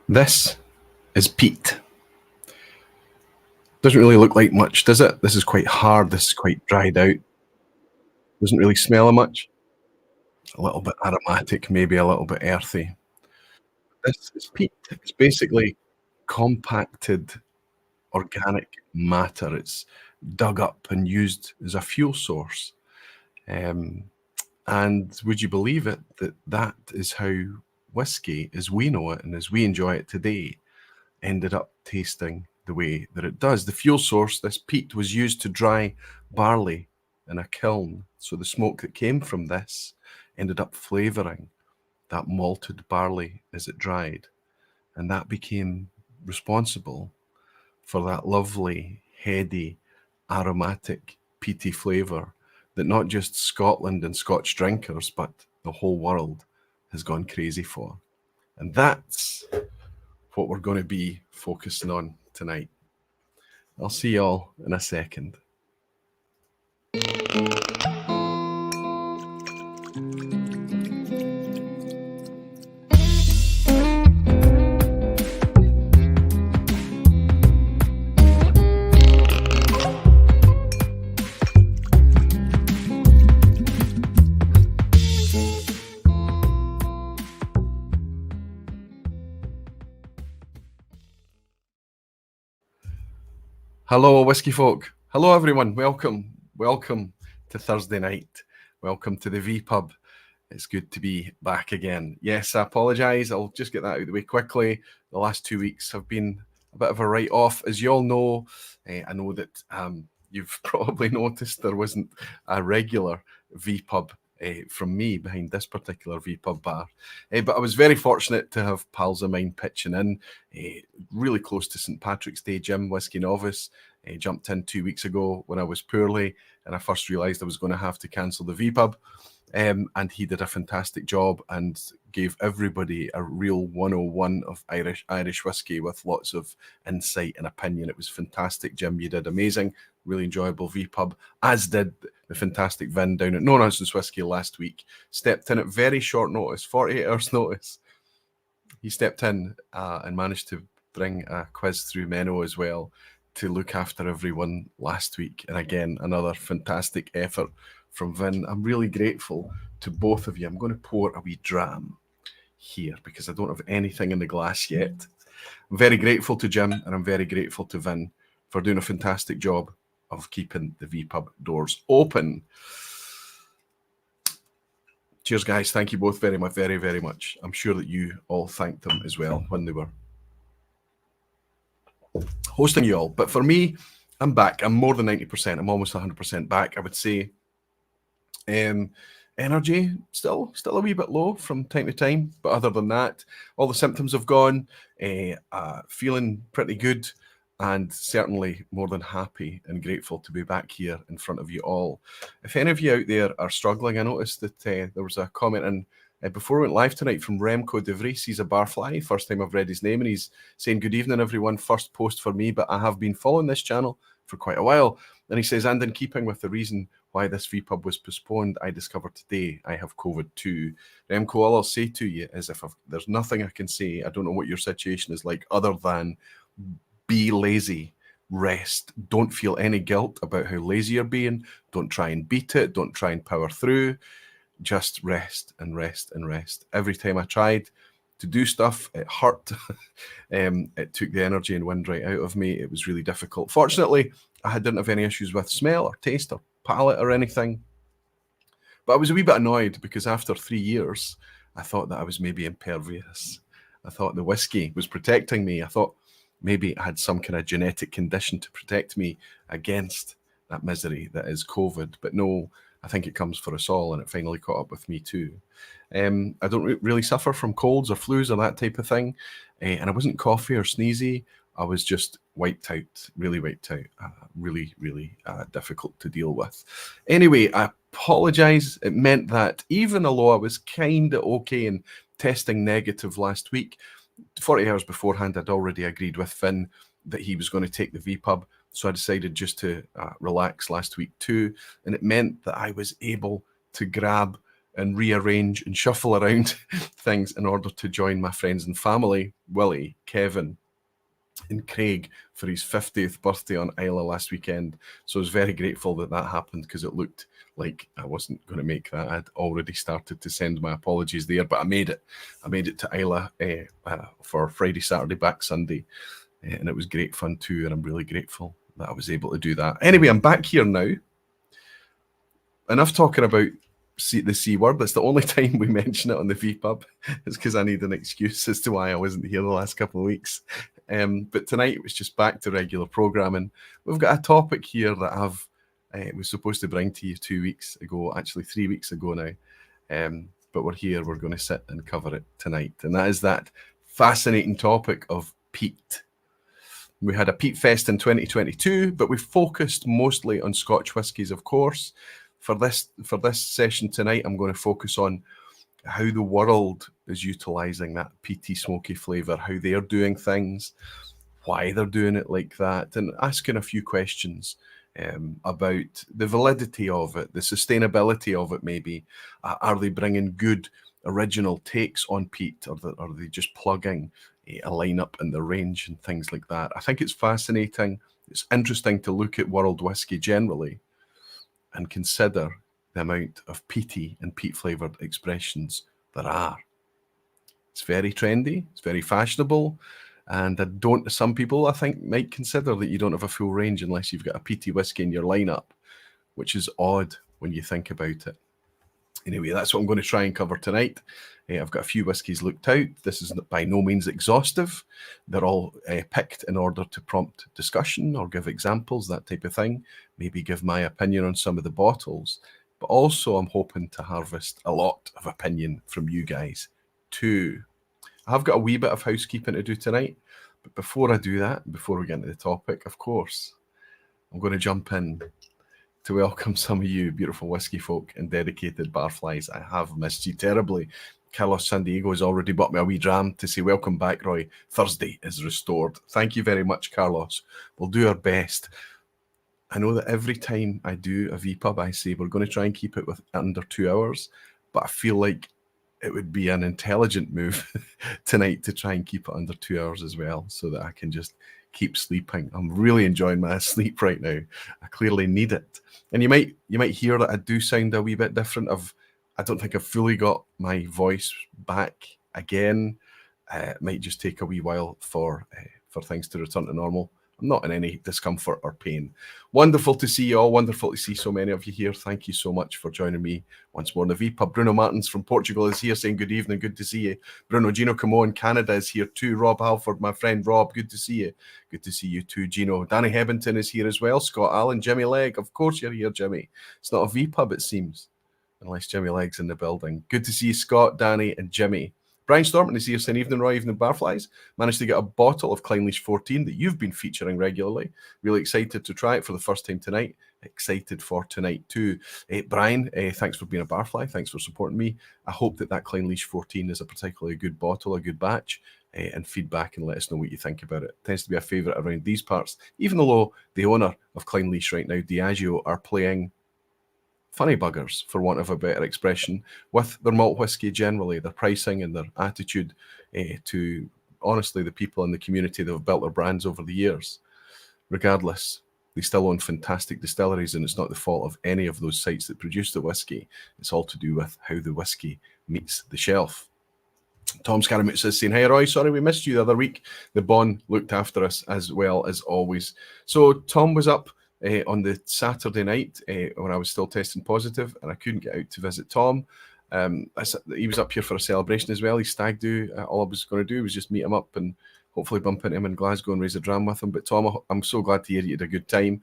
This is peat. Doesn't really look like much, does it? This is quite hard. This is quite dried out. Doesn't really smell of much. A little bit aromatic, maybe a little bit earthy. This is peat. It's basically compacted organic matter. It's dug up and used as a fuel source. Um, and would you believe it that that is how whiskey, as we know it and as we enjoy it today, ended up tasting the way that it does. The fuel source, this peat, was used to dry barley in a kiln. So the smoke that came from this ended up flavouring that malted barley as it dried. And that became responsible for that lovely, heady, aromatic, peaty flavour that not just Scotland and Scotch drinkers, but the whole world has gone crazy for. And that's what we're going to be focusing on tonight. I'll see y'all in a second. Hello, whiskey folk. Hello, everyone. Welcome. Welcome to Thursday night. Welcome to the vPub. It's good to be back again. Yes, I apologise. I'll just get that out of the way quickly. The last 2 weeks have been a bit of a write-off. As you all know, I know that you've probably noticed there wasn't a regular vPub from me behind this particular vPub bar. But I was very fortunate to have pals of mine pitching in, really close to St Patrick's Day. Jim, Whiskey Novice, jumped in 2 weeks ago when I was poorly and I first realised I was going to have to cancel the vPub. And he did a fantastic job and gave everybody a real 101 of Irish whiskey with lots of insight and opinion. It was fantastic, Jim. You did amazing. Really enjoyable vPub, as did the fantastic Vin down at No Nonsense Whiskey last week. Stepped in at very short notice, 48 hours notice. He stepped in and managed to bring a quiz through Menno as well to look after everyone last week. And again, another fantastic effort from Vin. I'm really grateful to both of you. I'm going to pour a wee dram here because I don't have anything in the glass yet. I'm very grateful to Jim and I'm very grateful to Vin for doing a fantastic job of keeping the vPub doors open. Cheers, guys. Thank you both very much, very, very much. I'm sure that you all thanked them as well when they were hosting you all. But for me, I'm back. I'm more than 90%. I'm almost 100% back, I would say. Energy still a wee bit low from time to time, but other than that, all the symptoms have gone. Feeling pretty good, and certainly more than happy and grateful to be back here in front of you all. If any of you out there are struggling, I noticed that there was a comment in before we went live tonight from Remco De Vries. He's a barfly. First time I've read his name, and he's saying, "Good evening, everyone. First post for me, but I have been following this channel for quite a while." And he says, "And in keeping with the reason why this vPub was postponed, I discovered today I have COVID too." Remco, all I'll say to you is there's nothing I can say. I don't know what your situation is like other than be lazy, rest. Don't feel any guilt about how lazy you're being. Don't try and beat it. Don't try and power through. Just rest and rest and rest. Every time I tried to do stuff, it hurt. It took the energy and wind right out of me. It was really difficult. Fortunately, I didn't have any issues with smell or taste or palate or anything. But I was a wee bit annoyed because after 3 years, I thought that I was maybe impervious. I thought the whiskey was protecting me. I thought maybe I had some kind of genetic condition to protect me against that misery that is COVID. But no, I think it comes for us all, and it finally caught up with me too. I don't really suffer from colds or flus or that type of thing, and I wasn't coughy or sneezy. I was just wiped out, really wiped out, really, really difficult to deal with. Anyway, I apologise. It meant that even though I was kind of okay and testing negative last week, 40 hours beforehand, I'd already agreed with Finn that he was going to take the vPub. So I decided just to relax last week too. And it meant that I was able to grab and rearrange and shuffle around things in order to join my friends and family, Willie, Kevin, and Craig, for his 50th birthday on Islay last weekend. So I was very grateful that that happened, because it looked like I wasn't going to make that. I'd already started to send my apologies there, but I made it. I made it to Islay for Friday, Saturday, back Sunday, and it was great fun too, and I'm really grateful that I was able to do that. Anyway, I'm back here now. Enough talking about the C word. That's the only time we mention it on the vPub. It's because I need an excuse as to why I wasn't here the last couple of weeks. But tonight it was just back to regular programming. We've got a topic here that I've was supposed to bring to you 2 weeks ago, actually 3 weeks ago now. But we're here, we're going to sit and cover it tonight. And that is that fascinating topic of peat. We had a Peatfest in 2022, but we focused mostly on Scotch whiskies, of course. For this session tonight, I'm going to focus on how the world is utilising that peaty, smoky flavour, how they're doing things, why they're doing it like that, and asking a few questions about the validity of it, the sustainability of it maybe. Are they bringing good original takes on peat, or are they just plugging a lineup in the range and things like that? I think it's fascinating. It's interesting to look at world whisky generally and consider the amount of peaty and peat flavoured expressions there are. It's very trendy, it's very fashionable, and some people I think might consider that you don't have a full range unless you've got a peaty whisky in your lineup, which is odd when you think about it. Anyway, that's what I'm going to try and cover tonight. I've got a few whiskies looked out. This is by no means exhaustive. They're all picked in order to prompt discussion or give examples, that type of thing. Maybe give my opinion on some of the bottles. But also I'm hoping to harvest a lot of opinion from you guys too. I've got a wee bit of housekeeping to do tonight. But before I do that, before we get into the topic, of course, I'm going to jump in to welcome some of you beautiful whiskey folk and dedicated barflies. I have missed you terribly. Carlos San Diego has already bought me a wee dram to say welcome back, Roy. Thursday is restored. Thank you very much, Carlos. We'll do our best. I know that every time I do a vPub, I say we're going to try and keep it with under 2 hours, but I feel like it would be an intelligent move tonight to try and keep it under 2 hours as well, so that I can just keep sleeping. I'm really enjoying my sleep right now. I clearly need it. And you might hear that I do sound a wee bit different. I don't think I've fully got my voice back again. It might just take a wee while for things to return to normal. I'm not in any discomfort or pain. Wonderful to see you all. Wonderful to see so many of you here. Thank you so much for joining me once more in the vPub. Bruno Martins from Portugal is here saying good evening. Good to see you. Bruno, Gino Camo in Canada is here too. Rob Halford, my friend Rob, good to see you. Good to see you too, Gino. Danny Hebbington is here as well. Scott Allen, Jimmy Legg. Of course you're here, Jimmy. It's not a vPub, it seems, unless Jimmy Legg's in the building. Good to see you, Scott, Danny, and Jimmy. Brian Stormont is here saying, evening, Roy, evening, Barflies. Managed to get a bottle of Clynelish 14 that you've been featuring regularly. Really excited to try it for the first time tonight. Excited for tonight too. Brian, thanks for being a Barfly. Thanks for supporting me. I hope that Clynelish 14 is a particularly good bottle, a good batch, and feedback and let us know what you think about it. It tends to be a favourite around these parts, even though the owner of Clynelish right now, Diageo, are playing funny buggers, for want of a better expression, with their malt whisky generally, their pricing and their attitude to, honestly, the people in the community that have built their brands over the years. Regardless, they still own fantastic distilleries, and it's not the fault of any of those sites that produce the whisky. It's all to do with how the whisky meets the shelf. Tom Scaramouche says, saying, hey Roy, sorry we missed you the other week. The Bon looked after us as well as always. So Tom was up on the Saturday night when I was still testing positive, and I couldn't get out to visit Tom. He was up here for a celebration as well. He's stag do. All I was going to do was just meet him up and hopefully bump into him in Glasgow and raise a dram with him. But Tom, I'm so glad to hear you had a good time.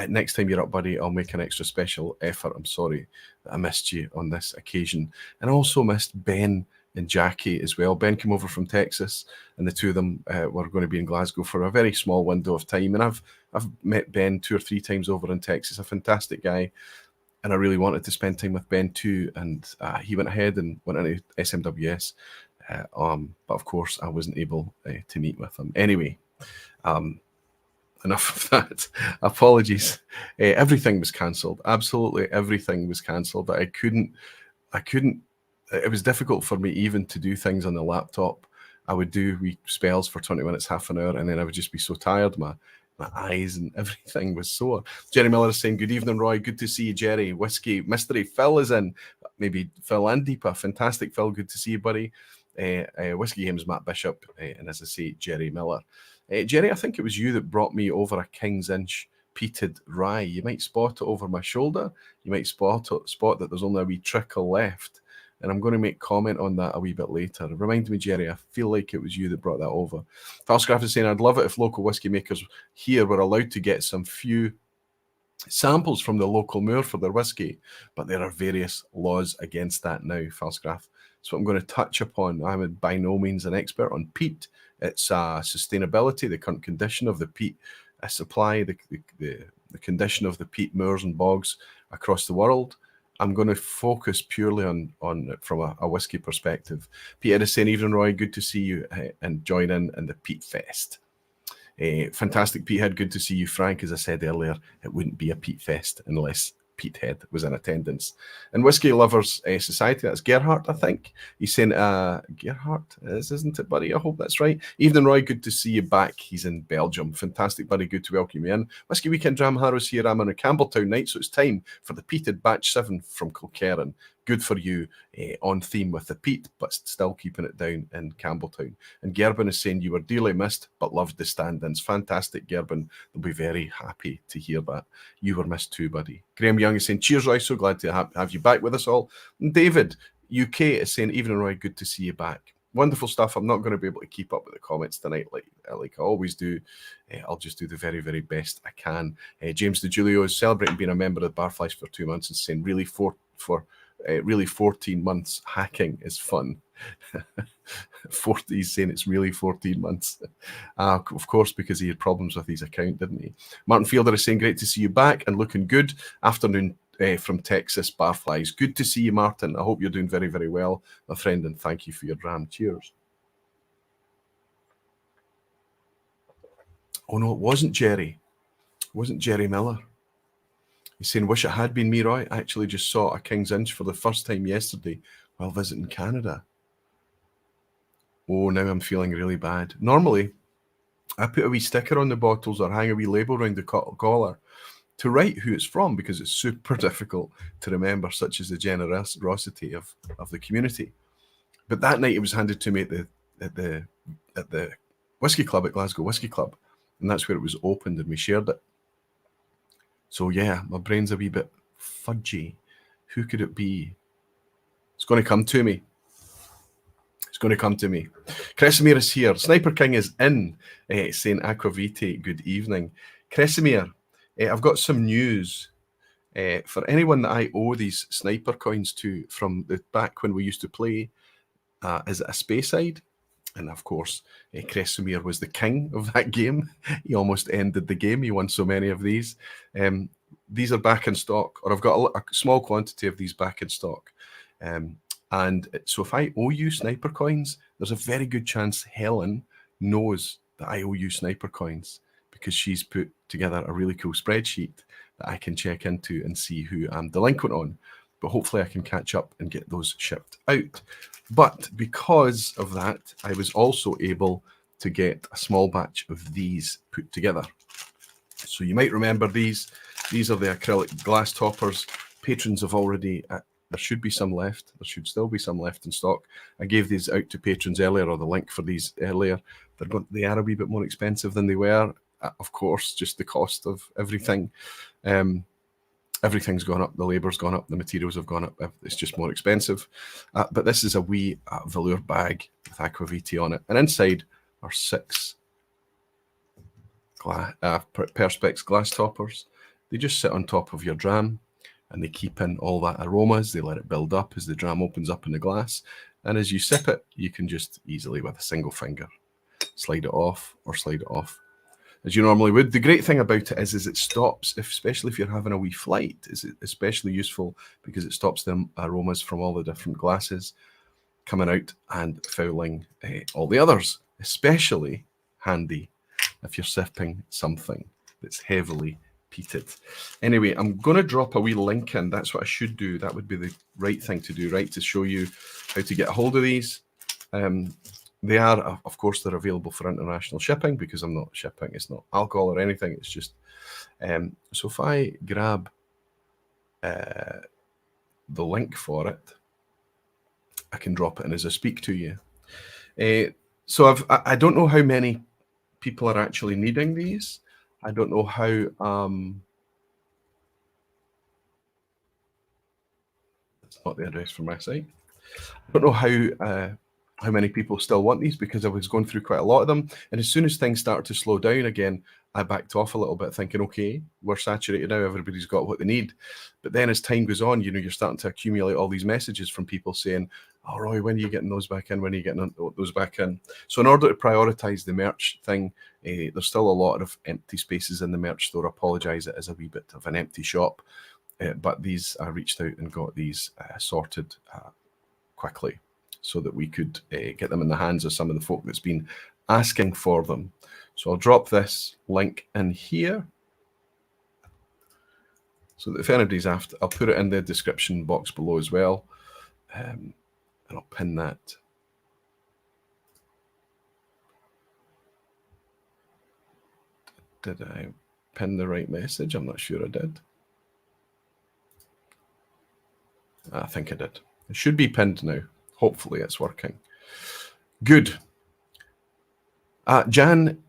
Next time you're up, buddy, I'll make an extra special effort. I'm sorry that I missed you on this occasion. And I also missed Ben and Jackie as well. Ben came over from Texas, and the two of them were going to be in Glasgow for a very small window of time. And I've met Ben 2 or 3 times over in Texas, a fantastic guy. And I really wanted to spend time with Ben too. And he went ahead and went into SMWS. But of course, I wasn't able to meet with him. Anyway, enough of that. Apologies. Everything was cancelled. Absolutely everything was cancelled. I couldn't, it was difficult for me even to do things on the laptop. I would do wee spells for 20 minutes, half an hour, and then I would just be so tired. My eyes and everything was sore. Jerry Miller is saying, good evening, Roy. Good to see you, Jerry. Whiskey Mystery. Phil is in. Maybe Phil and Deepa. Fantastic, Phil. Good to see you, buddy. Whiskey Games, Matt Bishop. And as I say, Jerry Miller. Jerry, I think it was you that brought me over a King's Inch peated rye. You might spot it over my shoulder. You might spot that there's only a wee trickle left. And I'm going to make comment on that a wee bit later. Remind me, Jerry, I feel like it was you that brought that over. Falscraft is saying, I'd love it if local whiskey makers here were allowed to get some few samples from the local moor for their whiskey, but there are various laws against that now, Falscraft. So I'm going to touch upon, I'm by no means an expert on peat. It's sustainability, the current condition of the peat supply, the condition of the peat moors and bogs across the world. I'm going to focus purely on it from a whiskey perspective. Peter is saying, evening, Roy, good to see you and join in the Peatfest. Fantastic, Peathead, good to see you. Frank, as I said earlier, it wouldn't be a Peatfest unless Peathead was in attendance. And Whiskey Lovers Society, that's Gerhardt, I think. He's saying, Gerhardt, isn't it, buddy? I hope that's right. Evening, Roy, good to see you back. He's in Belgium. Fantastic, buddy, good to welcome you in. Whiskey Weekend Dram Harrow's here. I'm on a Campbelltown night, so it's time for the peated batch 7 from Kilkerran. Good for you, on theme with the peat, but still keeping it down in Campbelltown. And Gerben is saying, you were dearly missed, but loved the stand-ins. Fantastic, Gerben. They'll be very happy to hear that. You were missed too, buddy. Graham Young is saying, cheers, Roy. So glad to have you back with us all. And David, UK, is saying, evening, Roy. Good to see you back. Wonderful stuff. I'm not going to be able to keep up with the comments tonight like I always do. I'll just do the very, very best I can. James DeJulio is celebrating being a member of the Barflies for 2 months and saying, really, really 14 months hacking is fun. He's saying it's really 14 months. Of course, because he had problems with his account, didn't he? Martin Fielder is saying, great to see you back and looking good. Afternoon from Texas, Barflies. Good to see you, Martin. I hope you're doing very, very well, my friend, and thank you for your dram. Cheers. Oh, no, it wasn't Jerry. It wasn't Jerry Miller. He's saying, wish it had been me, Roy. I actually just saw a King's Inch for the first time yesterday while visiting Canada. Oh, now I'm feeling really bad. Normally, I put a wee sticker on the bottles or hang a wee label around the collar to write who it's from because it's super difficult to remember, such as the generosity of the community. But that night it was handed to me at the Whiskey Club at Glasgow Whiskey Club, and that's where it was opened and we shared it. So yeah, my brain's a wee bit fudgy. Who could it be? It's going to come to me. It's going to come to me. Kresimir is here. Sniper King is in, saying Aquavite, good evening. Kresimir, I've got some news. For anyone that I owe these sniper coins to from the back when we used to play, is it a Speyside? And of course, Kresimir was the king of that game. He almost ended the game. He won so many of these. These are back in stock, or I've got a small quantity of these back in stock. And so if I owe you sniper coins, there's a very good chance Helen knows that I owe you sniper coins because she's put together a really cool spreadsheet that I can check into and see who I'm delinquent on. But hopefully I can catch up and get those shipped out. But because of that, I was also able to get a small batch of these put together. So you might remember these. These are the acrylic glass toppers. Patrons have already, there should be some left. There should still be some left in stock. I gave these out to patrons earlier, or the link for these earlier. They are a wee bit more expensive than they were. Of course, just the cost of everything. Everything's gone up. The labour's gone up. The materials have gone up. It's just more expensive. But this is a wee velour bag with Aquavite on it. And inside are 6 Perspex glass toppers. They just sit on top of your dram and they keep in all that aromas. They let it build up as the dram opens up in the glass. And as you sip it, you can just easily, with a single finger, slide it off or slide it off as you normally would. The great thing about it is it stops, especially if you're having a wee flight, is especially useful because it stops the aromas from all the different glasses coming out and fouling all the others. Especially handy if you're sipping something that's heavily peated. Anyway, I'm going to drop a wee link in. That's what I should do. That would be the right thing to do, right, to show you how to get a hold of these. They are, of course, they're available for international shipping because I'm not shipping. It's not alcohol or anything. It's just, so if I grab the link for it, I can drop it in as I speak to you. So I don't know how many people are actually needing these. I don't know how, that's not the address for my site. I don't know how many people still want these because I was going through quite a lot of them. And as soon as things started to slow down again, I backed off a little bit thinking, okay, we're saturated now. Everybody's got what they need. But then as time goes on, you're starting to accumulate all these messages from people saying, oh, Roy, when are you getting those back in? When are you getting those back in? So in order to prioritize the merch thing, there's still a lot of empty spaces in the merch store. I apologize, it is a wee bit of an empty shop. But these, I reached out and got these sorted quickly so that we could get them in the hands of some of the folk that's been asking for them. So I'll drop this link in here so that if anybody's after, I'll put it in the description box below as well, and I'll pin that. Did I pin the right message? I'm not sure I did. I think I did. It should be pinned now. Hopefully it's working. Good. Jan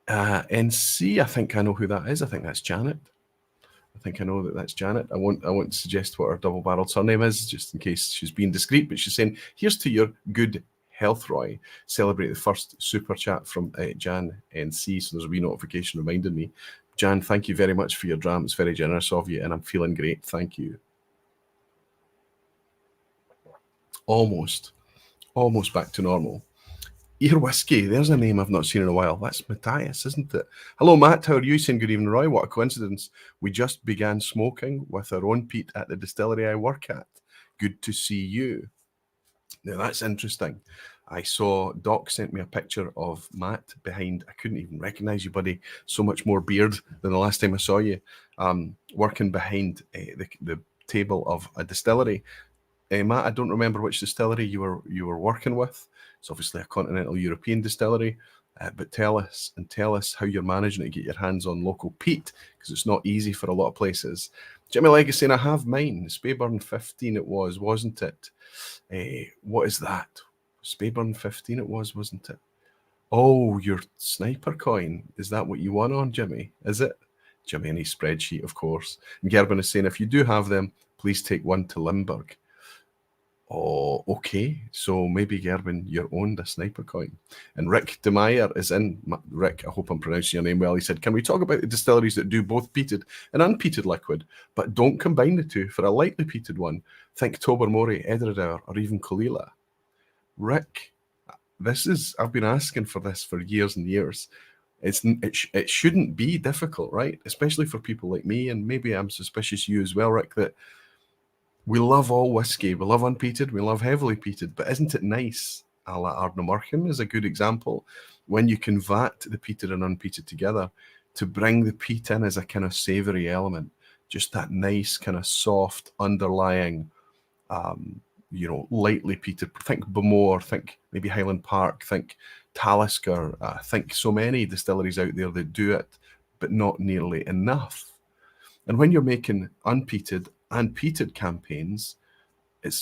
NC, I think I know who that is. I think that's Janet. I think I know that that's Janet. I won't suggest what her double-barreled surname is, just in case she's being discreet, but she's saying, here's to your good health, Roy. Celebrate the first super chat from Jan NC, so there's a wee notification reminding me. Jan, thank you very much for your dram. It's very generous of you, and I'm feeling great. Thank you. Almost back to normal. Ear Whiskey, there's a name I've not seen in a while. That's Matthias, isn't it? Hello, Matt. How are you? Saying good evening, Roy. What a coincidence. We just began smoking with our own peat at the distillery I work at. Good to see you. Now, that's interesting. I saw Doc sent me a picture of Matt behind. I couldn't even recognize you, buddy. So much more beard than the last time I saw you. Working behind the table of a distillery. Matt, I don't remember which distillery you were working with. It's obviously a continental European distillery, but tell us how you're managing to get your hands on local peat, because it's not easy for a lot of places. Jimmy Legacy saying, I have mine. Speyburn 15 it was, wasn't it? What is that? Speyburn 15 it was, wasn't it? Oh, your sniper coin. Is that what you won on, Jimmy? Is it? Jimmy and his spreadsheet, of course. And Gerben is saying, if you do have them, please take one to Limburg. Oh, okay. So maybe, Gerben, you owned a sniper coin. And Rick DeMeyer is in. Rick, I hope I'm pronouncing your name well. He said, can we talk about the distilleries that do both peated and unpeated liquid, but don't combine the two for a lightly peated one? Think Tobermory, Edredauer, or even Colilla. Rick, I've been asking for this for years and years. It shouldn't be difficult, right? Especially for people like me, and maybe I'm suspicious you as well, Rick, that we love all whiskey. We love unpeated. We love heavily peated. But isn't it nice? A la Ardnamurchan is a good example. When you can vat the peated and unpeated together to bring the peat in as a kind of savoury element. Just that nice kind of soft underlying, lightly peated. Think Bowmore, think maybe Highland Park, think Talisker. Think so many distilleries out there that do it, but not nearly enough. And when you're making unpeated and peated campaigns, it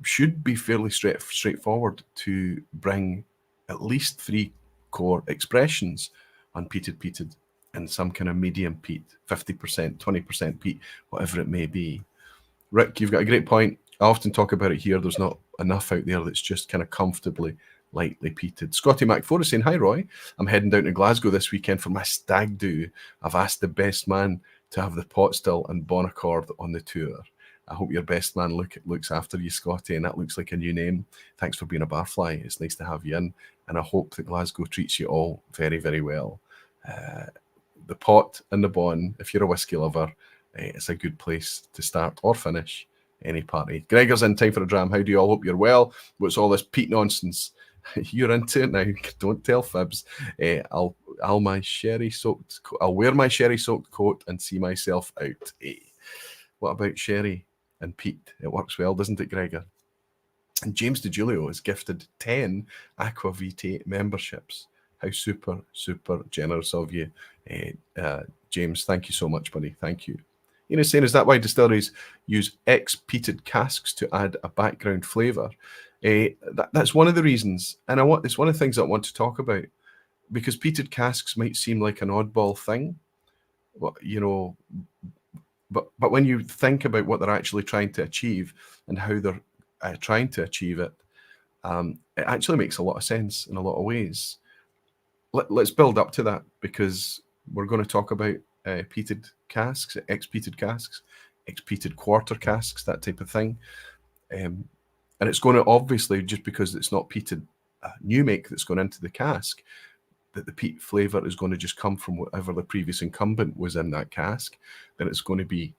should be fairly straightforward to bring at least 3 core expressions, unpeated, peated, and some kind of medium peat, 50%, 20% peat, whatever it may be. Rick, you've got a great point. I often talk about it here. There's not enough out there that's just kind of comfortably lightly peated. Scotty Mac4 is saying, hi, Roy. I'm heading down to Glasgow this weekend for my stag do. I've asked the best man to have the pot still and bon accord on the tour. I hope your best man looks after you, Scotty, and that looks like a new name. Thanks for being a barfly. It's nice to have you in, and I hope that Glasgow treats you all very, very well. The pot and the bon, if you're a whiskey lover, it's a good place to start or finish any party. Gregor's in. Time for a dram. How do you all? Hope you're well. What's all this peat nonsense? You're into it now. Don't tell fibs. I'll I'll wear my sherry-soaked coat and see myself out. What about sherry and peat? It works well, doesn't it, Gregor? And James DeGiulio is gifted 10 Aqua Vitae memberships. How super, super generous of you, James. Thank you so much, buddy. Thank you. Saying, is that why distilleries use ex-peated casks to add a background flavour? That's one of the reasons, and it's one of the things I want to talk about, because peated casks might seem like an oddball thing, but when you think about what they're actually trying to achieve and how they're trying to achieve it, it actually makes a lot of sense in a lot of ways. Let's build up to that, because we're going to talk about peated casks, ex-peated casks, ex-peated quarter casks, that type of thing. And it's going to, obviously, just because it's not peated new make that's going into the cask, that the peat flavour is going to just come from whatever the previous incumbent was in that cask, then it's going to be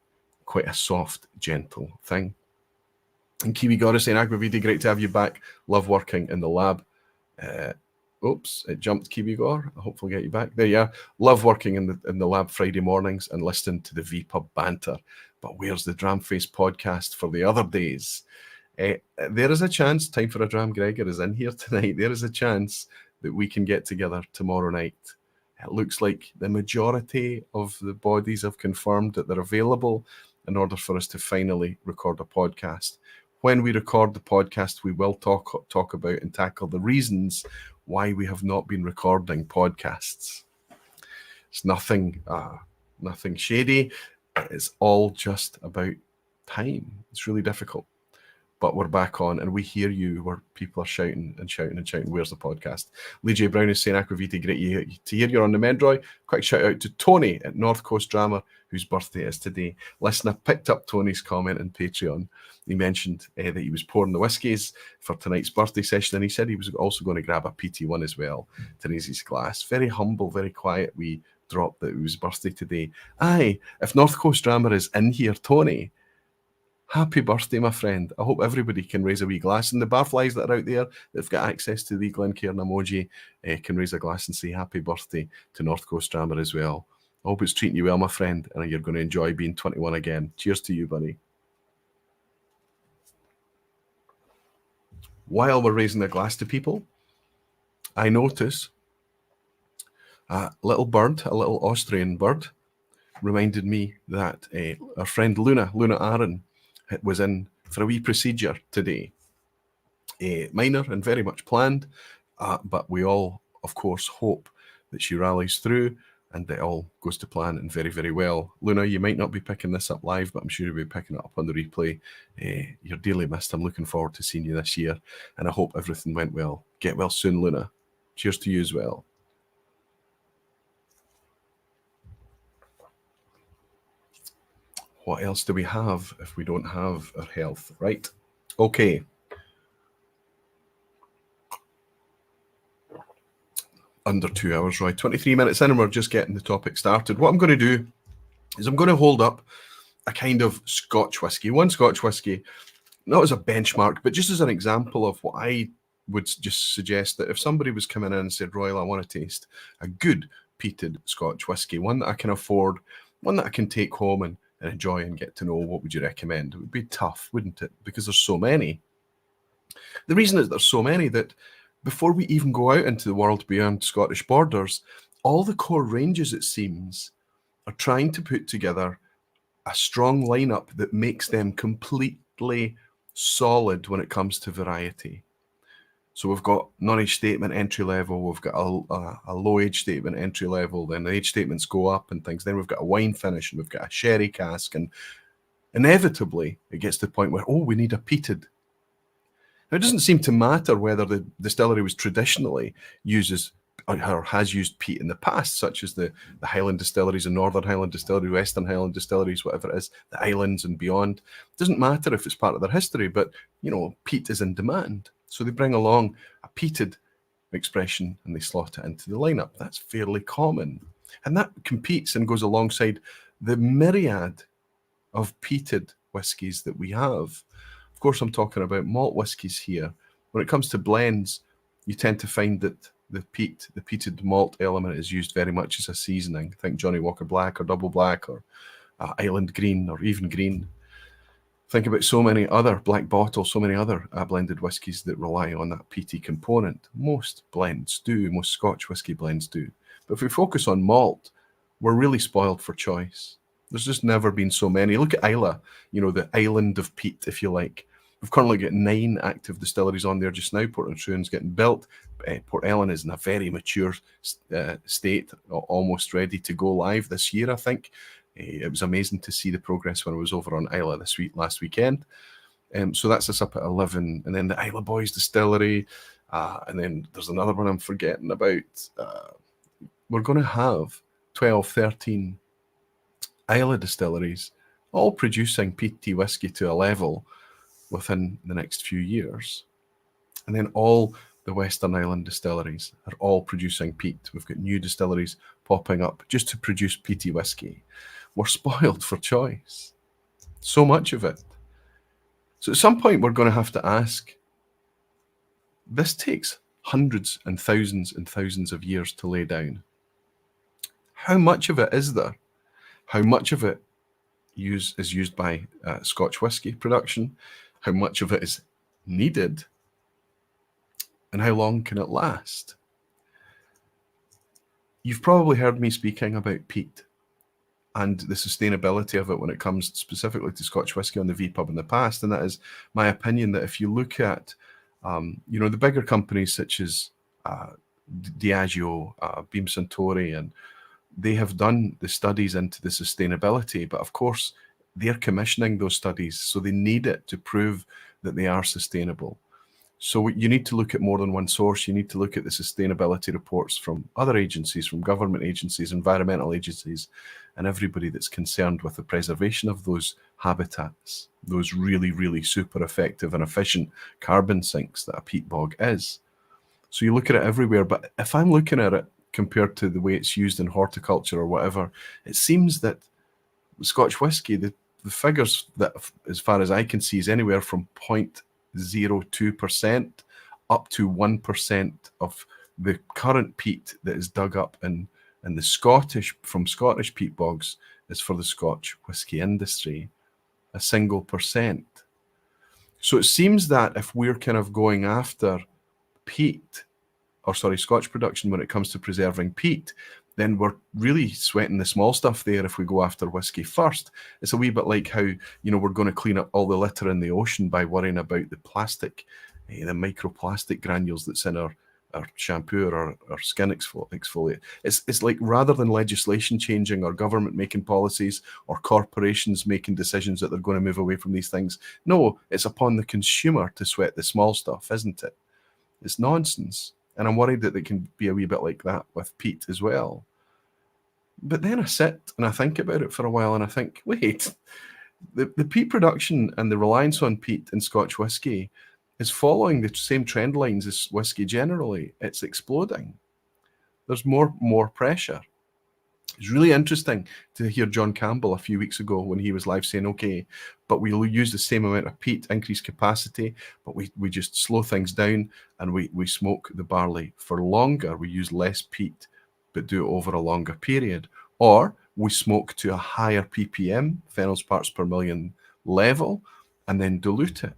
quite a soft, gentle thing. And Kiwi Goddess saying, Aqua Vitae, great to have you back. Love working in the lab. Oops, it jumped, Kiwi Gore. I'll hopefully get you back. There you are. Love working in the lab Friday mornings and listening to the vPub banter. But where's the Dramface podcast for the other days? There is a chance, Time for a Dram Gregor is in here tonight. There is a chance that we can get together tomorrow night. It looks like the majority of the bodies have confirmed that they're available in order for us to finally record a podcast. When we record the podcast, we will talk about and tackle the reasons why we have not been recording podcasts. It's nothing shady. It's all just about time. It's really difficult. But we're back on, and we hear you where people are shouting and shouting and shouting, where's the podcast? Lee J. Brown is saying, Aqua Vitae, great to hear you're on the Mendroy. Quick shout out to Tony at North Coast Drama, whose birthday is today. Listen, I picked up Tony's comment on Patreon. He mentioned that he was pouring the whiskies for tonight's birthday session, and he said he was also going to grab a PT1 as well to raise his glass. Very humble, very quiet. We dropped that it was birthday today. Aye, if North Coast Drama is in here, Tony, happy birthday, my friend. I hope everybody can raise a wee glass. And the barflies that are out there that've got access to the Glencairn emoji can raise a glass and say happy birthday to North Coast Drama as well. I hope it's treating you well, my friend, and you're going to enjoy being 21 again. Cheers to you, buddy. While we're raising a glass to people, I notice a little bird, a little Austrian bird, reminded me that our friend Luna Aaron, was in for a wee procedure today. Minor and very much planned, but we all, of course, hope that she rallies through and that it all goes to plan and very, very well. Luna, you might not be picking this up live, but I'm sure you'll be picking it up on the replay. You're dearly missed. I'm looking forward to seeing you this year, and I hope everything went well. Get well soon, Luna. Cheers to you as well. What else do we have if we don't have our health? Right. Okay. Under 2 hours, Roy. 23 minutes in, and we're just getting the topic started. What I'm going to do is I'm going to hold up a kind of Scotch whisky. One Scotch whisky, not as a benchmark, but just as an example of what I would just suggest that if somebody was coming in and said, Royal, I want to taste a good peated Scotch whisky, one that I can afford, one that I can take home and enjoy and get to know, what would you recommend? It would be tough, wouldn't it? Because there's so many. The reason is there's so many that before we even go out into the world beyond Scottish borders, all the core ranges, it seems, are trying to put together a strong lineup that makes them completely solid when it comes to variety. So we've got non-age statement entry level, we've got a low age statement entry level, then the age statements go up and things. Then we've got a wine finish and we've got a sherry cask, and inevitably it gets to the point where, we need a peated. Now, it doesn't seem to matter whether the distillery was traditionally uses or has used peat in the past, such as the Highland distilleries and Northern Highland distilleries, Western Highland distilleries, whatever it is, the islands and beyond. It doesn't matter if it's part of their history, but, peat is in demand. So they bring along a peated expression and they slot it into the lineup. That's fairly common. And that competes and goes alongside the myriad of peated whiskies that we have. Of course, I'm talking about malt whiskies here. When it comes to blends, you tend to find that the peated malt element is used very much as a seasoning. Think Johnny Walker Black or Double Black or Island Green or even Green. Think about so many other Black Bottle, so many other blended whiskies that rely on that peaty component. Most blends do, most Scotch whisky blends do. But if we focus on malt, we're really spoiled for choice. There's just never been so many. Look at Islay, the island of peat, if you like. We've currently got 9 active distilleries on there just now. Portentruan's getting built. Port Ellen is in a very mature state, almost ready to go live this year, I think. It was amazing to see the progress when I was over on Islay last weekend. So that's us up at 11. And then the Islay Boys Distillery. And then there's another one I'm forgetting about. We're going to have 12, 13 Islay distilleries, all producing peaty whiskey to a level within the next few years. And then all the Western Island distilleries are all producing peat. We've got new distilleries popping up just to produce peaty whiskey. We're spoiled for choice. So much of it. So at some point, we're going to have to ask, this takes hundreds and thousands of years to lay down. How much of it is there? How much of it is used by Scotch whisky production? How much of it is needed? And how long can it last? You've probably heard me speaking about peat and the sustainability of it when it comes specifically to Scotch whisky on the vPub in the past. And that is my opinion that if you look at, the bigger companies such as Diageo, Beam Suntory, and they have done the studies into the sustainability, but of course they're commissioning those studies, so they need it to prove that they are sustainable. So you need to look at more than one source. You need to look at the sustainability reports from other agencies, from government agencies, environmental agencies, and everybody that's concerned with the preservation of those habitats, those really, really super effective and efficient carbon sinks that a peat bog is. So you look at it everywhere, but if I'm looking at it compared to the way it's used in horticulture or whatever, it seems that Scotch whisky, the figures that, as far as I can see, is anywhere from 0.02% up to 1% of the current peat that is dug up in the Scottish peat bogs is for the Scotch whisky industry, a single percent. So it seems that if we're kind of going after Scotch production when it comes to preserving peat, then we're really sweating the small stuff there if we go after whiskey first. It's a wee bit like how, we're going to clean up all the litter in the ocean by worrying about the plastic, the microplastic granules that's in our shampoo or our skin exfoliate. It's like rather than legislation changing or government making policies or corporations making decisions that they're going to move away from these things, no, it's upon the consumer to sweat the small stuff, isn't it? It's nonsense. And I'm worried that it can be a wee bit like that with peat as well. But then I sit and I think about it for a while and I think, wait, the peat production and the reliance on peat in Scotch whisky is following the same trend lines as whisky generally. It's exploding. There's more pressure. It's really interesting to hear John Campbell a few weeks ago when he was live saying, okay, but we'll use the same amount of peat, increase capacity, but we just slow things down and we smoke the barley for longer. We use less peat, but do it over a longer period. Or we smoke to a higher ppm, phenols parts per million level, and then dilute it.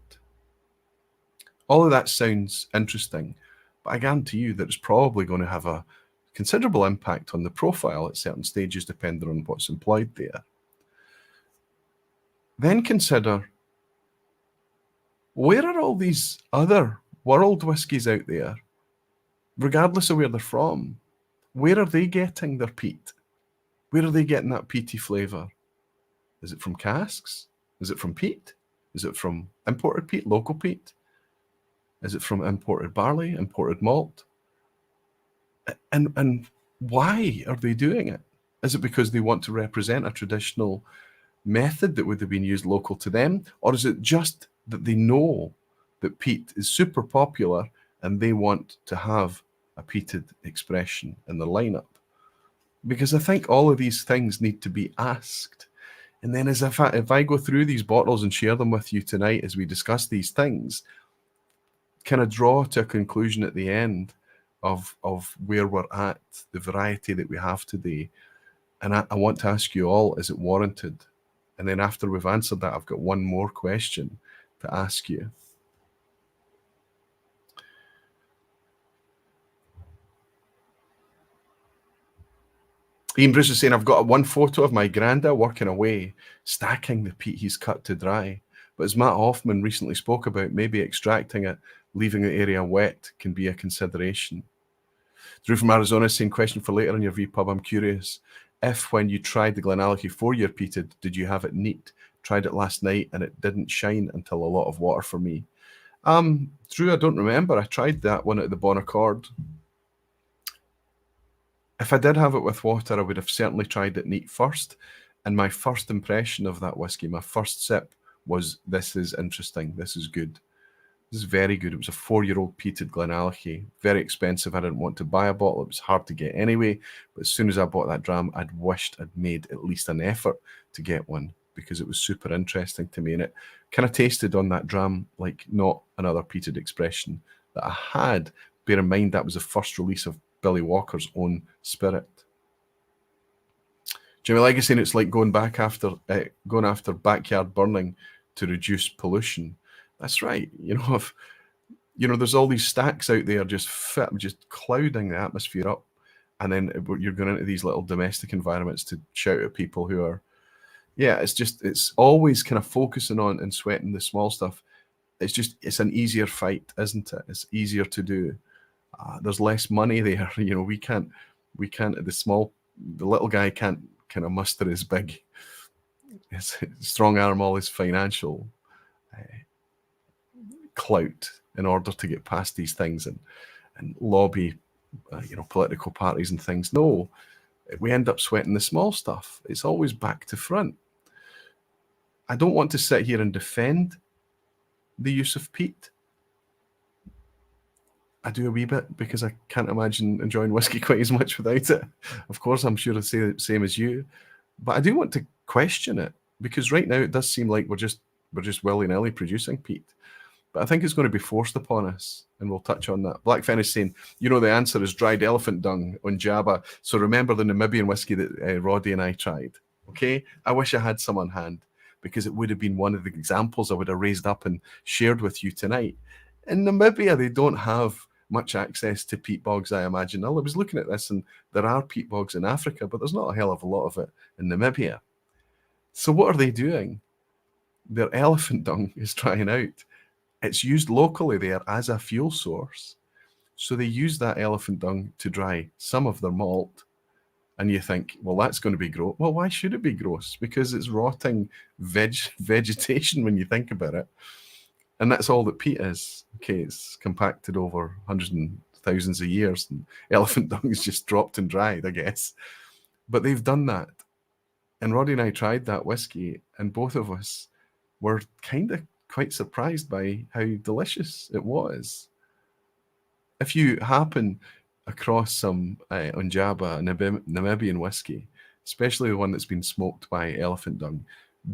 All of that sounds interesting, but I guarantee you that it's probably going to have a considerable impact on the profile at certain stages, depending on what's employed there. Then consider, where are all these other world whiskies out there, regardless of where they're from? Where are they getting their peat? Where are they getting that peaty flavour? Is it from casks? Is it from peat? Is it from imported peat, local peat? Is it from imported barley, imported malt? And why are they doing it? Is it because they want to represent a traditional method that would have been used local to them? Or is it just that they know that peat is super popular and they want to have a peated expression in the lineup? Because I think all of these things need to be asked. And then if I go through these bottles and share them with you tonight as we discuss these things, kind of draw to a conclusion at the end of where we're at, the variety that we have today. And I want to ask you all, is it warranted? And then after we've answered that, I've got one more question to ask you. Ian Bruce is saying, I've got one photo of my granda working away, stacking the peat he's cut to dry. But as Matt Hoffman recently spoke about, maybe extracting it, leaving the area wet can be a consideration. Drew from Arizona is saying, question for later in your vPub, I'm curious. If when you tried the Glenallachie 4-year peated, did you have it neat? Tried it last night and it didn't shine until a lot of water for me. Drew, I don't remember. I tried that one at the Bon Accord. If I did have it with water, I would have certainly tried it neat first. And my first impression of that whiskey, my first sip was, this is interesting. This is good. This is very good. It was a 4-year-old peated Glenallachie. Very expensive. I didn't want to buy a bottle. It was hard to get anyway. But as soon as I bought that dram, I'd wished I'd made at least an effort to get one because it was super interesting to me. And it kind of tasted on that dram like not another peated expression that I had. Bear in mind, that was the first release of Billy Walker's own spirit. Jimmy Legacy saying it's like going after backyard burning to reduce pollution. That's right. There's all these stacks out there just clouding the atmosphere up, and then you're going into these little domestic environments to shout at people who are, it's always kind of focusing on and sweating the small stuff. It's an easier fight, isn't it? It's easier to do. There's less money there. The little guy can't kind of muster his big, his strong arm, all his financial clout in order to get past these things and lobby, political parties and things. No, we end up sweating the small stuff. It's always back to front. I don't want to sit here and defend the use of peat. I do a wee bit because I can't imagine enjoying whiskey quite as much without it. Of course, I'm sure I'd say the same as you, but I do want to question it because right now it does seem like we're just willy-nilly producing peat. But I think it's going to be forced upon us, and we'll touch on that. Black Fen is saying, the answer is dried elephant dung on Java. So remember the Namibian whiskey that Roddy and I tried, okay? I wish I had some on hand because it would have been one of the examples I would have raised up and shared with you tonight. In Namibia, they don't have much access to peat bogs, I imagine. I was looking at this, and there are peat bogs in Africa, but there's not a hell of a lot of it in Namibia. So what are they doing? Their elephant dung is drying out. It's used locally there as a fuel source. So they use that elephant dung to dry some of their malt. And you think, well, that's going to be gross. Well, why should it be gross? Because it's rotting vegetation when you think about it. And that's all that peat is. Okay, it's compacted over hundreds and thousands of years. And elephant dung is just dropped and dried, I guess. But they've done that. And Roddy and I tried that whiskey, and both of us were kind of quite surprised by how delicious it was. If you happen across some Onjaba Namibian whiskey, especially the one that's been smoked by elephant dung,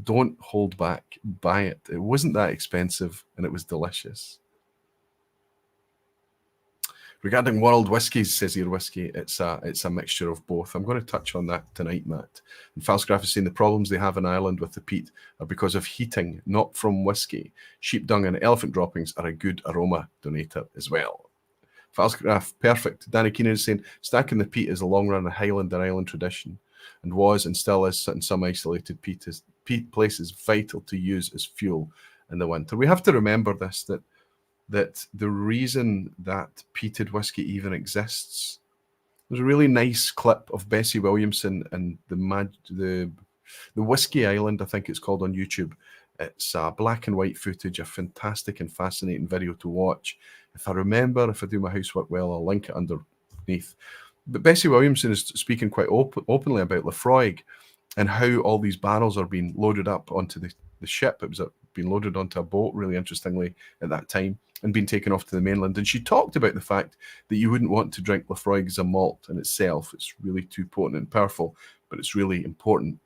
don't hold back. Buy it. It wasn't that expensive, and it was delicious. Regarding world whiskies, says your whiskey, it's a mixture of both. I'm going to touch on that tonight, Matt. And Falsgraf is saying the problems they have in Ireland with the peat are because of heating, not from whiskey. Sheep dung and elephant droppings are a good aroma donator as well. Falsgraf, perfect. Danny Keenan is saying stacking the peat is a long-run Highland and Island tradition, and was and still is in some isolated peat places vital to use as fuel in the winter. We have to remember this, that the reason that peated whiskey even exists, there's a really nice clip of Bessie Williamson and the Whiskey Island, I think it's called, on YouTube. It's black and white footage, a fantastic and fascinating video to watch. If I do my housework well, I'll link it underneath. But Bessie Williamson is speaking quite openly about Lefroy and how all these barrels are being loaded up onto the ship. It was being loaded onto a boat, really interestingly, at that time, and being taken off to the mainland. And she talked about the fact that you wouldn't want to drink Lefroy as a malt in itself. It's really too potent and powerful, but it's really important.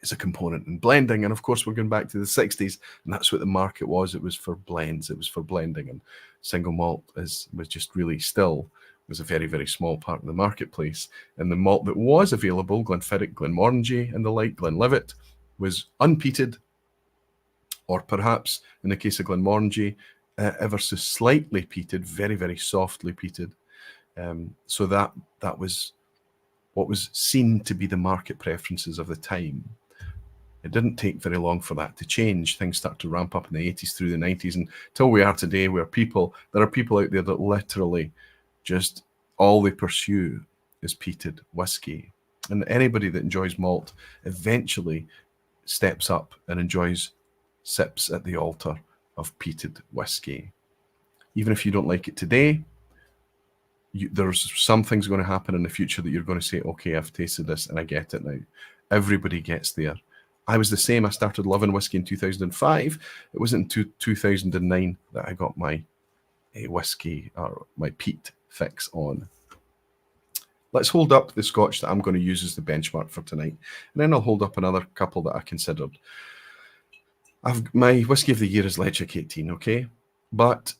It's a component in blending. And of course, we're going back to the 60s, and that's what the market was. It was for blends. It was for blending. And single malt was just really still was a very, very small part of the marketplace. And the malt that was available, Glenfiddich, Glenmorangie, and the like, Glenlivet, was unpeated, or perhaps, in the case of Glenmorangie, ever so slightly peated, very, very softly peated. So that was what was seen to be the market preferences of the time. It didn't take very long for that to change. Things started to ramp up in the 80s through the 90s until we are today, where there are people out there that literally just all they pursue is peated whiskey. And anybody that enjoys malt eventually steps up and enjoys sips at the altar of peated whiskey. Even if you don't like it today, there's some things going to happen in the future that you're going to say, okay, I've tasted this and I get it now. Everybody gets there. I was the same. I started loving whiskey in 2005. It wasn't in 2009 that I got my whiskey or my peat fix on. Let's hold up the Scotch that I'm going to use as the benchmark for tonight. And then I'll hold up another couple that I considered. My whiskey of the year is Ledaig 18, okay? But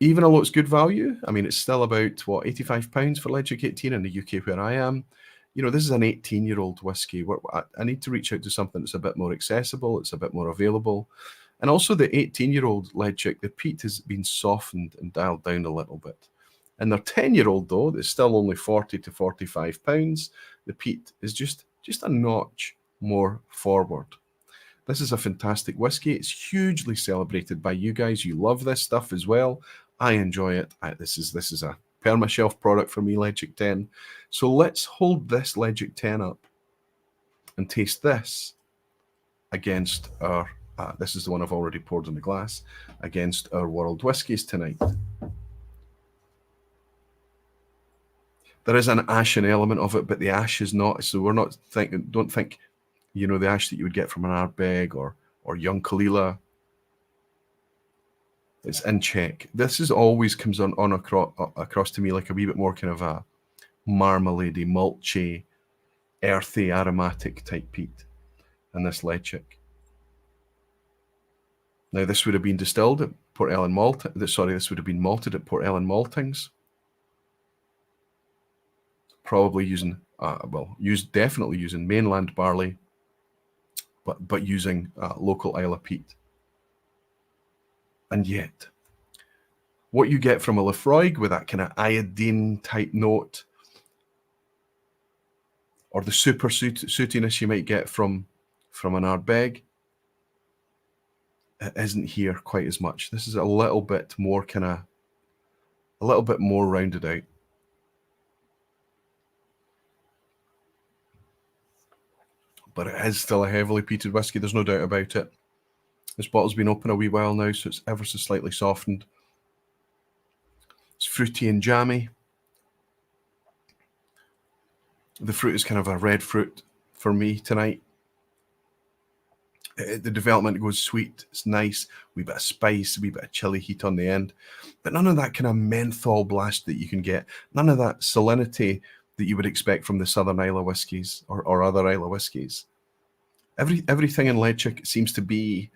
even though it's good value, I mean, it's still about, what, £85 for Ledaig 18 in the UK where I am. You know, this is an 18-year-old whiskey. I need to reach out to something that's a bit more accessible, it's a bit more available. And also the 18-year-old Ledaig, the peat has been softened and dialed down a little bit. And their 10-year-old, though, that's still only 40 to 45 pounds, the peat is just a notch more forward. This is a fantastic whiskey. It's hugely celebrated by you guys. You love this stuff as well. I enjoy it. This is a perma-shelf product for me, Ledaig 10. So let's hold this Ledaig 10 up and taste this against our, this is the one I've already poured in the glass, against our world whiskies tonight. There is an ashen element of it, but the ash is not, so we're not thinking, don't think, you know, the ash that you would get from an Ardbeg or young Kalila. It's in check. This is always comes on across to me like a wee bit more kind of a marmalade-y, mulchy, earthy, aromatic type peat in this Ledaig. Now this would have been distilled at Port Ellen this would have been malted at Port Ellen Maltings. Probably using, definitely using mainland barley, but using local Islay peat. And yet, what you get from a Lefroy with that kind of iodine type note, or the super sootiness you might get from an Ardbeg, it isn't here quite as much. This is a little bit more rounded out. But it is still a heavily peated whiskey, there's no doubt about it. This bottle's been open a wee while now, so it's ever so slightly softened. It's fruity and jammy. The fruit is kind of a red fruit for me tonight. The development goes sweet, it's nice, wee bit of spice, wee bit of chili heat on the end, but none of that kind of menthol blast that you can get, none of that salinity that you would expect from the Southern Islay whiskies or other Islay whiskies. Everything in Ledaig seems to be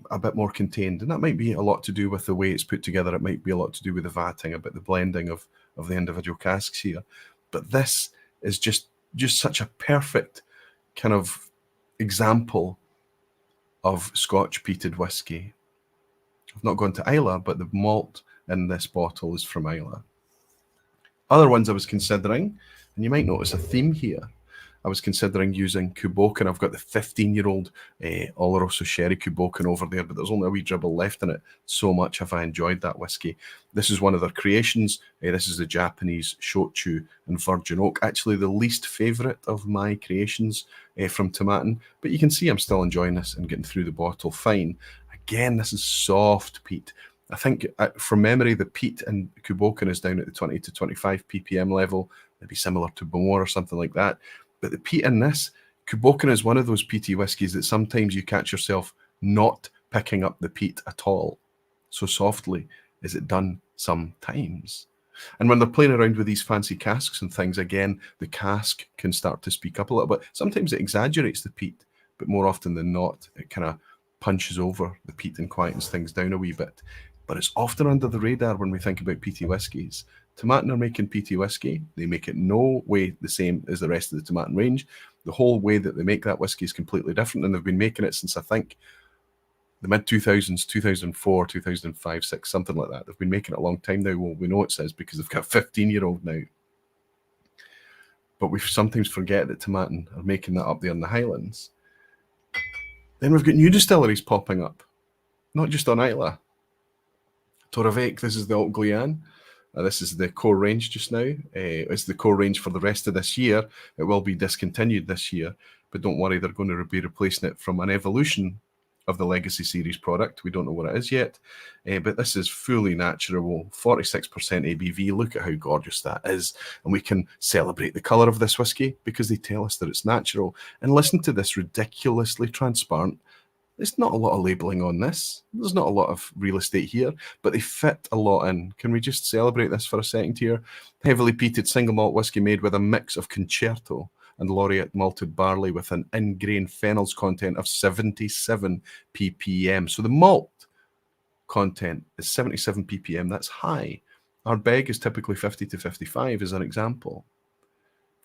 a bit more contained, and that might be a lot to do with the way it's put together. It might be a lot to do with the vatting, a bit the blending of the individual casks here. But this is just such a perfect kind of example of Scotch peated whiskey. I've not gone to Islay, but the malt in this bottle is from Islay. Other ones I was considering, and you might notice a theme here, I was considering using Kuboken. I've got the 15-year-old Oloroso Sherry Kuboken over there, but there's only a wee dribble left in it. So much have I enjoyed that whiskey. This is one of their creations. This is the Japanese Shochu and Virgin Oak. Actually, the least favourite of my creations from Tomatin. But you can see I'm still enjoying this and getting through the bottle fine. Again, this is soft peat. I think, from memory, the peat in Kuboken is down at the 20 to 25 ppm level, maybe similar to Bowmore or something like that. But the peat in this, Kuboken is one of those peaty whiskies that sometimes you catch yourself not picking up the peat at all. So softly is it done sometimes. And when they're playing around with these fancy casks and things, again, the cask can start to speak up a little bit. Sometimes it exaggerates the peat, but more often than not, it kind of punches over the peat and quietens things down a wee bit. but it's often under the radar when we think about peaty whiskies. Tomatin are making peaty whiskey. They make it no way the same as the rest of the Tomatin range. The whole way that they make that whiskey is completely different, and they've been making it since, I think, the mid-2000s, 2004, 2005, 6, something like that. They've been making it a long time now. Well, we know it says because they've got a 15-year-old now. But we sometimes forget that Tomatin are making that up there in the Highlands. Then we've got new distilleries popping up, not just on Islay. Torrevieja, this is the Haute Guyane. This is the core range just now. It's the core range for the rest of this year. It will be discontinued this year, but don't worry, they're going to be replacing it from an evolution of the Legacy Series product. We don't know what it is yet, but this is fully natural, 46% ABV. Look at how gorgeous that is. And we can celebrate the colour of this whiskey because they tell us that it's natural. And listen to this ridiculously transparent. There's not a lot of labelling on this. There's not a lot of real estate here, but they fit a lot in. Can we just celebrate this for a second here? Heavily peated single malt whiskey made with a mix of Concerto and Laureate malted barley with an in-grain phenols content of 77 ppm. So the malt content is 77 ppm. That's high. Our beg is typically 50 to 55 as an example.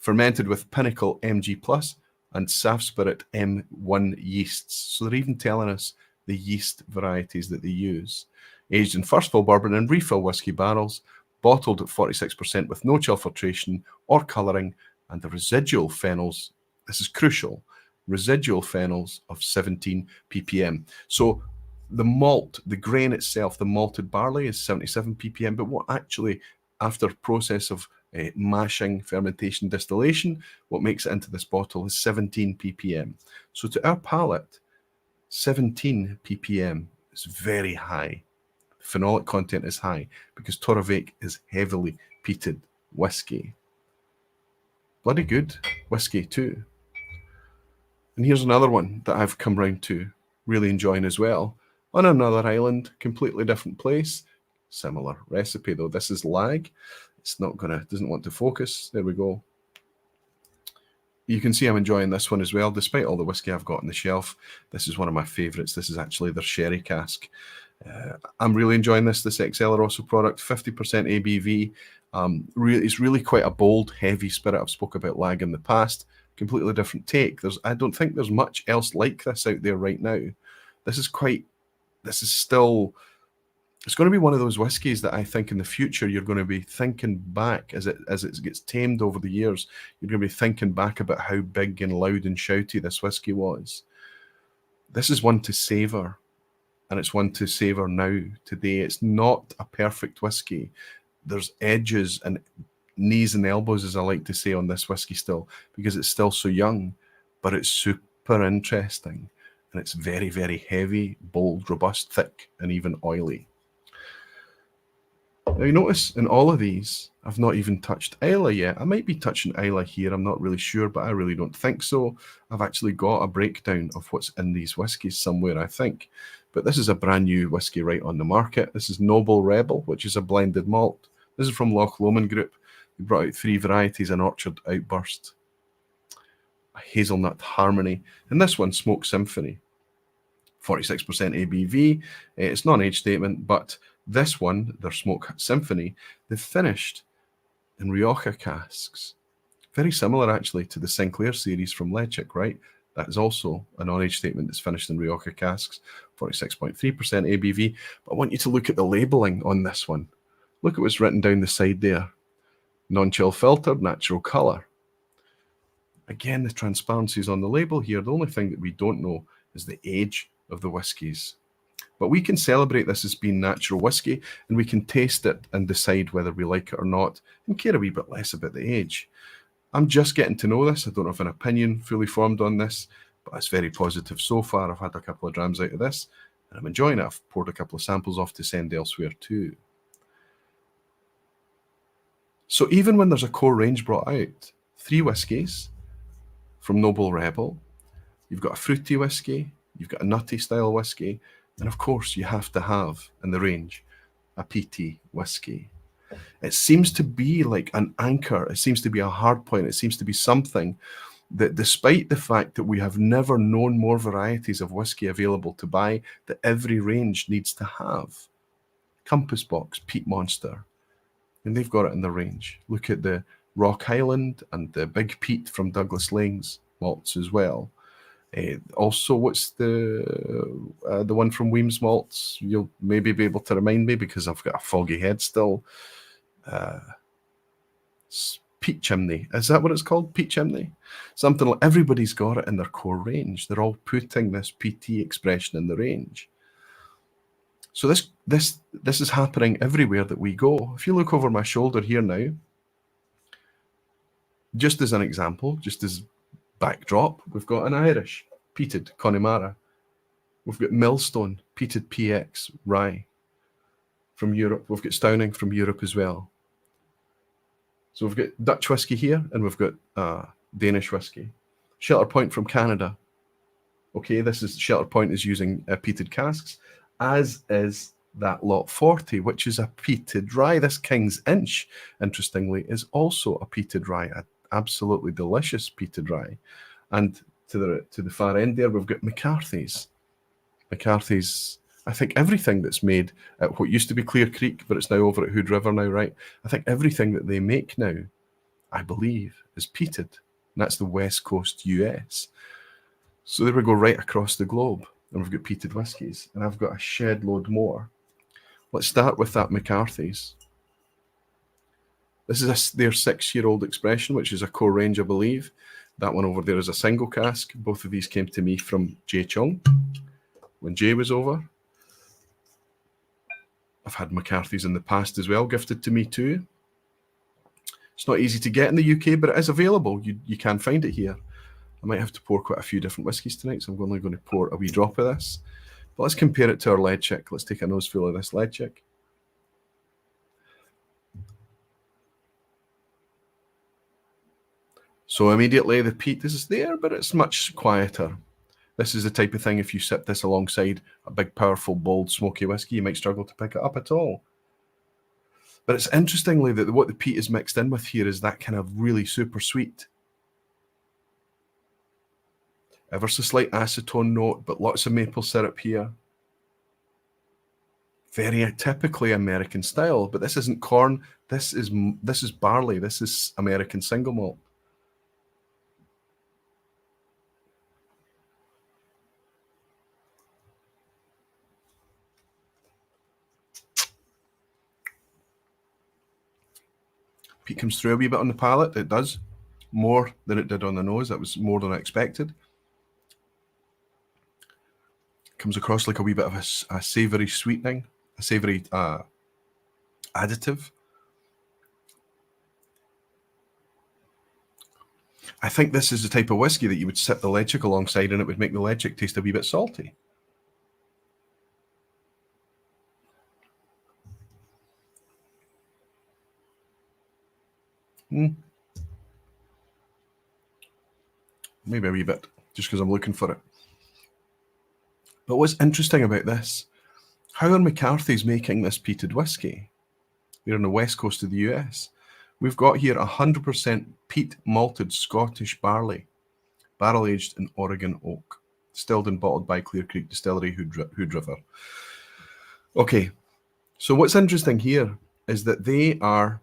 Fermented with Pinnacle MG Plus and Saf Spirit M1 yeasts. So they're even telling us the yeast varieties that they use. Aged in first fill bourbon and refill whiskey barrels, bottled at 46% with no chill filtration or colouring, and the residual phenols, this is crucial, residual phenols of 17 ppm. So the malt, the grain itself, the malted barley is 77 ppm, but what actually, after process of mashing, fermentation, distillation, what makes it into this bottle is 17 ppm. So to our palate, 17 ppm is very high. Phenolic content is high because Torrevieja is heavily peated whiskey. Bloody good whiskey too. And here's another one that I've come round to really enjoying as well. On another island, completely different place. Similar recipe though. This is Lag. It's not gonna, doesn't want to focus. There we go. You can see I'm enjoying this one as well, despite all the whiskey I've got on the shelf. This is one of my favourites. This is actually their sherry cask. I'm really enjoying this XL Rosso product, 50% ABV. It's really quite a bold, heavy spirit. I've spoke about Lag in the past. Completely different take. I don't think there's much else like this out there right now. This is still, it's going to be one of those whiskies that I think in the future you're going to be thinking back as it gets tamed over the years. You're going to be thinking back about how big and loud and shouty this whiskey was. This is one to savour, and it's one to savour now, today. It's not a perfect whiskey. There's edges and knees and elbows, as I like to say, on this whiskey still, because it's still so young, but it's super interesting, and it's very, very heavy, bold, robust, thick, and even oily. Now you notice in all of these, I've not even touched Islay yet. I might be touching Islay here, I'm not really sure, but I really don't think so. I've actually got a breakdown of what's in these whiskies somewhere, I think. But this is a brand new whiskey right on the market. This is Noble Rebel, which is a blended malt. This is from Loch Lomond Group. We brought out 3 varieties, an Orchard Outburst, a Hazelnut Harmony, and this one, Smoke Symphony. 46% ABV. It's not an age statement, but this one, their Smoke Symphony, they've finished in Rioja casks. Very similar, actually, to the Sinclair series from Lechick, right? That is also a non-age statement that's finished in Rioja casks, 46.3% ABV. But I want you to look at the labelling on this one. Look at what's written down the side there. Non-chill filtered, natural colour. Again, the transparency is on the label here. The only thing that we don't know is the age of the whiskies. But we can celebrate this as being natural whiskey, and we can taste it and decide whether we like it or not, and care a wee bit less about the age. I'm just getting to know this. I don't have an opinion fully formed on this, but it's very positive so far. I've had a couple of drams out of this, and I'm enjoying it. I've poured a couple of samples off to send elsewhere too. So even when there's a core range brought out, 3 whiskies from Noble Rebel, you've got a fruity whiskey, you've got a nutty style whiskey, and of course you have to have in the range a peaty whiskey. It seems to be like an anchor. It seems to be a hard point. It seems to be something that, despite the fact that we have never known more varieties of whiskey available to buy, that every range needs to have. Compass Box, Peat Monster, and they've got it in the range. Look at the Rock Highland and the Big Peat from Douglas Laing's malts as well. Also, what's the one from Weems malts? You'll maybe be able to remind me because I've got a foggy head still. Peat Chimney. Is that what it's called? Peat Chimney? Something like everybody's got it in their core range. They're all putting this PT expression in the range. So this is happening everywhere that we go. If you look over my shoulder here now, just as an example, just as backdrop, we've got an Irish peated Connemara. We've got Millstone peated PX rye from Europe. We've got Stauning from Europe as well. So we've got Dutch whiskey here, and we've got Danish whiskey. Shelter Point from Canada. Okay, this is Shelter Point is using peated casks, as is that Lot 40, which is a peated rye. This King's Inch, interestingly, is also a peated rye, an absolutely delicious peated rye. And to the far end there, we've got McCarthy's. McCarthy's, I think everything that's made at what used to be Clear Creek, but it's now over at Hood River now, right? I think everything that they make now, I believe, is peated. And that's the West Coast US. So there we go, right across the globe. And we've got peated whiskies. And I've got a shed load more. Let's start with that McCarthy's. This is their 6-year-old expression, which is a core range, I believe. That one over there is a single cask. Both of these came to me from Jay Chung when Jay was over. I've had McCarthy's in the past as well, gifted to me too. It's not easy to get in the UK, but it is available. You can find it here. I might have to pour quite a few different whiskies tonight, so I'm only going to pour a wee drop of this. But let's compare it to our lead chick. Let's take a nose full of this lead chick. So immediately the peat is there, but it's much quieter. This is the type of thing, if you sip this alongside a big, powerful, bold, smoky whiskey, you might struggle to pick it up at all. But it's interestingly that what the peat is mixed in with here is that kind of really super sweet. Ever so slight acetone note, but lots of maple syrup here. Very typically American style, but this isn't corn. This is barley. This is American single malt. Peat comes through a wee bit on the palate. It does. More than it did on the nose. That was more than I expected. Comes across like a wee bit of a savoury sweetening, a savoury additive. I think this is the type of whiskey that you would sip the lead chick alongside and it would make the lead chick taste a wee bit salty. Maybe a wee bit, just because I'm looking for it. But what's interesting about this, how are McCarthy's making this peated whiskey? We're on the west coast of the US. We've got here 100% peat malted Scottish barley, barrel aged in Oregon oak, distilled and bottled by Clear Creek Distillery, Hood River. Okay, so what's interesting here is that they are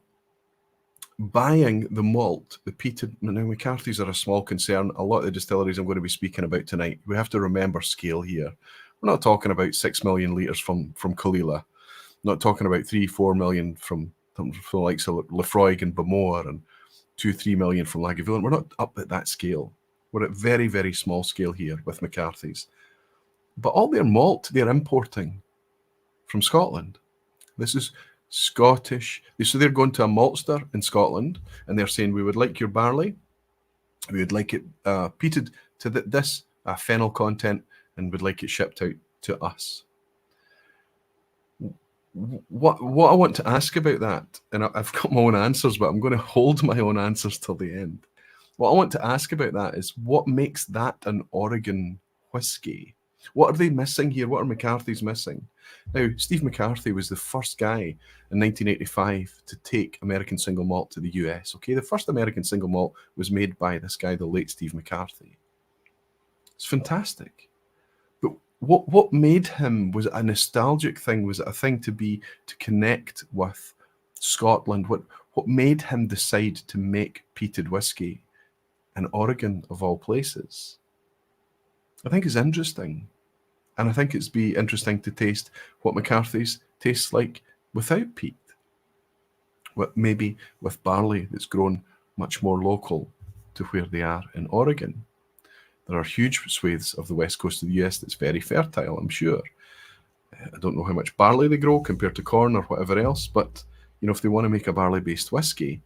buying the malt, the peated. Now, McCarthy's are a small concern. A lot of the distilleries I'm going to be speaking about tonight, we have to remember scale here. We're not talking about 6 million litres from Kalila. Not talking about 3-4 million from the likes of Lefroy and Bamore and 2-3 million from Lagavulin. We're not up at that scale. We're at very, very small scale here with McCarthy's. But all their malt, they're importing from Scotland. This is Scottish. So they're going to a maltster in Scotland and they're saying, we would like your barley. We would like it peated to this fennel content and would like it shipped out to us. What I want to ask about that, and I've got my own answers, but I'm going to hold my own answers till the end. What I want to ask about that is what makes that an Oregon whiskey? What are they missing here? What are McCarthy's missing? Now, Steve McCarthy was the first guy in 1985 to take American single malt to the US. Okay, the first American single malt was made by this guy, the late Steve McCarthy. It's fantastic. But what made him, was it a nostalgic thing? Was it a thing to connect with Scotland? What made him decide to make peated whiskey in Oregon of all places? I think it's interesting. And I think it's be interesting to taste what McCarthy's tastes like without peat. Maybe with barley that's grown much more local to where they are in Oregon. There are huge swathes of the west coast of the US that's very fertile, I'm sure. I don't know how much barley they grow compared to corn or whatever else, but if they want to make a barley-based whiskey,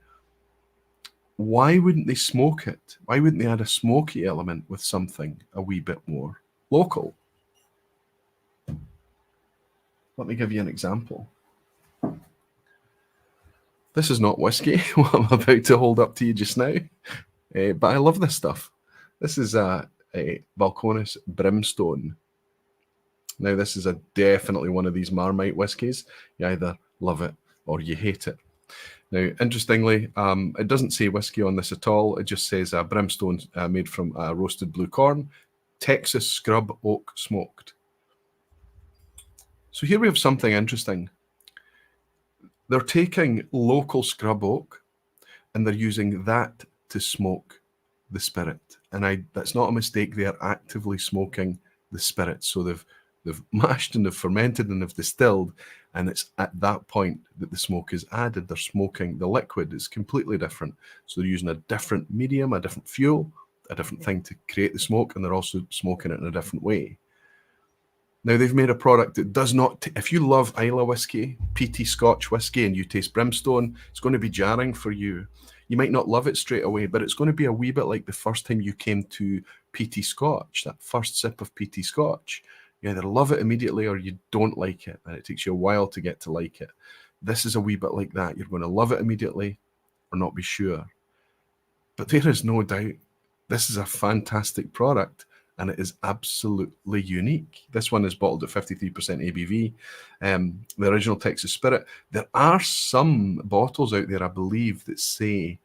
why wouldn't they smoke it? Why wouldn't they add a smoky element with something a wee bit more local? Let me give you an example. This is not whiskey, what I'm about to hold up to you just now, but I love this stuff. This is a Balcones Brimstone. Now, this is definitely one of these Marmite whiskies. You either love it or you hate it. Now, interestingly, it doesn't say whiskey on this at all. It just says Brimstone made from roasted blue corn, Texas scrub oak smoked. So here we have something interesting. They're taking local scrub oak and they're using that to smoke the spirit. And that's not a mistake. They are actively smoking the spirit. So they've mashed and they've fermented and they've distilled, and it's at that point that the smoke is added. They're smoking the liquid. It's completely different. So they're using a different medium, a different fuel, a different thing to create the smoke, and they're also smoking it in a different way. Now, they've made a product that does not, if you love Islay whiskey, peaty Scotch whiskey, and you taste Brimstone, it's going to be jarring for you. You might not love it straight away, but it's going to be a wee bit like the first time you came to peaty Scotch, that first sip of peaty Scotch. You either love it immediately or you don't like it, and it takes you a while to get to like it. This is a wee bit like that. You're going to love it immediately or not be sure. But there is no doubt this is a fantastic product, and it is absolutely unique. This one is bottled at 53% ABV. The original Texas Spirit. There are some bottles out there, I believe, that say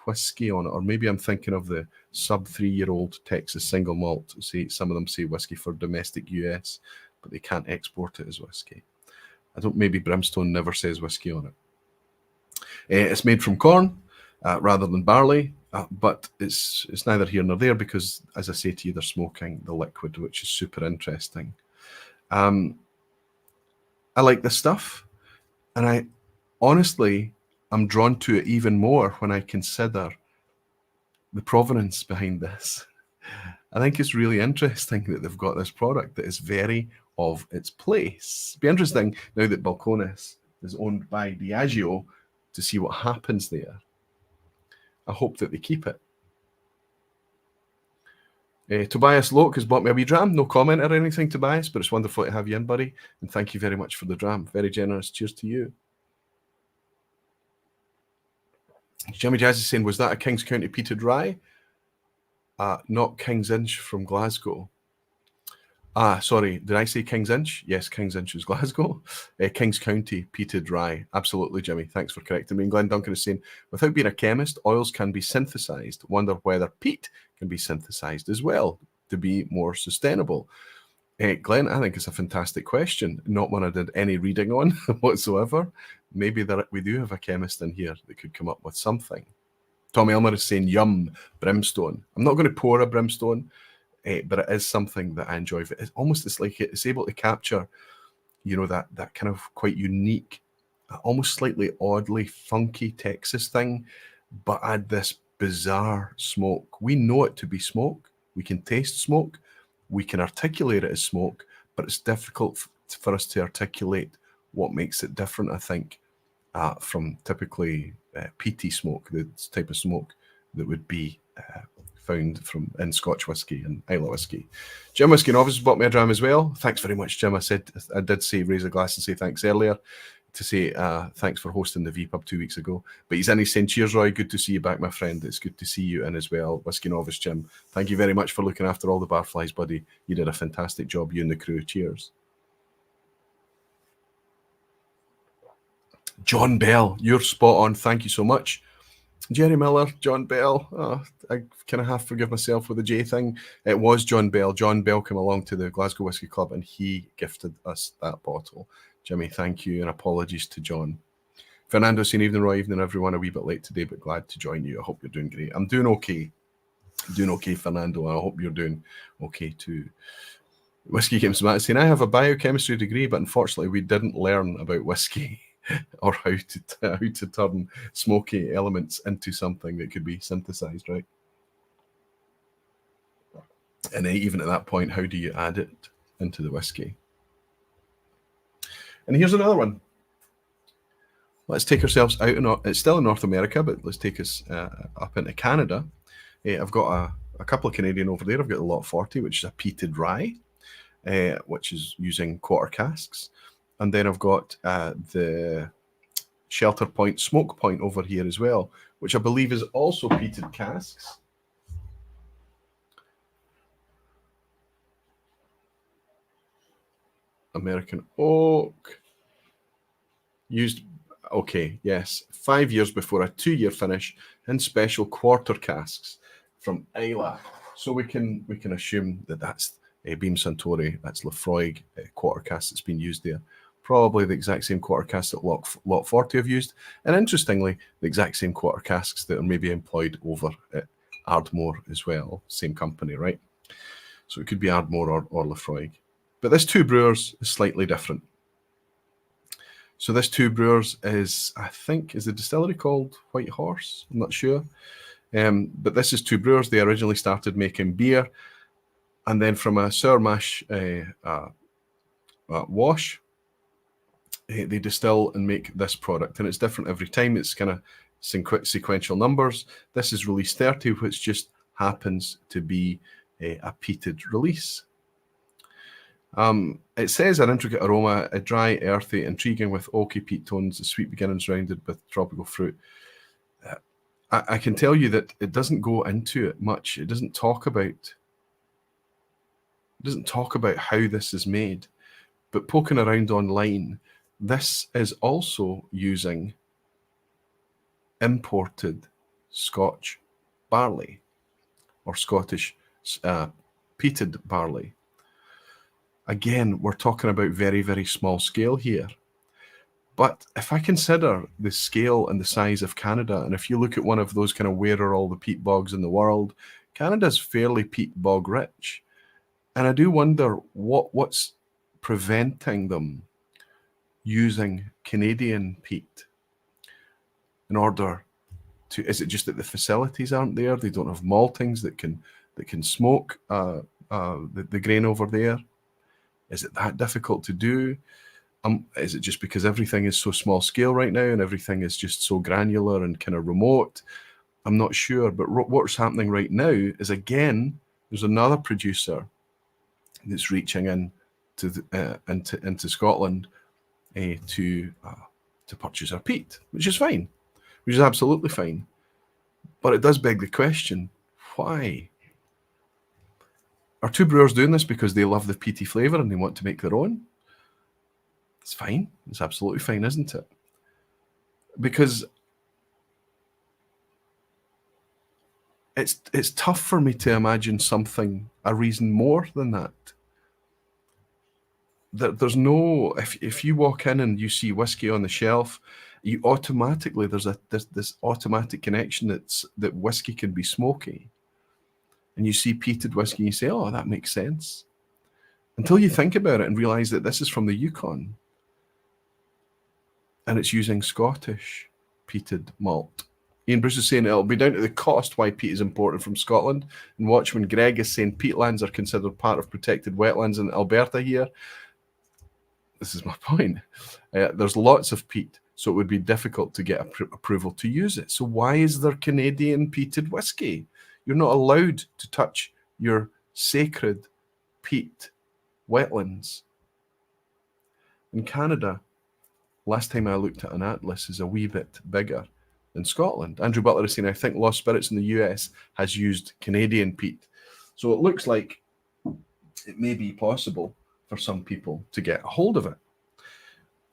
whiskey on it, or maybe I'm thinking of the sub 3-year-old Texas single malt. Some of them say whiskey for domestic US, but they can't export it as whiskey. Maybe Brimstone never says whiskey on it. It's made from corn rather than barley. But it's neither here nor there because, as I say to you, they're smoking the liquid, which is super interesting. I like this stuff, and I'm drawn to it even more when I consider the provenance behind this. I think it's really interesting that they've got this product that is very of its place. It'd be interesting now that Balcones is owned by Diageo to see what happens there. I hope that they keep it. Tobias Loke has bought me a wee dram. No comment or anything, Tobias, but it's wonderful to have you in, buddy. And thank you very much for the dram. Very generous. Cheers to you. Jimmy Jazz is saying, was that a Kings County peated rye? Not King's Inch from Glasgow. Sorry, did I say King's Inch? Yes, King's Inch is Glasgow. Kings County peated rye. Absolutely, Jimmy. Thanks for correcting me. And Glenn Duncan is saying, without being a chemist, oils can be synthesized. Wonder whether peat can be synthesized as well to be more sustainable. Glenn, I think it's a fantastic question. Not one I did any reading on whatsoever. Maybe we do have a chemist in here that could come up with something. Tommy Elmer is saying, yum, brimstone. I'm not going to pour a brimstone, but it is something that I enjoy. It's like it's able to capture, that kind of quite unique, almost slightly oddly funky Texas thing, but add this bizarre smoke. We know it to be smoke. We can taste smoke. We can articulate it as smoke, but it's difficult for us to articulate what makes it different, I think, from typically peaty smoke, the type of smoke that would be found in Scotch whiskey and Islay whiskey. Jim Whiskey Novice bought me a dram as well. Thanks very much, Jim. I did say raise a glass and say thanks earlier, to say thanks for hosting the vPub 2 weeks ago. But he's in, he's saying, cheers, Roy. Good to see you back, my friend. It's good to see you in as well. Whiskey Novice, Jim. Thank you very much for looking after all the barflies, buddy. You did a fantastic job, you and the crew. Cheers. John Bell, you're spot on. Thank you so much. Jerry Miller, John Bell. Oh, I kind of half forgive myself with the J thing. It was John Bell. John Bell came along to the Glasgow Whisky Club and he gifted us that bottle. Jimmy, thank you, and apologies to John. Fernando saying, evening, Roy, evening, everyone. A wee bit late today, but glad to join you. I hope you're doing great. I'm doing okay. Doing okay, Fernando. I hope you're doing okay too. Whiskey Games Matt saying, I have a biochemistry degree, but unfortunately we didn't learn about whiskey or how to turn smoky elements into something that could be synthesized, right? And even at that point, how do you add it into the whiskey? And here's another one. Let's take ourselves out. It's still in North America, but let's take us up into Canada. I've got a couple of Canadian over there. I've got the Lot 40, which is a peated rye, which is using quarter casks. And then I've got the Shelter Point Smoke Point over here as well, which I believe is also peated casks. American oak. Used, okay, yes, 5 years before a 2-year finish in special quarter casks from Islay. So we can assume that that's Beam Suntory, that's Lefroy quarter cask that's been used there. Probably the exact same quarter casks that Lot 40 have used. And interestingly, the exact same quarter casks that are maybe employed over at Ardmore as well. Same company, right? So it could be Ardmore or Lefroy. But this Two Brewers is slightly different. So this Two Brewers is, I think, is the distillery called White Horse? I'm not sure. But this is Two Brewers. They originally started making beer. And then from a sour mash wash, they distill and make this product. And it's different every time. It's kind of sequential numbers. This is release 30, which just happens to be a peated release. It says an intricate aroma, a dry, earthy, intriguing with oaky peat tones, the sweet beginnings rounded with tropical fruit. I can tell you that it doesn't go into it much. It doesn't talk about how this is made. But poking around online, this is also using imported Scotch barley or Scottish peated barley. Again, we're talking about very, very small scale here. But if I consider the scale and the size of Canada, and if you look at one of those kind of where are all the peat bogs in the world, Canada's fairly peat bog rich. And I do wonder what's preventing them using Canadian peat in order to, is it just that the facilities aren't there? They don't have maltings that can smoke the grain over there? Is it that difficult to do? Is it just because everything is so small scale right now and everything is just so granular and kind of remote? I'm not sure. But what's happening right now is, again, there's another producer that's reaching in into Scotland to purchase our peat, which is fine, which is absolutely fine. But it does beg the question, why? Are Two Brewers doing this because they love the peaty flavour and they want to make their own? It's fine. It's absolutely fine, isn't it? Because it's tough for me to imagine a reason more than that. There's no, if you walk in and you see whiskey on the shelf, you automatically, there's this automatic connection that whiskey can be smoky. And you see peated whiskey and you say, oh, that makes sense. Until you think about it and realize that this is from the Yukon. And it's using Scottish peated malt. Ian Bruce is saying it'll be down to the cost why peat is imported from Scotland. And Watchman Greg is saying peatlands are considered part of protected wetlands in Alberta here. This is my point. There's lots of peat, so it would be difficult to get approval to use it. So why is there Canadian peated whiskey? You're not allowed to touch your sacred peat wetlands. In Canada, last time I looked at an atlas, is a wee bit bigger than Scotland. Andrew Butler is saying, I think Lost Spirits in the US has used Canadian peat. So it looks like it may be possible for some people to get a hold of it.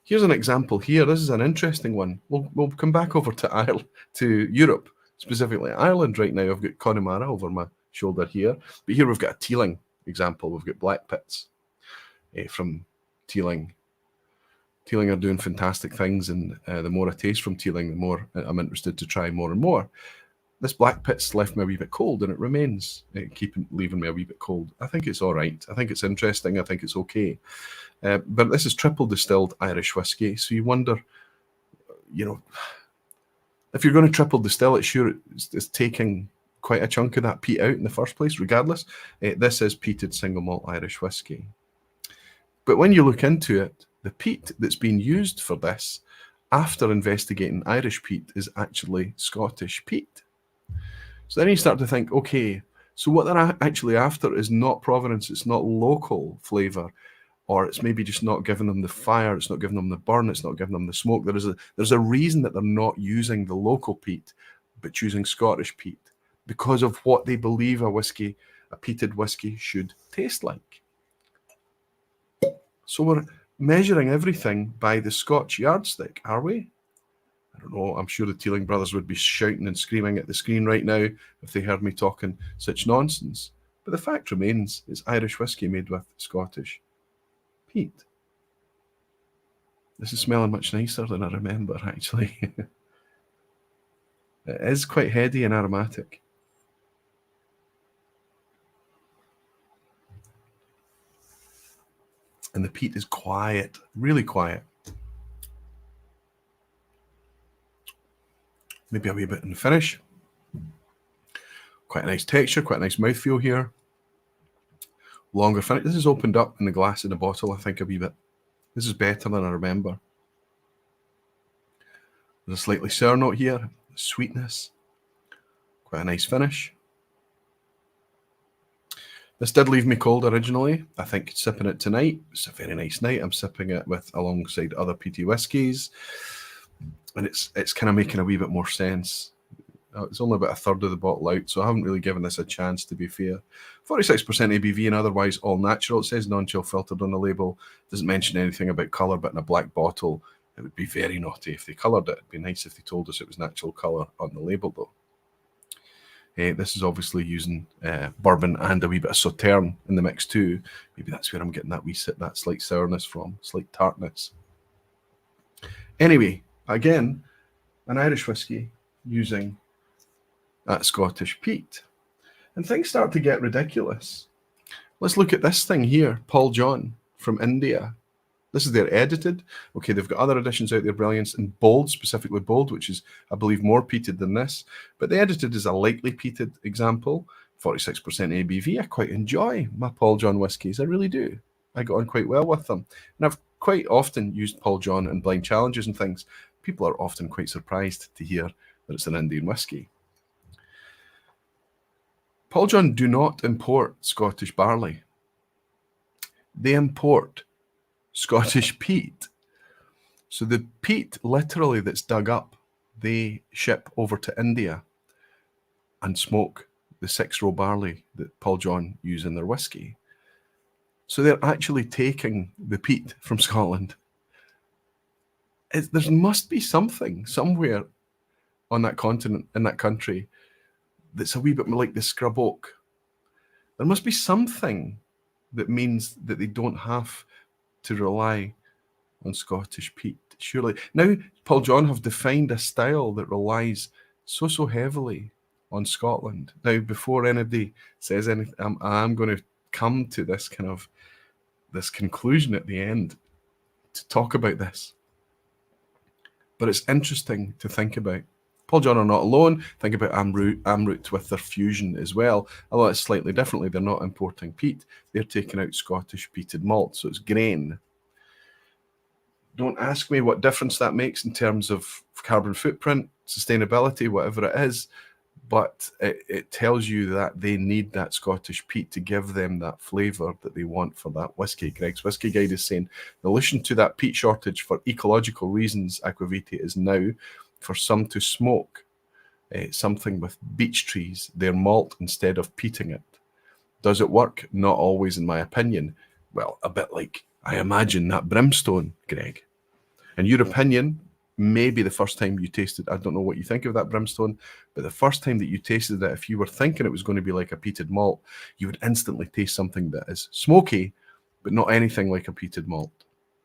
Here's an example here. This is an interesting one. We'll come back over to Ireland, to Europe, specifically Ireland right now. I've got Connemara over my shoulder here, but here we've got a Teeling example. We've got Blackpitts from Teeling. Teeling are doing fantastic things, and the more I taste from Teeling, the more I'm interested to try more and more. This Blackpitts left me a wee bit cold, and it remains leaving me a wee bit cold. I think it's all right. I think it's interesting. I think it's okay. But this is triple distilled Irish whiskey, so you wonder, if you're going to triple distill it, sure, it's taking quite a chunk of that peat out in the first place, regardless. This is peated single malt Irish whiskey. But when you look into it, the peat that's been used for this, after investigating Irish peat, is actually Scottish peat. So then you start to think, okay, so what they're actually after is not provenance, it's not local flavour, or it's maybe just not giving them the fire, it's not giving them the burn, it's not giving them the smoke. There's a reason that they're not using the local peat, but choosing Scottish peat, because of what they believe a peated whiskey should taste like. So we're measuring everything by the Scotch yardstick, are we? I don't know. I'm sure the Teeling brothers would be shouting and screaming at the screen right now if they heard me talking such nonsense. But the fact remains, it's Irish whiskey made with Scottish peat. This is smelling much nicer than I remember, actually. It is quite heady and aromatic. And the peat is quiet, really quiet. Maybe a wee bit in the finish. Quite a nice texture, quite a nice mouthfeel here. Longer finish. This is opened up in the glass in the bottle, I think, a wee bit. This is better than I remember. There's a slightly sour note here, sweetness. Quite a nice finish. This did leave me cold originally. I think sipping it tonight, it's a very nice night. I'm sipping it alongside other peaty whiskies, and it's kind of making a wee bit more sense. It's only about a third of the bottle out, so I haven't really given this a chance, to be fair. 46% ABV and otherwise all natural. It says non-chill filtered on the label. Doesn't mention anything about colour, but in a black bottle, it would be very naughty if they coloured it. It'd be nice if they told us it was natural colour on the label, though. This is obviously using bourbon and a wee bit of Sauterne in the mix too. Maybe that's where I'm getting that slight sourness from, slight tartness. Anyway, again, an Irish whiskey using that Scottish peat. And things start to get ridiculous. Let's look at this thing here, Paul John from India. This is their edited. Okay, they've got other editions out there, brilliance, in bold, specifically bold, which is, I believe, more peated than this. But the edited is a lightly peated example, 46% ABV. I quite enjoy my Paul John whiskies. I really do. I got on quite well with them. And I've quite often used Paul John in blind challenges and things. People are often quite surprised to hear that it's an Indian whiskey. Paul John do not import Scottish barley. They import Scottish peat. So the peat, literally, that's dug up, they ship over to India and smoke the 6-row barley that Paul John use in their whiskey. So they're actually taking the peat from Scotland. There must be something somewhere on that continent, in that country, that's a wee bit like the scrub oak. There must be something that means that they don't have to rely on Scottish peat, surely. Now, Paul John have defined a style that relies so heavily on Scotland. Now, before anybody says anything, I'm going to come to this conclusion at the end to talk about this. But it's interesting to think about. Paul John are not alone. Think about Amrut with their fusion as well. Although it's slightly differently. They're not importing peat. They're taking out Scottish peated malt. So it's grain. Don't ask me what difference that makes in terms of carbon footprint, sustainability, whatever it is. But it tells you that they need that Scottish peat to give them that flavour that they want for that whiskey. Greg's Whiskey Guide is saying, the solution to that peat shortage for ecological reasons, Aquavitae, is now for some to smoke something with beech trees, their malt, instead of peating it. Does it work? Not always, in my opinion. Well, a bit like, I imagine, that brimstone, Greg. In your opinion, maybe the first time you tasted, I don't know what you think of that brimstone, but the first time that you tasted it, if you were thinking it was going to be like a peated malt, you would instantly taste something that is smoky, but not anything like a peated malt.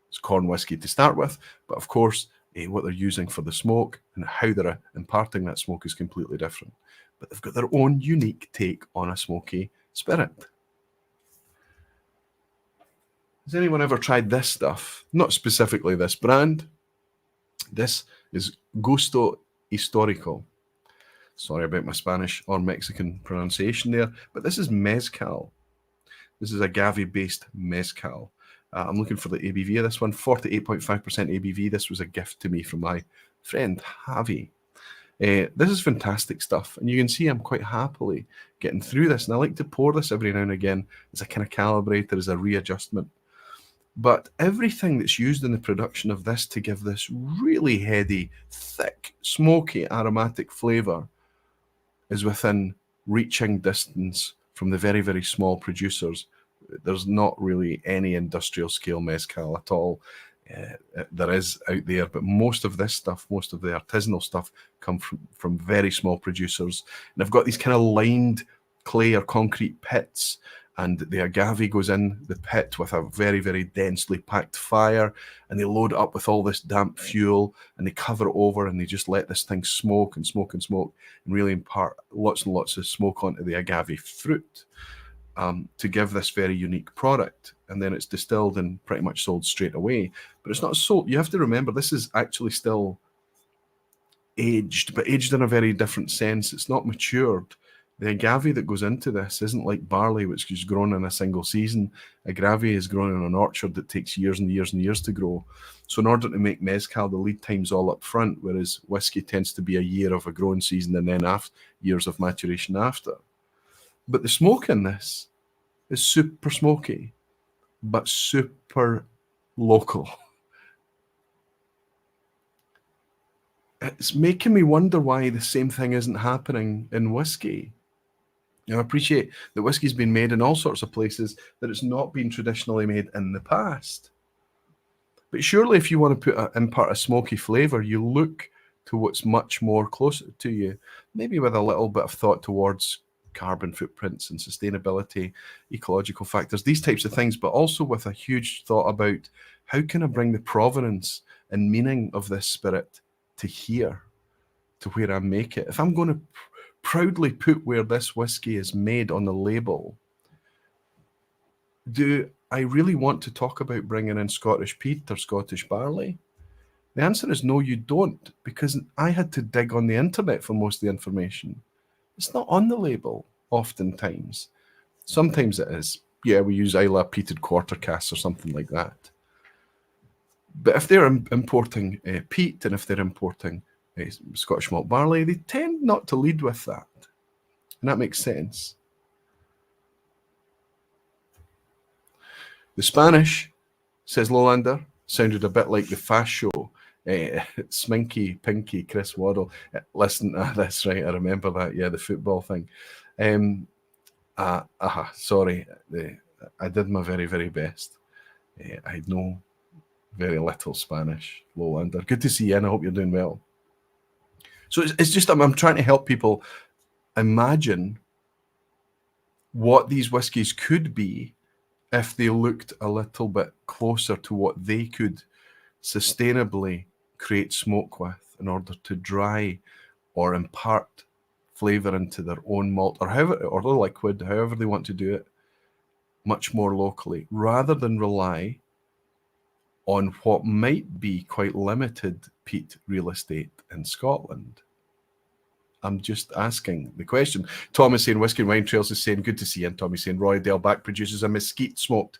It's corn whiskey to start with, but of course, what they're using for the smoke and how they're imparting that smoke is completely different. But they've got their own unique take on a smoky spirit. Has anyone ever tried this stuff? Not specifically this brand. This is Gusto Histórico. Sorry about my Spanish or Mexican pronunciation there, but this is Mezcal. This is agave-based Mezcal. I'm looking for the ABV of this one, 48.5% ABV. This was a gift to me from my friend, Javi. This is fantastic stuff, and you can see I'm quite happily getting through this, and I like to pour this every now and again as a kind of calibrator, as a readjustment. But everything that's used in the production of this to give this really heady, thick, smoky, aromatic flavour is within reaching distance from the very, very small producers. There's not really any industrial scale mezcal at all. There is out there, but most of this stuff, most of the artisanal stuff, come from very small producers. And I've got these kind of lined clay or concrete pits, and the agave goes in the pit with a very, very densely packed fire, and they load it up with all this damp fuel, and they cover it over, and they just let this thing smoke and smoke and smoke, and really impart lots and lots of smoke onto the agave fruit to give this very unique product. And then it's distilled and pretty much sold straight away. But it's not sold. You have to remember, this is actually still aged, but aged in a very different sense. It's not matured. The agave that goes into this isn't like barley, which is grown in a single season. Agave is grown in an orchard that takes years and years and years to grow. So in order to make mezcal, the lead time's all up front, whereas whiskey tends to be a year of a growing season and then years of maturation after. But the smoke in this is super smoky, but super local. It's making me wonder why the same thing isn't happening in whiskey. I appreciate that whiskey's been made in all sorts of places that it's not been traditionally made in the past. But surely if you want to impart a smoky flavour, you look to what's much more closer to you, maybe with a little bit of thought towards carbon footprints and sustainability, ecological factors, these types of things, but also with a huge thought about how can I bring the provenance and meaning of this spirit to here, to where I make it. If I'm going to proudly put where this whiskey is made on the label, do I really want to talk about bringing in Scottish peat or Scottish barley? The answer is no, you don't, because I had to dig on the internet for most of the information. It's not on the label, oftentimes. Sometimes it is. Yeah, we use Islay peated quarter casks or something like that. But if they're importing peat and if they're importing Scottish malt barley, they tend not to lead with that. And that makes sense. The Spanish, says Lowlander, sounded a bit like the Fast Show. Sminky, Pinky, Chris Waddle. Listen, that's right, I remember that. Yeah, the football thing. Sorry, I did my very, very best. I know very little Spanish, Lowlander. Good to see you, and I hope you're doing well. So it's just I'm trying to help people imagine what these whiskies could be if they looked a little bit closer to what they could sustainably create smoke with in order to dry or impart flavour into their own malt or the liquid, however they want to do it, much more locally, rather than rely on what might be quite limited peat real estate in Scotland. I'm just asking the question. Tom is saying, Whiskey and Wine Trails is saying, good to see you. And Tommy's saying, Roy Delbach produces a mesquite smoked,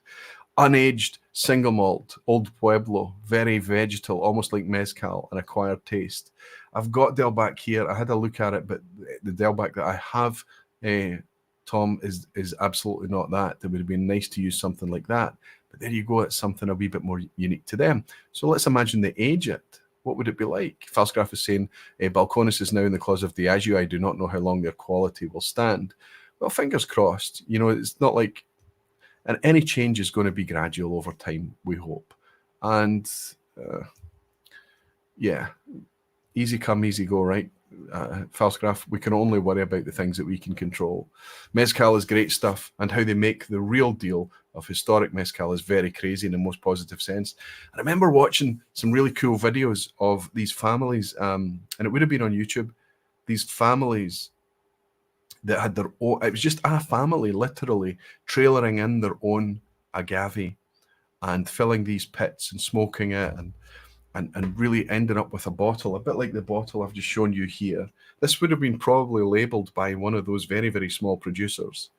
unaged single malt, Old Pueblo, very vegetal, almost like mezcal, an acquired taste. I've got Delbach here. I had a look at it, but the Delbach that I have, Tom, is absolutely not that. It would have been nice to use something like that. But there you go. It's something a wee bit more unique to them. So let's imagine they age it. What would it be like? Falsgraf is saying, Balcones is now in the clause of Diageo. I do not know how long their quality will stand. Well, fingers crossed. You know, it's not like, and any change is going to be gradual over time, we hope. And yeah, easy come, easy go, right? Falsgraf, we can only worry about the things that we can control. Mezcal is great stuff, and how they make the real deal of historic mezcal is very crazy in the most positive sense. I remember watching some really cool videos of these families, and it would have been on YouTube, these families that had their own, it was just a family literally trailering in their own agave and filling these pits and smoking it and really ending up with a bottle, a bit like the bottle I've just shown you here. This would have been probably labeled by one of those very, very small producers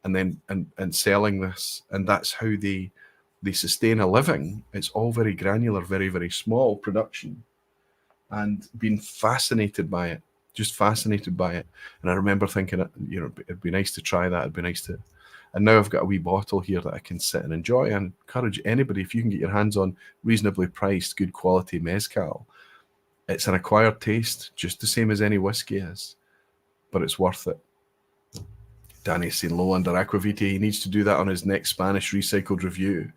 and then and selling this. And that's how they sustain a living. It's all very granular, very, very small production, and being fascinated by it, just fascinated by it. And I remember thinking, you know, it'd be nice to try that. It'd be nice to. And now I've got a wee bottle here that I can sit and enjoy. And encourage anybody, if you can get your hands on reasonably priced, good quality mezcal, it's an acquired taste, just the same as any whiskey is, but it's worth it. Danny's saying low under Aquavita. He needs to do that on his next Spanish recycled review.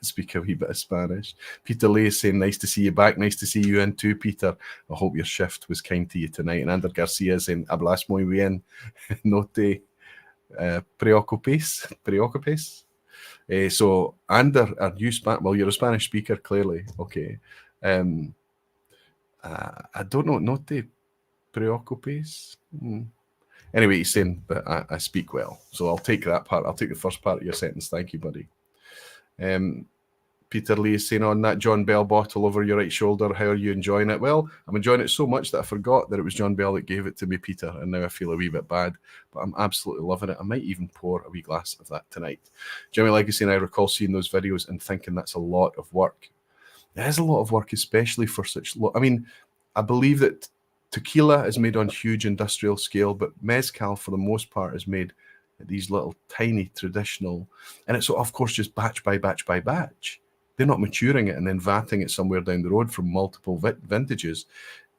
Speak a wee bit of Spanish. Peter Lee is saying, nice to see you back. Nice to see you in too, Peter. I hope your shift was kind to you tonight. And Ander Garcia is saying, hablas muy bien. No te preocupes. So, Ander, are you well, you're a Spanish speaker, clearly. Okay. I don't know. No te preocupes. Anyway, he's saying that I speak well. So I'll take that part. I'll take the first part of your sentence. Thank you, buddy. Peter Lee is saying, on that John Bell bottle over your right shoulder, how are you enjoying it? Well, I'm enjoying it so much that I forgot that it was John Bell that gave it to me, Peter, and now I feel a wee bit bad, but I'm absolutely loving it. I might even pour a wee glass of that tonight. Jimmy Legacy and I recall seeing those videos and thinking that's a lot of work. It is a lot of work, especially for such low. I mean, I believe that tequila is made on huge industrial scale, but mezcal, for the most part, is made at these little tiny traditional, and it's of course just batch by batch by batch. They're not maturing it and then vatting it somewhere down the road from multiple vintages.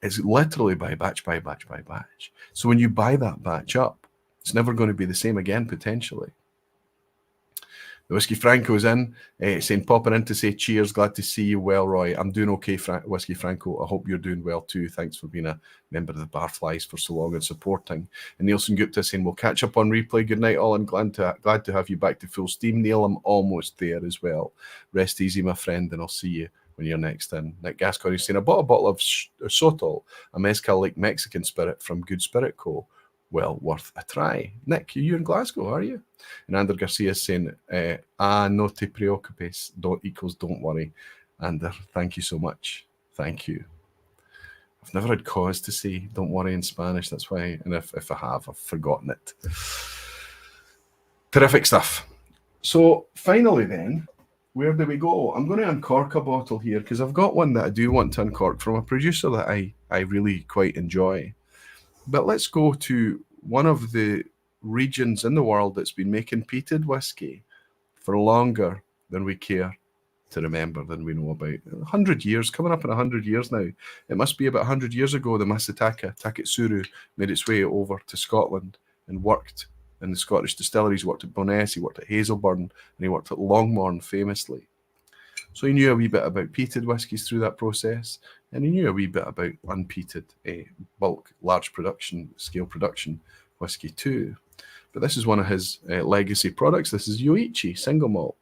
It's literally by batch by batch by batch. So when you buy that batch up, it's never going to be the same again, potentially. The Whiskey Franco's in, saying, popping in to say cheers, glad to see you well, Roy. I'm doing okay, Whiskey Franco. I hope you're doing well too. Thanks for being a member of the Barflies for so long and supporting. And Nielsen Gupta saying, we'll catch up on replay. Good night, all. I'm glad to have you back to full steam, Neil. I'm almost there as well. Rest easy, my friend, and I'll see you when you're next in. Nick Gascoigne saying, I bought a bottle of Sotol, a mezcal like Mexican spirit from Good Spirit Co. Well worth a try. Nick, you're in Glasgow, are you? And Ander Garcia is saying, no te preocupes, don't worry. Ander, thank you so much. Thank you. I've never had cause to say don't worry in Spanish. That's why, and if I have, I've forgotten it. Terrific stuff. So finally then, where do we go? I'm going to uncork a bottle here because I've got one that I do want to uncork from a producer that I really quite enjoy. But let's go to one of the regions in the world that's been making peated whiskey for longer than we care to remember, than we know about. 100 years, coming up in 100 years now. It must be about 100 years ago the Masataka Taketsuru made its way over to Scotland and worked in the Scottish distilleries. He worked at Bowness, he worked at Hazelburn, and he worked at Longmorn famously. So he knew a wee bit about peated whiskies through that process, and he knew a wee bit about unpeated bulk, large production, scale production whiskey too. But this is one of his legacy products. This is Yoichi single malt.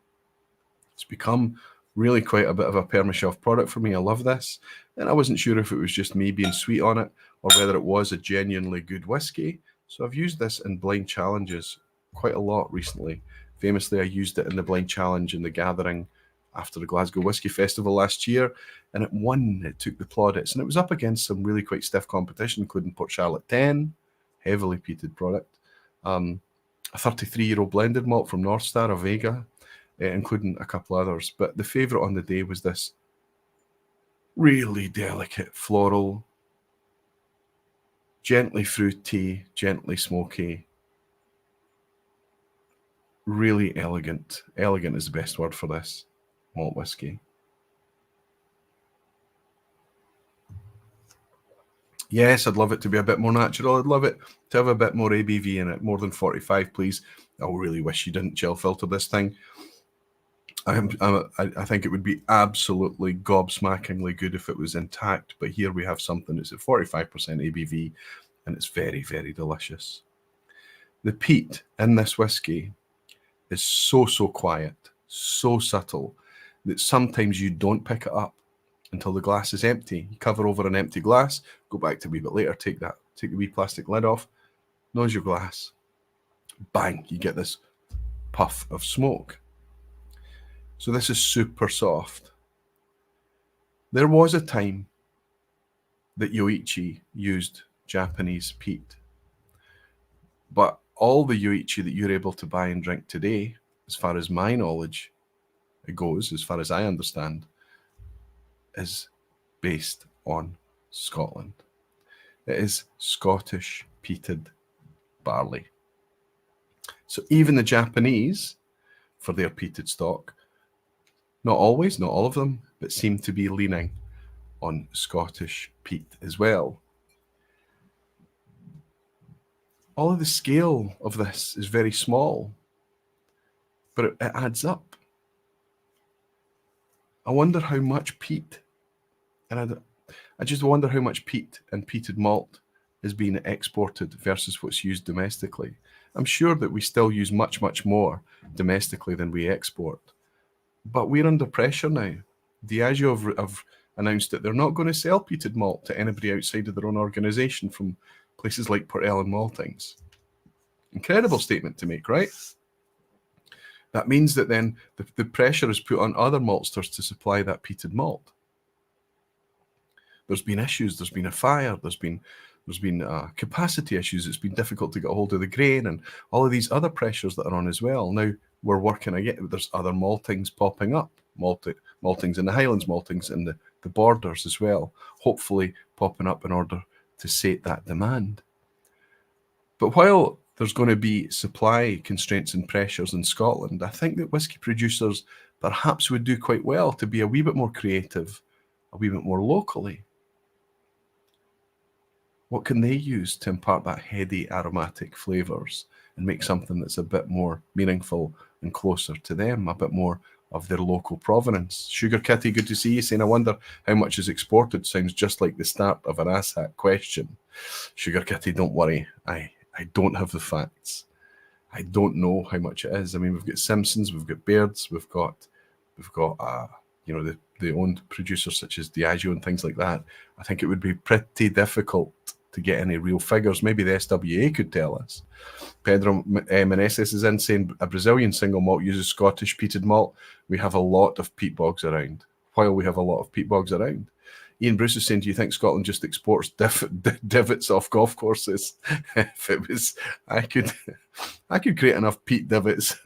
It's become really quite a bit of a perma-shelf product for me. I love this. And I wasn't sure if it was just me being sweet on it or whether it was a genuinely good whiskey. So I've used this in blind challenges quite a lot recently. Famously, I used it in the blind challenge in the Gathering after the Glasgow Whisky Festival last year, and it won. It took the plaudits, and it was up against some really quite stiff competition, including Port Charlotte 10, heavily peated product, a 33-year-old blended malt from North Star of Vega, including a couple others. But the favourite on the day was this really delicate floral, gently fruity, gently smoky, really elegant. Elegant is the best word for this malt whiskey. Yes, I'd love it to be a bit more natural. I'd love it to have a bit more ABV in it, more than 45, please. I really wish you didn't chill filter this thing. I think it would be absolutely gobsmackingly good if it was intact, but here we have something that's at 45% ABV, and it's very, very delicious. The peat in this whiskey is so quiet, so subtle, that sometimes you don't pick it up until the glass is empty. You cover over an empty glass, go back to a wee bit later, take the wee plastic lid off, nose your glass, bang, you get this puff of smoke. So this is super soft. There was a time that Yoichi used Japanese peat, but all the Yoichi that you're able to buy and drink today, as far as my knowledge it goes, as far as I understand, is based on Scotland. It is Scottish peated barley. So even the Japanese, for their peated stock, not always, not all of them, but seem to be leaning on Scottish peat as well. All of the scale of this is very small, but it adds up. I wonder how much peat, and I just wonder how much peat and peated malt is being exported versus what's used domestically. I'm sure that we still use much, much more domestically than we export. But we're under pressure now. Diageo have announced that they're not going to sell peated malt to anybody outside of their own organisation from places like Port Ellen Maltings. Incredible statement to make, right? That means that then the pressure is put on other maltsters to supply that peated malt. There's been issues. There's been a fire. There's been capacity issues. It's been difficult to get a hold of the grain, and all of these other pressures that are on as well. Now we're working again. There's other maltings popping up, maltings in the Highlands, maltings in the borders as well, hopefully popping up in order to sate that demand. But while there's going to be supply constraints and pressures in Scotland, I think that whisky producers perhaps would do quite well to be a wee bit more creative, a wee bit more locally. What can they use to impart that heady aromatic flavours and make something that's a bit more meaningful and closer to them, a bit more of their local provenance? Sugar Kitty, good to see you, saying, I wonder how much is exported. Sounds just like the start of an asshat question. Sugar Kitty, don't worry. I don't have the facts. I don't know how much it is. I mean, we've got Simpsons, we've got Baird's, we've got the owned producers such as Diageo and things like that. I think it would be pretty difficult to get any real figures. Maybe the SWA could tell us. Pedro Meneses is in saying a Brazilian single malt uses Scottish peated malt. We have a lot of peat bogs around. While we have a lot of peat bogs around, Ian Bruce is saying, do you think Scotland just exports divots off golf courses? If it was, I could create enough peat divots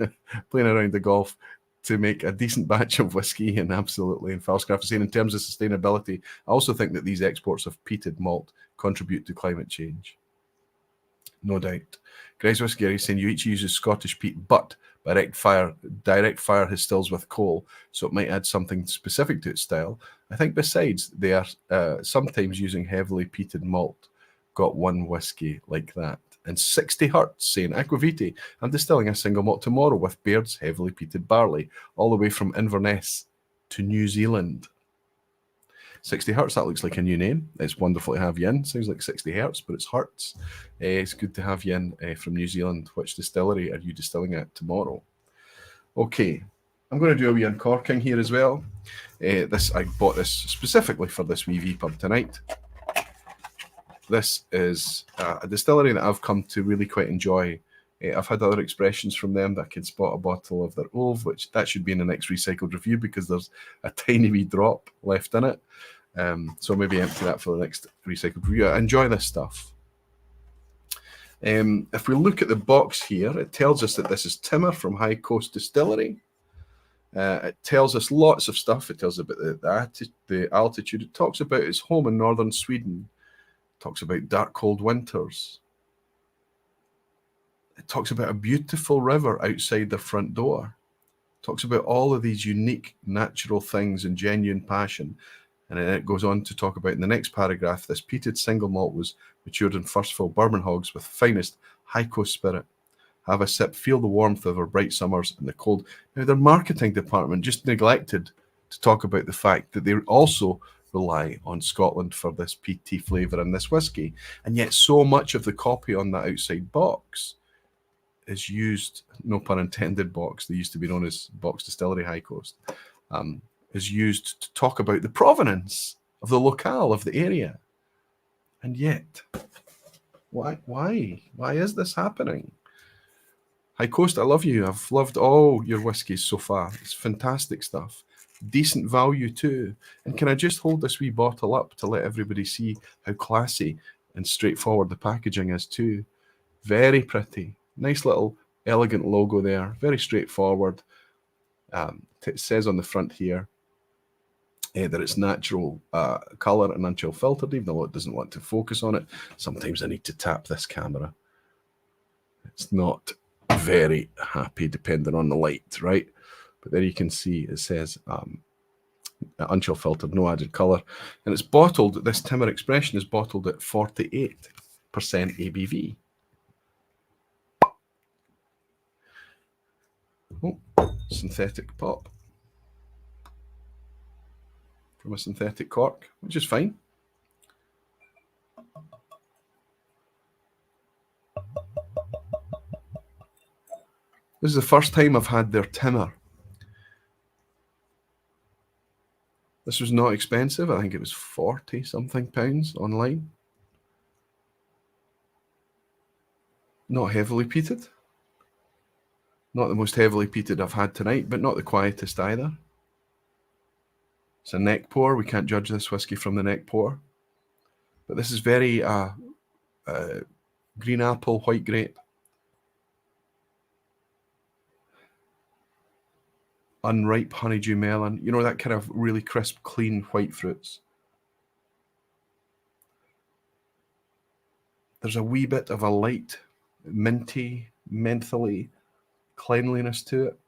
playing around the golf to make a decent batch of whiskey. And absolutely, and Falscraft is saying, in terms of sustainability, I also think that these exports of peated malt contribute to climate change. No doubt. Grace Whiskey is saying Yoichi uses Scottish peat, but direct fire his stills with coal, so it might add something specific to its style. I think besides, they are sometimes using heavily peated malt. Got one whiskey like that. And 60 Hertz saying, Aquaviti, I'm distilling a single malt tomorrow with Baird's heavily peated barley, all the way from Inverness to New Zealand. 60 Hertz, that looks like a new name. It's wonderful to have you in. Sounds like 60 Hertz, but it's Hertz. It's good to have you in from New Zealand. Which distillery are you distilling at tomorrow? Okay, I'm going to do a wee uncorking here as well. I bought this specifically for this wee vPub tonight. This is a distillery that I've come to really quite enjoy. I've had other expressions from them that I can spot a bottle of their Ove, which that should be in the next recycled review because there's a tiny wee drop left in it. So maybe empty that for the next recycled review. I enjoy this stuff. If we look at the box here, it tells us that this is Timmer from High Coast Distillery. It tells us lots of stuff. It tells us about the altitude. It talks about its home in northern Sweden. It talks about dark, cold winters. It talks about a beautiful river outside their front door. It talks about all of these unique natural things and genuine passion. And then it goes on to talk about in the next paragraph, this peated single malt was matured in first fill bourbon hogs with finest high coast spirit, Have a sip, feel the warmth of our bright summers and the cold. Now, their marketing department just neglected to talk about the fact that they also rely on Scotland for this peaty flavour in this whisky. And yet so much of the copy on that outside box is used, no pun intended, box, they used to be known as Box Distillery High Coast, is used to talk about the provenance of the locale of the area. And yet, why is this happening? High Coast, I love you. I've loved all your whiskies so far. It's fantastic stuff. Decent value too. And can I just hold this wee bottle up to let everybody see how classy and straightforward the packaging is too. Very pretty. Nice little elegant logo there. Very straightforward. It says on the front here that it's natural colour and unchill filtered, even though it doesn't want to focus on it. Sometimes I need to tap this camera. It's not very happy depending on the light, right? But there you can see it says unchill filtered, no added colour. And it's bottled, this Timber Expression is bottled at 48% ABV. Oh, synthetic pop from a synthetic cork, which is fine. This is the first time I've had their Timber. This was not expensive. I think it was 40 something pounds online. Not heavily peated. Not the most heavily peated I've had tonight, but not the quietest either. It's a neck pour. We can't judge this whiskey from the neck pour. But this is very green apple, white grape. Unripe honeydew melon. You know, that kind of really crisp, clean white fruits. There's a wee bit of a light, minty, mentholy cleanliness to it.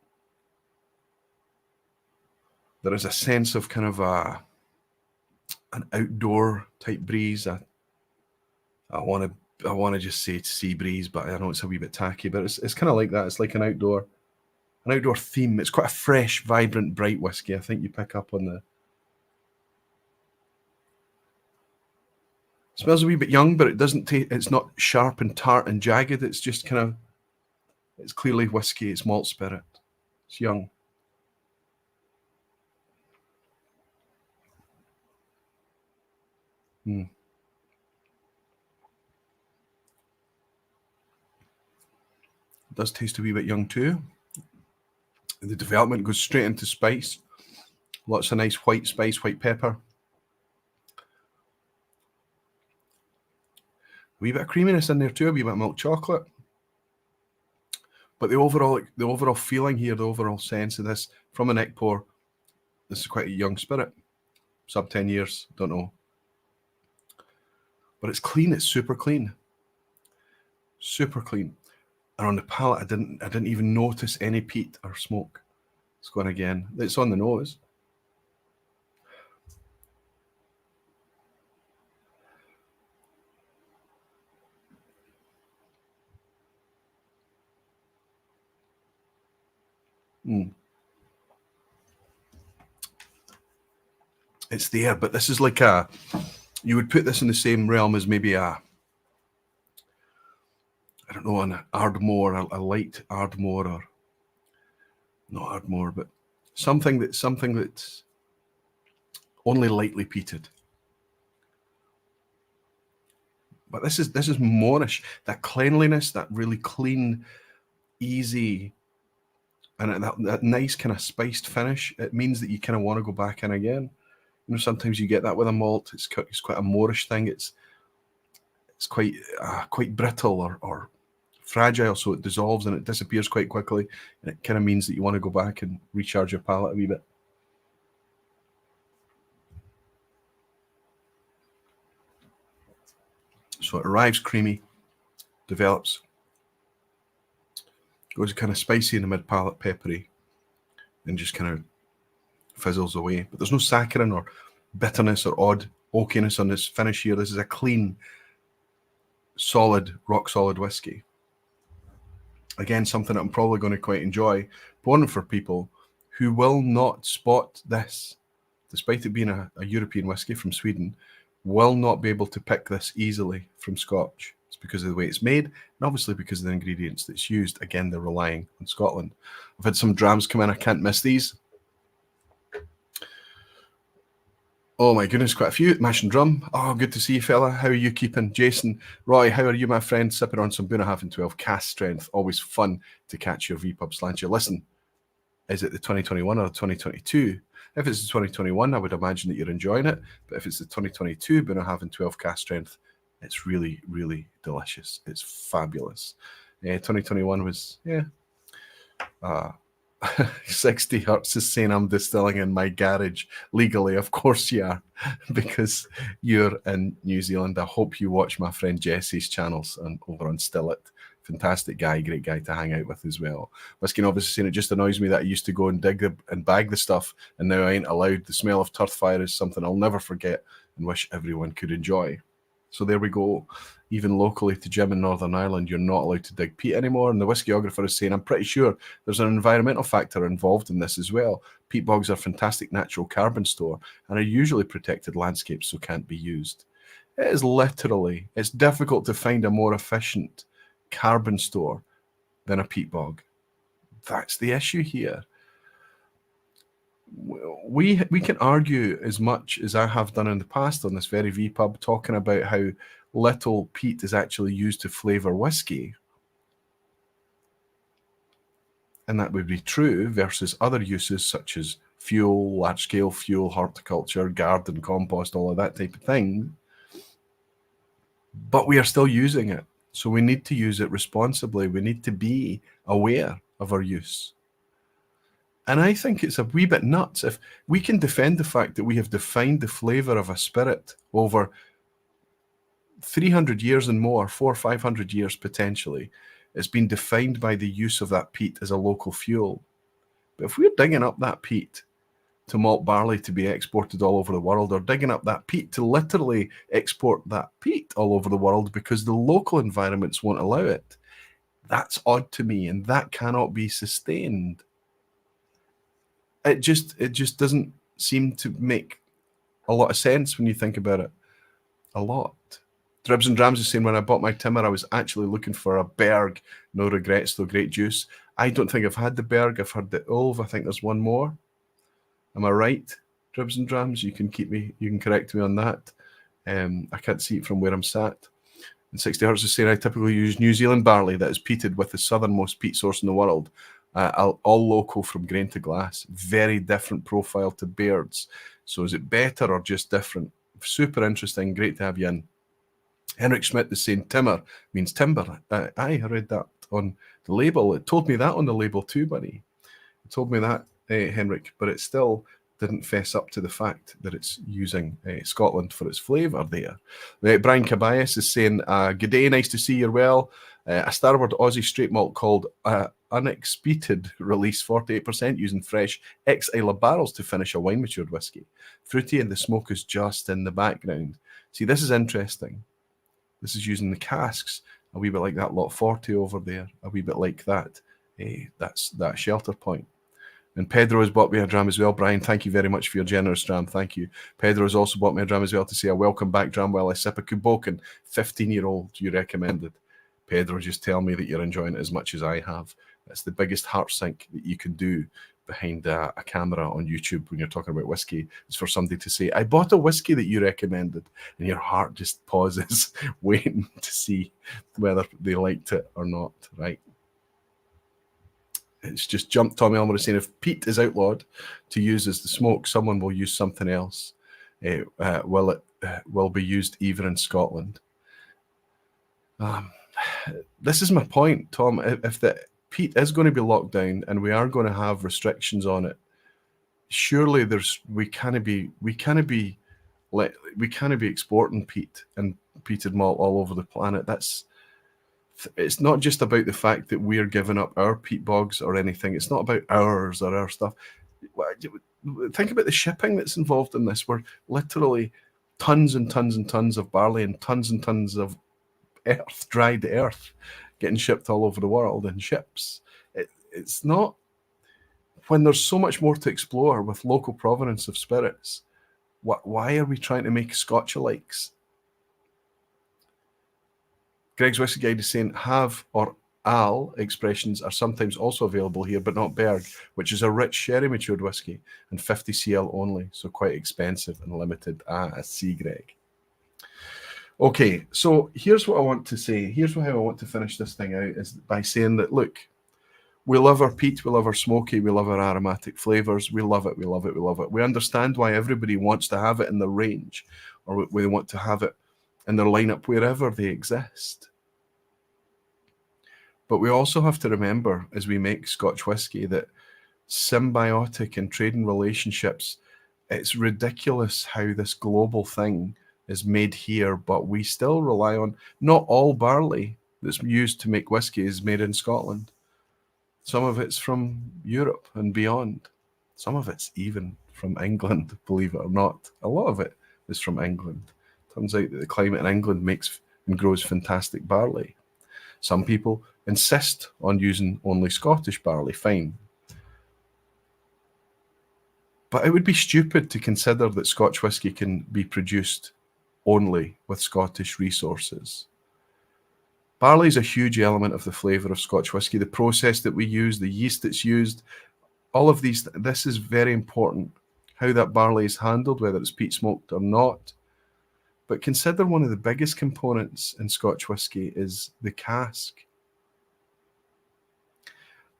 There is a sense of kind of an outdoor type breeze. I want to just say sea breeze, but I know it's a wee bit tacky. But it's kind of like that. It's like an outdoor theme. It's quite a fresh, vibrant, bright whiskey. I think you pick up on the. It smells a wee bit young, but it doesn't taste. It's not sharp and tart and jagged. It's just kind of. It's clearly whiskey. It's malt spirit. It's young. It does taste a wee bit young too. The development goes straight into spice. Lots of nice white spice, white pepper. A wee bit of creaminess in there too, a wee bit of milk chocolate. But the overall feeling here, the overall sense of this from a neck pour, this is quite a young spirit. Sub 10 years, don't know. But it's clean, it's super clean. Super clean. And on the palate, I didn't even notice any peat or smoke. It's going again. It's on the nose. It's there, but this is like you would put this in the same realm as maybe I don't know, an Ardmore, a light Ardmore, or not Ardmore, but something that's only lightly peated. But this is Moorish. That cleanliness, that really clean, easy, and that nice kind of spiced finish. It means that you kind of want to go back in again. You know, sometimes you get that with a malt. It's quite a Moorish thing. It's quite brittle or fragile, so it dissolves and it disappears quite quickly, and it kind of means that you want to go back and recharge your palate a wee bit. So it arrives creamy, develops, goes kind of spicy in the mid-palate, peppery, and just kind of fizzles away. But there's no saccharin or bitterness or odd oakiness on this finish here. This is a clean, solid, rock-solid whiskey. Again, something that I'm probably going to quite enjoy pouring for people who will not spot this, despite it being a European whiskey from Sweden, will not be able to pick this easily from Scotch. It's because of the way it's made, and obviously because of the ingredients that's used. Again, they're relying on Scotland. I've had some drams come in, I can't miss these. Oh my goodness, quite a few. Mash and Drum. Oh, good to see you, fella. How are you keeping? Jason, Roy, how are you, my friend? Sipping on some Boona 12 cast strength. Always fun to catch your vPub slancher. Listen, is it the 2021 or the 2022? If it's the 2021, I would imagine that you're enjoying it. But if it's the 2022 Boona 12 cast strength, it's really, really delicious. It's fabulous. 2021 was, 60 Hertz is saying I'm distilling in my garage legally. Of course you are, because you're in New Zealand. I hope you watch my friend Jesse's channels and over on Still It. Fantastic guy, great guy to hang out with as well. Whiskey obviously saying it just annoys me that I used to go and dig and bag the stuff, and now I ain't allowed. The smell of turf fire is something I'll never forget and wish everyone could enjoy. So there we go. Even locally to Jim in Northern Ireland, you're not allowed to dig peat anymore. And the whiskeyographer is saying, I'm pretty sure there's an environmental factor involved in this as well. Peat bogs are fantastic natural carbon store and are usually protected landscapes, so can't be used. It is literally, it's difficult to find a more efficient carbon store than a peat bog. That's the issue here. We can argue as much as I have done in the past on this very vPub, talking about how little peat is actually used to flavour whiskey. And that would be true versus other uses such as fuel, large-scale fuel, horticulture, garden compost, all of that type of thing. But we are still using it. So we need to use it responsibly. We need to be aware of our use. And I think it's a wee bit nuts if we can defend the fact that we have defined the flavour of a spirit over 300 years and more, 400 or 500 years potentially. It's been defined by the use of that peat as a local fuel. But if we're digging up that peat to malt barley to be exported all over the world, or digging up that peat to literally export that peat all over the world because the local environments won't allow it, that's odd to me, and that cannot be sustained. It just doesn't seem to make a lot of sense when you think about it. A lot. Dribs and Drams is saying, when I bought my Timmer, I was actually looking for a Berg. No regrets, though, great juice. I don't think I've had the Berg. I've heard the Ulv. I think there's one more. Am I right, Dribs and Drams? You can correct me on that. I can't see it from where I'm sat. And 60 Hertz is saying, I typically use New Zealand barley that is peated with the southernmost peat source in the world. All local from grain to glass. Very different profile to Baird's. So is it better or just different? Super interesting. Great to have you in. Henrik Schmidt is saying Timmer means timber. I read that on the label. It told me that on the label too, buddy. It told me that, Henrik, but it still didn't fess up to the fact that it's using Scotland for its flavour there. Brian Cabayas is saying, good day, nice to see you're well. A Starboard Aussie straight malt called Unexpected release 48% using fresh ex-Islay barrels to finish a wine-matured whiskey. Fruity and the smoke is just in the background. See, this is interesting. This is using the casks, a wee bit like that Lot 40 over there, a wee bit like that. That's that shelter point. And Pedro has bought me a dram as well. Brian, thank you very much for your generous dram. Thank you. Pedro has also bought me a dram as well to say a welcome back dram while I sip a Kuboken 15-year-old you recommended. Pedro, just tell me that you're enjoying it as much as I have. That's the biggest heart sink that you can do behind a camera on YouTube when you're talking about whiskey. It's for somebody to say, I bought a whiskey that you recommended, and your heart just pauses, waiting to see whether they liked it or not, right? It's just jumped. Tommy Elmer is saying, if peat is outlawed to use as the smoke, someone will use something else. Will it be used even in Scotland? This is my point, Tom. If the peat is going to be locked down and we are going to have restrictions on it, surely we can't be exporting peat and peated malt all over the planet. It's not just about the fact that we're giving up our peat bogs or anything. It's not about ours or our stuff. Think about the shipping that's involved in this. We're literally tons and tons and tons of barley and tons of earth, dried earth, getting shipped all over the world in ships. It's not, when there's so much more to explore with local provenance of spirits, why are we trying to make Scotch alikes? Greg's Whisky Guide is saying have or al expressions are sometimes also available here, but not Berg, which is a rich sherry matured whiskey and 50 cl only, so quite expensive and limited. I see, Greg. Okay, so here's what I want to say. Here's how I want to finish this thing out, is by saying that, look, we love our peat, we love our smoky, we love our aromatic flavors. We love it, we love it, we love it. We understand why everybody wants to have it in their range, or we want to have it in their lineup wherever they exist. But we also have to remember, as we make Scotch whisky, that symbiotic and trading relationships, it's ridiculous how this global thing is made here, but we still rely on, not all barley that's used to make whisky is made in Scotland. Some of it's from Europe and beyond. Some of it's even from England, believe it or not. A lot of it is from England. Turns out that the climate in England makes and grows fantastic barley. Some people insist on using only Scottish barley, fine. But it would be stupid to consider that Scotch whisky can be produced only with Scottish resources. Barley is a huge element of the flavour of Scotch whisky. The process that we use, the yeast that's used, all of these, this is very important. How that barley is handled, whether it's peat smoked or not. But consider one of the biggest components in Scotch whisky is the cask.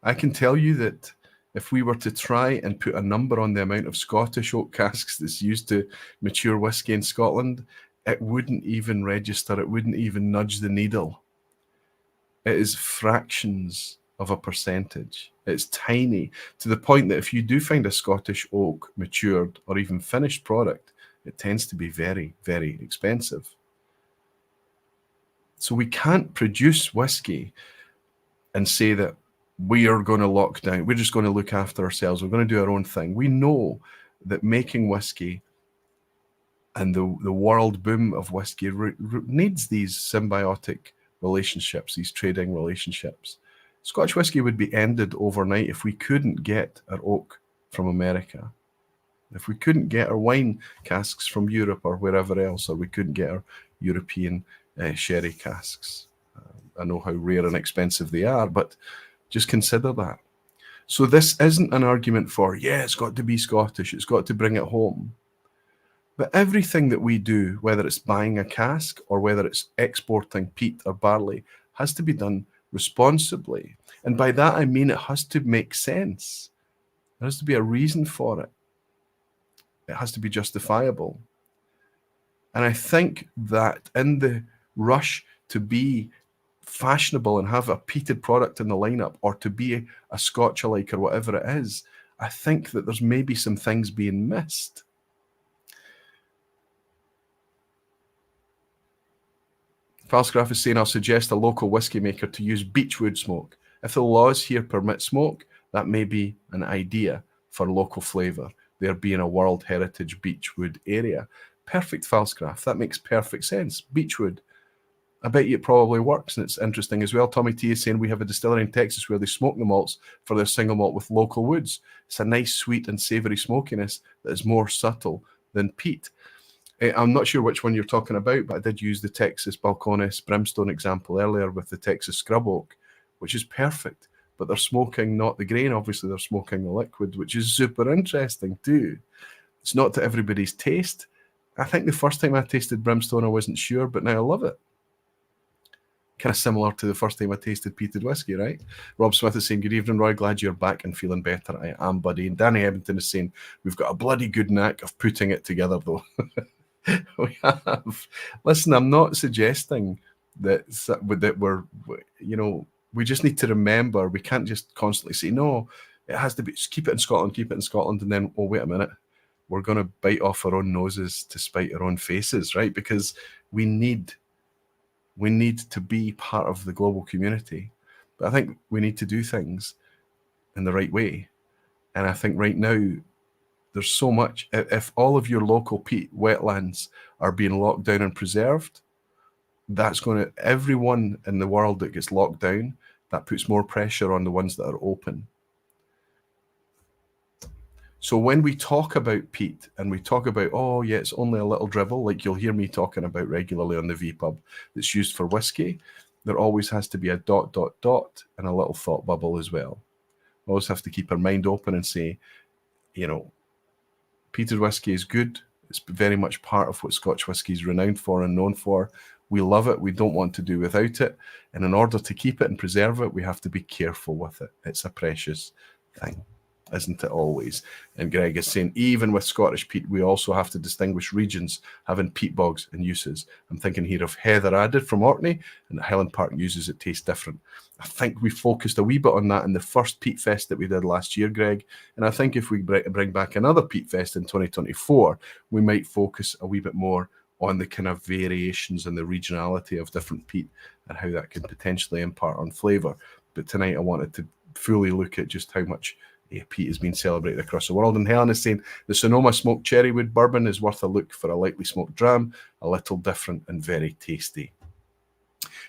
I can tell you that if we were to try and put a number on the amount of Scottish oak casks that's used to mature whisky in Scotland, it wouldn't even register, it wouldn't even nudge the needle. It is fractions of a percentage. It's tiny, to the point that if you do find a Scottish oak matured or even finished product, it tends to be very, very expensive. So we can't produce whiskey and say that we are going to lock down, we're just going to look after ourselves, we're going to do our own thing. We know that making whiskey and the world boom of whiskey needs these symbiotic relationships, these trading relationships. Scotch whisky would be ended overnight if we couldn't get our oak from America, if we couldn't get our wine casks from Europe or wherever else, or we couldn't get our European sherry casks. I know how rare and expensive they are, but just consider that. So this isn't an argument for, yeah, it's got to be Scottish, it's got to bring it home. But everything that we do, whether it's buying a cask or whether it's exporting peat or barley, has to be done responsibly. And by that I mean it has to make sense. There has to be a reason for it. It has to be justifiable. And I think that in the rush to be fashionable and have a peated product in the lineup, or to be a Scotch alike or whatever it is, I think that there's maybe some things being missed. Falsgraph is saying, I'll suggest a local whiskey maker to use beechwood smoke. If the laws here permit smoke, that may be an idea for local flavour, there being a World Heritage beechwood area. Perfect, Falsgraph. That makes perfect sense. Beechwood. I bet you it probably works, and it's interesting as well. Tommy T is saying we have a distillery in Texas where they smoke the malts for their single malt with local woods. It's a nice, sweet and savoury smokiness that is more subtle than peat. I'm not sure which one you're talking about, but I did use the Texas Balcones Brimstone example earlier with the Texas Scrub Oak, which is perfect. But they're smoking not the grain, obviously they're smoking the liquid, which is super interesting too. It's not to everybody's taste. I think the first time I tasted Brimstone, I wasn't sure, but now I love it. Kind of similar to the first time I tasted peated whiskey, right? Rob Smith is saying, good evening, Roy. Glad you're back and feeling better. I am, buddy. And Danny Edmonton is saying, we've got a bloody good knack of putting it together, though. We have. Listen, I'm not suggesting that we're, you know, we just need to remember we can't just constantly say, no, it has to be, keep it in Scotland, and then, oh, wait a minute, we're going to bite off our own noses to spite our own faces, right? Because we need to be part of the global community. But I think we need to do things in the right way. And I think right now, there's so much. If all of your local peat wetlands are being locked down and preserved, that's going to, everyone in the world that gets locked down, that puts more pressure on the ones that are open. So when we talk about peat and we talk about, oh yeah, it's only a little dribble, like you'll hear me talking about regularly on the vPub that's used for whiskey, there always has to be a ... and a little thought bubble as well. We always have to keep our mind open and say, peated whiskey is good. It's very much part of what Scotch whiskey is renowned for and known for. We love it. We don't want to do without it. And in order to keep it and preserve it, we have to be careful with it. It's a precious thing, isn't it always? And Greg is saying, even with Scottish peat, we also have to distinguish regions having peat bogs and uses. I'm thinking here of Heather Added from Orkney, and Highland Park uses it taste different. I think we focused a wee bit on that in the first Peatfest that we did last year, Greg. And I think if we bring back another Peatfest in 2024, we might focus a wee bit more on the kind of variations and the regionality of different peat and how that can potentially impart on flavour. But tonight I wanted to fully look at just how much peat has been celebrated across the world. And Helen is saying the Sonoma smoked cherrywood bourbon is worth a look for a lightly smoked dram, a little different and very tasty.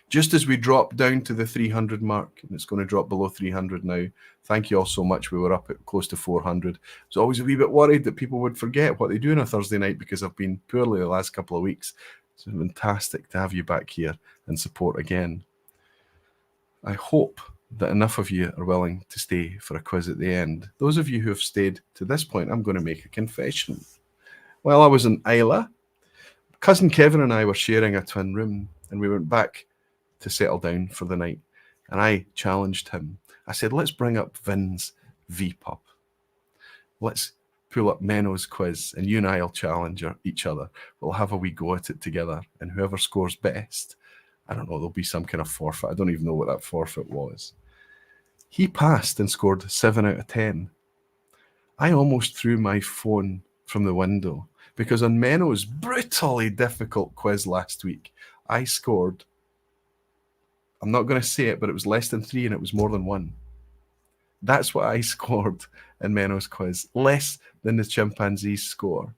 Just as we drop down to the 300 mark, and it's going to drop below 300 now. Thank you all so much. We were up at close to 400. I was always a wee bit worried that people would forget what they do on a Thursday night because I've been poorly the last couple of weeks. It's fantastic to have you back here and support again. I hope that enough of you are willing to stay for a quiz at the end. Those of you who have stayed to this point, I'm going to make a confession. While I was in Islay, cousin Kevin and I were sharing a twin room, and we went back to settle down for the night. And I challenged him. I said, let's bring up Vin's vPub. Let's pull up Menno's quiz, and you and I will challenge each other. We'll have a wee go at it together, and whoever scores best, I don't know, there'll be some kind of forfeit. I don't even know what that forfeit was. He passed and scored 7 out of 10. I almost threw my phone from the window because on Menno's brutally difficult quiz last week, I scored, I'm not going to say it, but it was less than 3 and it was more than 1. That's what I scored in Menno's quiz, less than the chimpanzee's score.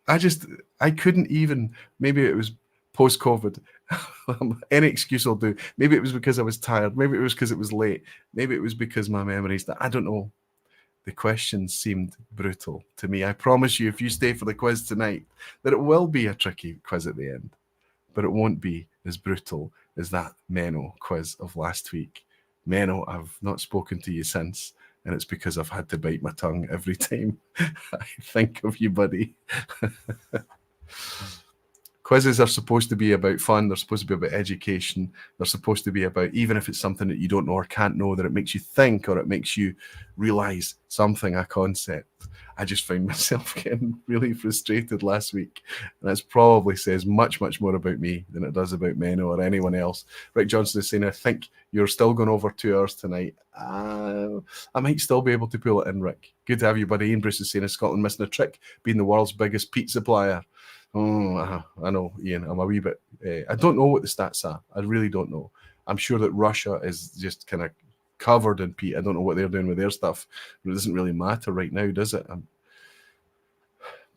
I couldn't even, maybe it was post-COVID. Any excuse will do. Maybe it was because I was tired. Maybe it was because it was late. Maybe it was because my memories, I don't know. The questions seemed brutal to me. I promise you, if you stay for the quiz tonight, that it will be a tricky quiz at the end, but it won't be as brutal as that Menno quiz of last week. Menno, I've not spoken to you since, and it's because I've had to bite my tongue every time I think of you, buddy. Quizzes are supposed to be about fun. They're supposed to be about education. They're supposed to be about, even if it's something that you don't know or can't know, that it makes you think or it makes you realize something, a concept. I just found myself getting really frustrated last week. And that probably says much, much more about me than it does about Menno or anyone else. Rick Johnson is saying, I think you're still going over 2 hours tonight. I might still be able to pull it in, Rick. Good to have you, buddy. Ian Bruce is saying, is Scotland missing a trick, being the world's biggest peat supplier? Oh, I know, Ian. I'm a wee bit... I don't know what the stats are. I really don't know. I'm sure that Russia is just kind of covered in peat. I don't know what they're doing with their stuff. But it doesn't really matter right now, does it?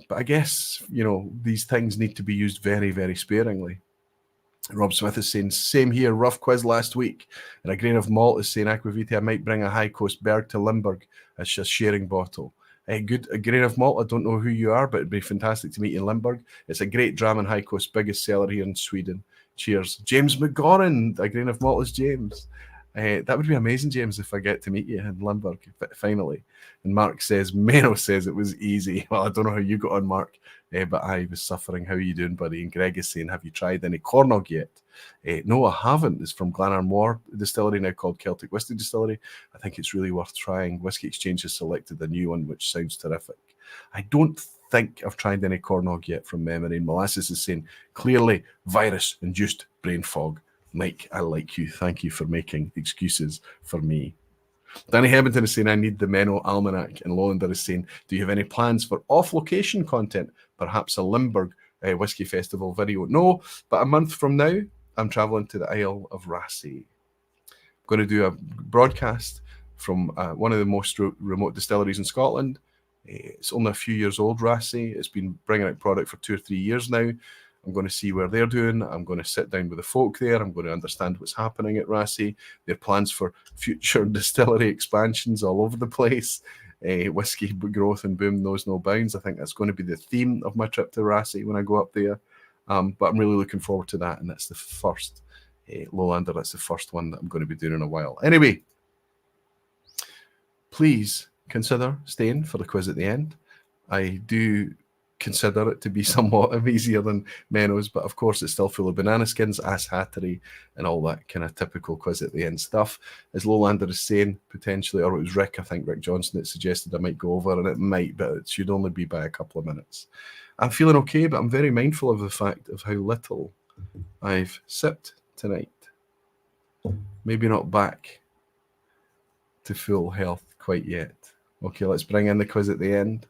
But I guess, these things need to be used very, very sparingly. Rob Smith is saying, same here, rough quiz last week. And a grain of malt is saying, Aquavita, I might bring a High Coast Berg to Limburg as a sharing bottle. A grain of malt, I don't know who you are, but it'd be fantastic to meet you in Limburg. It's a great dram in High Coast, biggest seller here in Sweden. Cheers. James McGoran, a grain of malt is James. That would be amazing, James, if I get to meet you in Limburg, finally. And Mark says, Menno says it was easy. Well, I don't know how you got on, Mark, but I was suffering. How are you doing, buddy? And Greg is saying, have you tried any Cornog yet? No, I haven't. It's from Glenarmore Distillery, now called Celtic Whisky Distillery. I think it's really worth trying. Whiskey Exchange has selected a new one, which sounds terrific. I don't think I've tried any Cornog yet from memory. And Molasses is saying, clearly virus-induced brain fog. Mike, I like you. Thank you for making excuses for me. Danny Hebington is saying, I need the Menno Almanac. And Lolander is saying, do you have any plans for off-location content? Perhaps a Limburg Whiskey Festival video? No, but a month from now, I'm travelling to the Isle of Raasay. I'm going to do a broadcast from one of the most remote distilleries in Scotland. It's only a few years old, Rassi. It's been bringing out product for 2 or 3 years now. I'm going to see where they're doing. I'm going to sit down with the folk there. I'm going to understand what's happening at Rassi, their plans for future distillery expansions all over the place. Whiskey growth and boom knows no bounds. I think that's going to be the theme of my trip to Rassi when I go up there. But I'm really looking forward to that, and that's the first Lowlander. That's the first one that I'm going to be doing in a while. Anyway, please consider staying for the quiz at the end. I do consider it to be somewhat easier than Menno's, but of course it's still full of banana skins, ass hattery, and all that kind of typical quiz at the end stuff. As Lowlander is saying, potentially, or it was Rick, I think Rick Johnson, that suggested I might go over, and it might, but it should only be by a couple of minutes. I'm feeling okay, but I'm very mindful of the fact of how little I've sipped tonight. Maybe not back to full health quite yet. Okay, let's bring in the quiz at the end.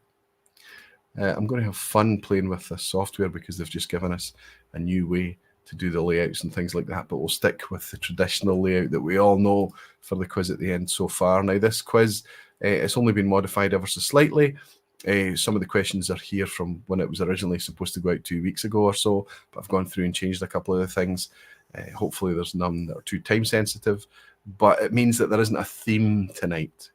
I'm going to have fun playing with this software because they've just given us a new way to do the layouts and things like that, but we'll stick with the traditional layout that we all know for the quiz at the end so far. Now, this quiz, it's only been modified ever so slightly. Some of the questions are here from when it was originally supposed to go out 2 weeks ago or so, but I've gone through and changed a couple of the things. Hopefully there's none that are too time sensitive, but it means that there isn't a theme tonight.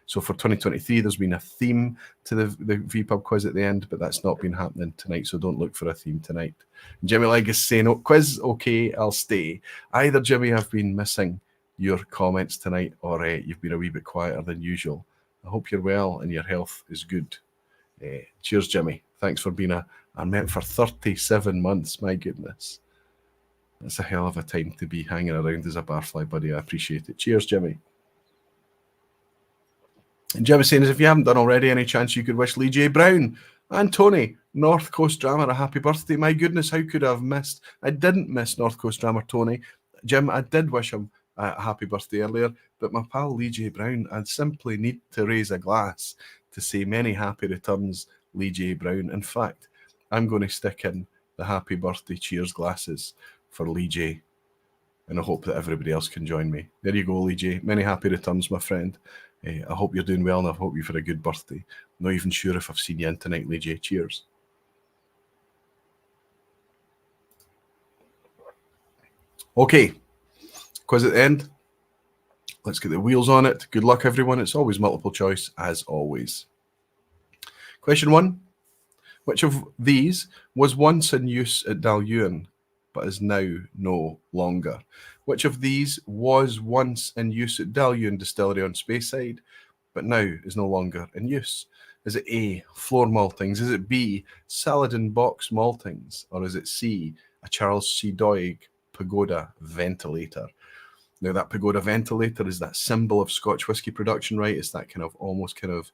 So for 2023, there's been a theme to the vPub quiz at the end, but that's not been happening tonight, so don't look for a theme tonight. Jimmy Legg is saying, oh, quiz, okay, I'll stay. Either, Jimmy, I've been missing your comments tonight, or you've been a wee bit quieter than usual. I hope you're well and your health is good. Cheers, Jimmy. Thanks for being a met for 37 months. My goodness. That's a hell of a time to be hanging around as a barfly, buddy. I appreciate it. Cheers, Jimmy. And Jim is saying, if you haven't done already, any chance you could wish Lee J. Brown and Tony, North Coast Drama, a happy birthday? My goodness, how could I have missed? I didn't miss North Coast Drama, Tony. Jim, I did wish him a happy birthday earlier, but my pal Lee J. Brown, I simply need to raise a glass to say many happy returns, Lee J. Brown. In fact, I'm going to stick in the happy birthday cheers glasses for Lee J. And I hope that everybody else can join me. There you go, Lee J. Many happy returns, my friend. I hope you're doing well, and I hope you've had a good birthday. I'm not even sure if I've seen you in tonight, Lee J. Cheers. Okay, quiz at the end. Let's get the wheels on it. Good luck, everyone. It's always multiple choice, as always. Question 1. Which of these was once in use at Dalhousie, but is now no longer? Which of these was once in use at Dalhousie Distillery on Speyside, but now is no longer in use? Is it A, floor maltings? Is it B, Saladin box maltings? Or is it C, a Charles C. Doig pagoda ventilator? Now, that pagoda ventilator is that symbol of Scotch whisky production, right? It's that kind of almost kind of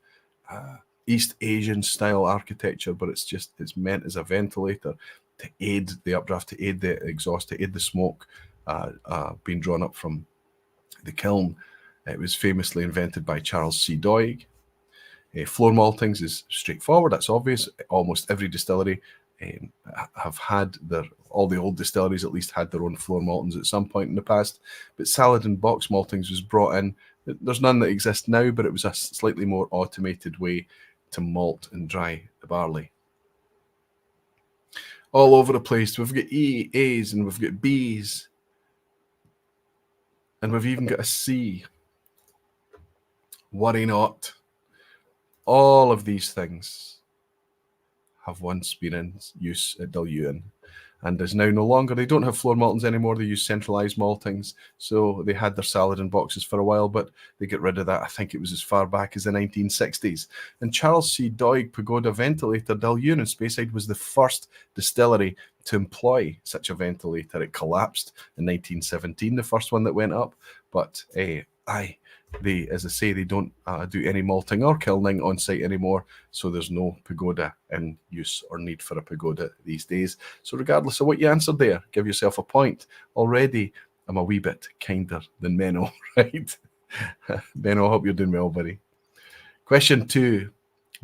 East Asian style architecture, but it's meant as a ventilator to aid the updraft, to aid the exhaust, to aid the smoke being drawn up from the kiln. It was famously invented by Charles C. Doig. Floor maltings is straightforward, that's obvious. Almost every distillery have had all the old distilleries at least had their own floor maltings at some point in the past. But Saladin box maltings was brought in. There's none that exist now, but it was a slightly more automated way to malt and dry the barley. All over the place. We've got E, A's, and we've got B's. And we've even got a C. Worry not. All of these things have once been in use at Dalhousie and is now no longer. They don't have floor maltings anymore. They use centralized maltings. So they had their Saladin boxes for a while, but they get rid of that. I think it was as far back as the 1960s. And Charles C. Doig Pagoda Ventilator, Dalhousie and Speyside was the first distillery to employ such a ventilator. It collapsed in 1917, the first one that went up. But they, as I say, they don't do any malting or kilning on site anymore, so there's no pagoda in use or need for a pagoda these days. So regardless of what you answered there, give yourself a point. Already, I'm a wee bit kinder than Menno, right? Menno, I hope you're doing well, buddy. Question 2.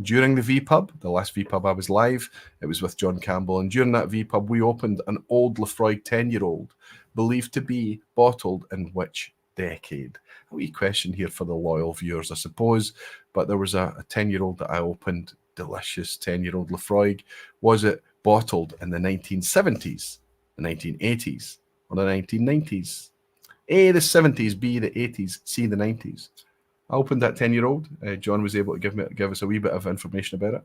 During the vPub, the last vPub I was live, it was with John Campbell, and during that vPub, we opened an old Lefroy 10-year-old, believed to be bottled in which decade. A wee question here for the loyal viewers, I suppose, but there was a 10-year-old that I opened, delicious 10-year-old Lafroig. Was it bottled in the 1970s, the 1980s, or the 1990s? A, the 70s, B, the 80s, C, the 90s. I opened that 10-year-old. John was able to give us a wee bit of information about it.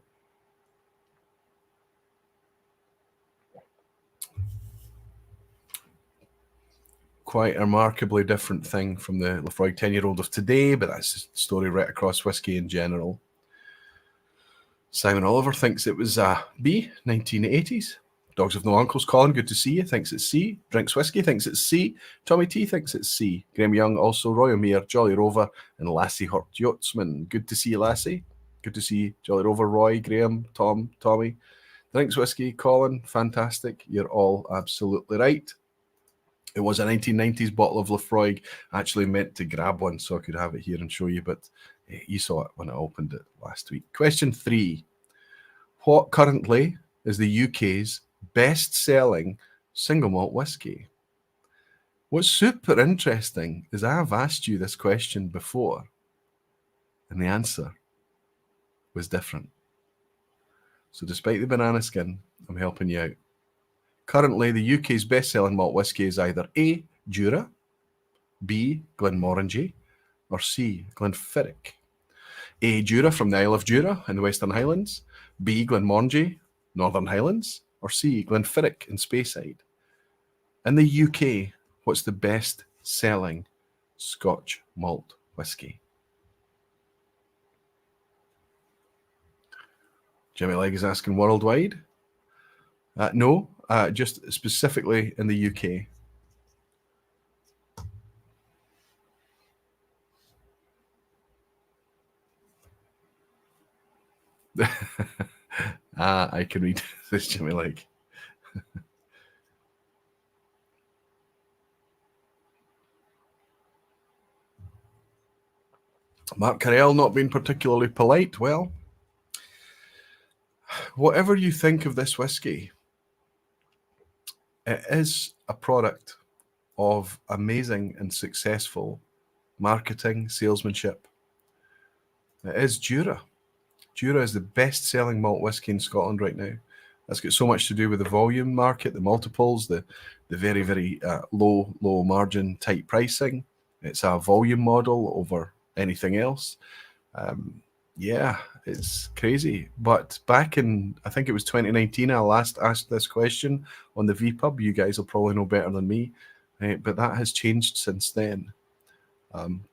Quite a remarkably different thing from the Lafroig 10-year-old of today, but that's the story right across whiskey in general. Simon Oliver thinks it was B, 1980s. Dogs with No Uncles, Colin, good to see you, thinks it's C. Drinks Whiskey thinks it's C. Tommy T thinks it's C. Graham Young also, Roy O'Meara, Jolly Rover, and Lassie Hurt Yachtsman. Good to see you, Lassie. Good to see Jolly Rover, Roy, Graham, Tom, Tommy. Drinks Whiskey, Colin, fantastic. You're all absolutely right. It was a 1990s bottle of Lafroig. I actually meant to grab one so I could have it here and show you, but you saw it when I opened it last week. Question 3. What currently is the UK's best-selling single malt whiskey? What's super interesting is I have asked you this question before, and the answer was different. So despite the banana skin, I'm helping you out. Currently, the UK's best-selling malt whiskey is either A, Jura, B, Glenmorangie, or C, Glenfiddich. A, Jura from the Isle of Jura in the Western Highlands, B, Glenmorangie, Northern Highlands, or C, Glenfiddich in Speyside. In the UK, what's the best-selling Scotch malt whiskey? Jimmy Legg is asking worldwide. No, just specifically in the UK. I can read this, Jimmy Legg. Mark Carell not being particularly polite. Well, whatever you think of this whiskey, it is a product of amazing and successful marketing, salesmanship. It is Jura. Jura is the best-selling malt whiskey in Scotland right now. That's got so much to do with the volume market, the multiples, the very, very low margin, tight pricing. It's a volume model over anything else. Yeah, it's crazy. But back in, I think it was 2019, I last asked this question on the vPub. You guys will probably know better than me, but that has changed since then.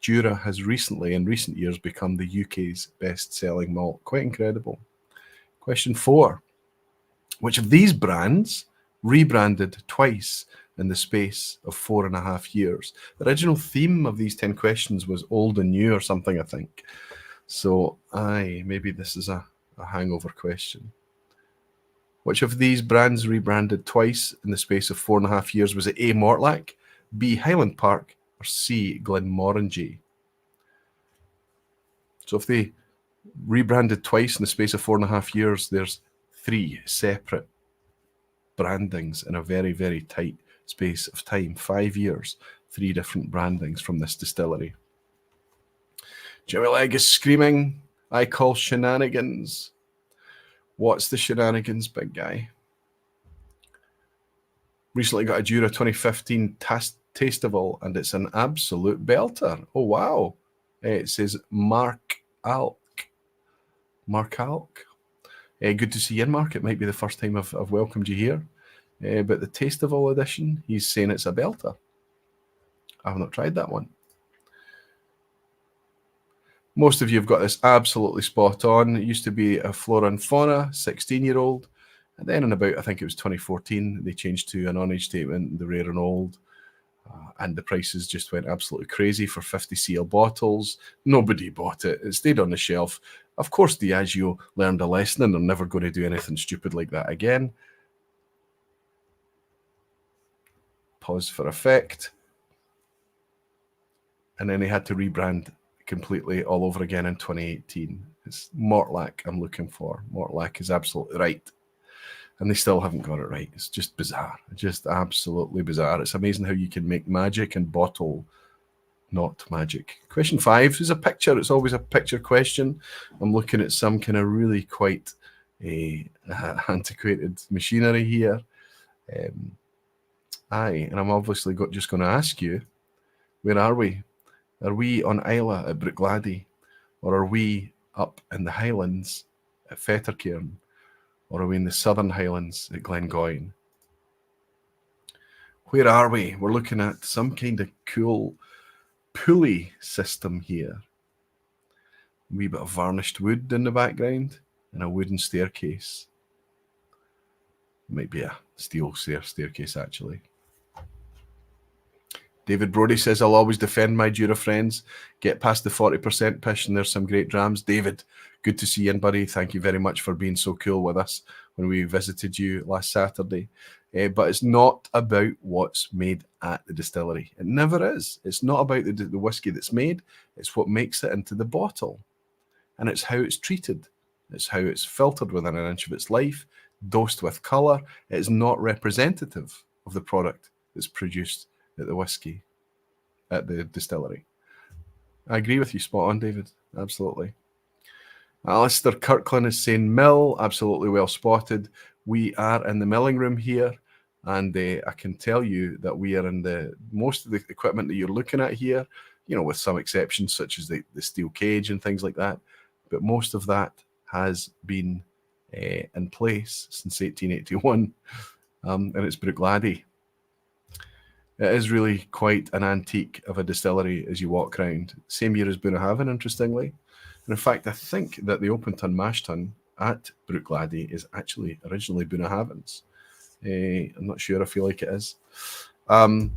Jura has recently, in recent years, become the UK's best-selling malt. Quite incredible. Question 4. Which of these brands rebranded twice in the space of 4.5 years? The original theme of these 10 questions was old and new or something, I think. So, maybe this is a hangover question. Which of these brands rebranded twice in the space of 4.5 years? Was it A, Mortlach, B, Highland Park, or C, Glenmorangie? So if they rebranded twice in the space of 4.5 years, there's 3 separate brandings in a very, very tight space of time. 5 years, 3 different brandings from this distillery. Jimmy Legg is screaming, I call shenanigans. What's the shenanigans, big guy? Recently got a Jura 2015 Tasteable, and it's an absolute belter. Oh, wow. It says Mark Alk. Mark Alk. Good to see you in, Mark. It might be the first time I've welcomed you here. But the Tasteable edition, he's saying it's a belter. I've not tried that one. Most of you have got this absolutely spot on. It used to be a Flora and Fauna, 16-year-old. And then in about, I think it was 2014, they changed to an on-age statement, the rare and old. And the prices just went absolutely crazy for 50 cl bottles. Nobody bought it. It stayed on the shelf. Of course, Diageo learned a lesson and they're never going to do anything stupid like that again. Pause for effect. And then they had to rebrand completely all over again in 2018. It's Mortlach I'm looking for. Mortlach is absolutely right. And they still haven't got it right. It's just bizarre. Just absolutely bizarre. It's amazing how you can make magic and bottle not magic. Question 5 is a picture. It's always a picture question. I'm looking at some kind of really quite antiquated machinery here. And I'm obviously just going to ask you, where are we? Are we on Islay at Bruichladdich? Or are we up in the Highlands at Fettercairn? Or are we in the Southern Highlands at Glengoyne? Where are we? We're looking at some kind of cool pulley system here. A wee bit of varnished wood in the background and a wooden staircase. It might be a steel staircase, actually. David Brody says, I'll always defend my Jura friends. Get past the 40% pish and there's some great drams. David, good to see you, buddy. Thank you very much for being so cool with us when we visited you last Saturday. But it's not about what's made at the distillery. It never is. It's not about the whiskey that's made. It's what makes it into the bottle. And it's how it's treated. It's how it's filtered within an inch of its life, dosed with colour. It is not representative of the product that's produced at the whiskey, at the distillery. I agree with you, spot on, David. Absolutely. Alistair Kirkland is saying mill, absolutely well spotted. We are in the milling room here, and I can tell you that we are in most of the equipment that you're looking at here, with some exceptions such as the steel cage and things like that, but most of that has been in place since 1881, and it's Bruichladdich. It is really quite an antique of a distillery as you walk around. Same year as Bunnahabhain, interestingly. And in fact, I think that the open ton mash tun at Bruichladdich is actually originally Bunnahabhain's. I'm not sure. I feel like it is. But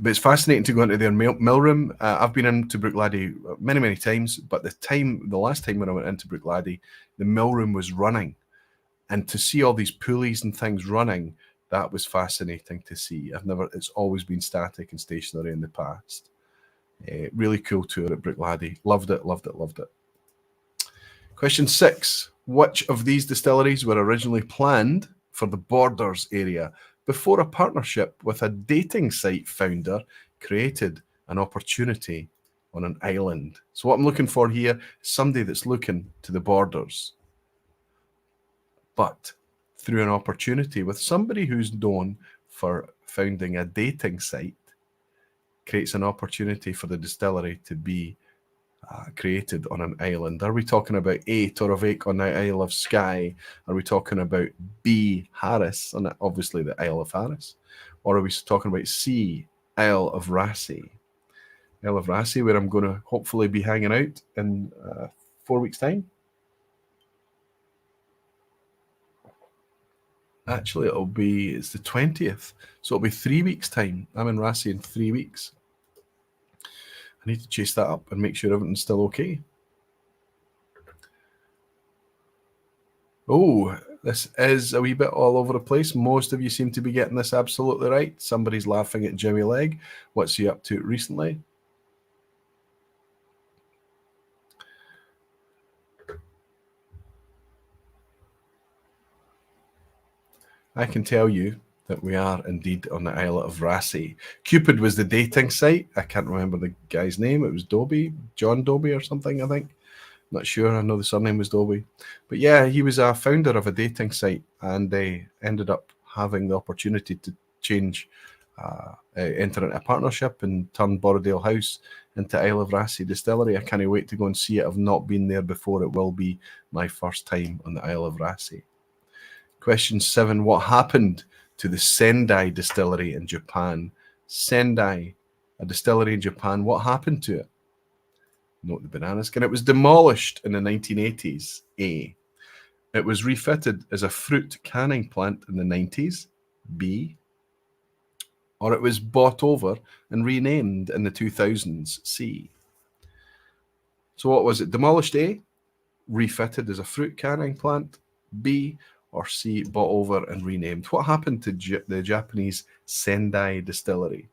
it's fascinating to go into their mill room. I've been into Bruichladdich many, many times, but the last time when I went into Bruichladdich, the mill room was running. And to see all these pulleys and things running, that was fascinating to see. It's always been static and stationary in the past. Really cool tour at Bruichladdich. Loved it, loved it, loved it. Question 6. Which of these distilleries were originally planned for the Borders area before a partnership with a dating site founder created an opportunity on an island? So what I'm looking for here is somebody that's looking to the Borders, but through an opportunity with somebody who's known for founding a dating site, creates an opportunity for the distillery to be created on an island. Are we talking about A, Torrevik on the Isle of Skye? Are we talking about B, Harris, on obviously the Isle of Harris? Or are we talking about C, Isle of Rassay? Isle of Rassay, where I'm going to hopefully be hanging out in 4 weeks' time. Actually, it's the 20th. So it'll be 3 weeks' time. I'm in Rassay in 3 weeks. I need to chase that up and make sure everything's still okay. Oh, this is a wee bit all over the place. Most of you seem to be getting this absolutely right. Somebody's laughing at Jimmy Legg. What's he up to recently? I can tell you that we are indeed on the Isle of Rassay. Cupid was the dating site. I can't remember the guy's name. It was John Dobie or something, I think. Not sure. I know the surname was Dobie. But yeah, he was a founder of a dating site, and they ended up having the opportunity to enter into a partnership and turn Borrowdale House into Isle of Rassay Distillery. I can't wait to go and see it. I've not been there before. It will be my first time on the Isle of Rassay. Question 7. What happened to the Sendai distillery in Japan? Sendai, a distillery in Japan. What happened to it? Note the banana skin. It was demolished in the 1980s. A. It was refitted as a fruit canning plant in the 90s. B. Or it was bought over and renamed in the 2000s. C. So what was it? Demolished A, refitted as a fruit canning plant. B, or C, bought over and renamed. What happened to the Japanese Sendai distillery?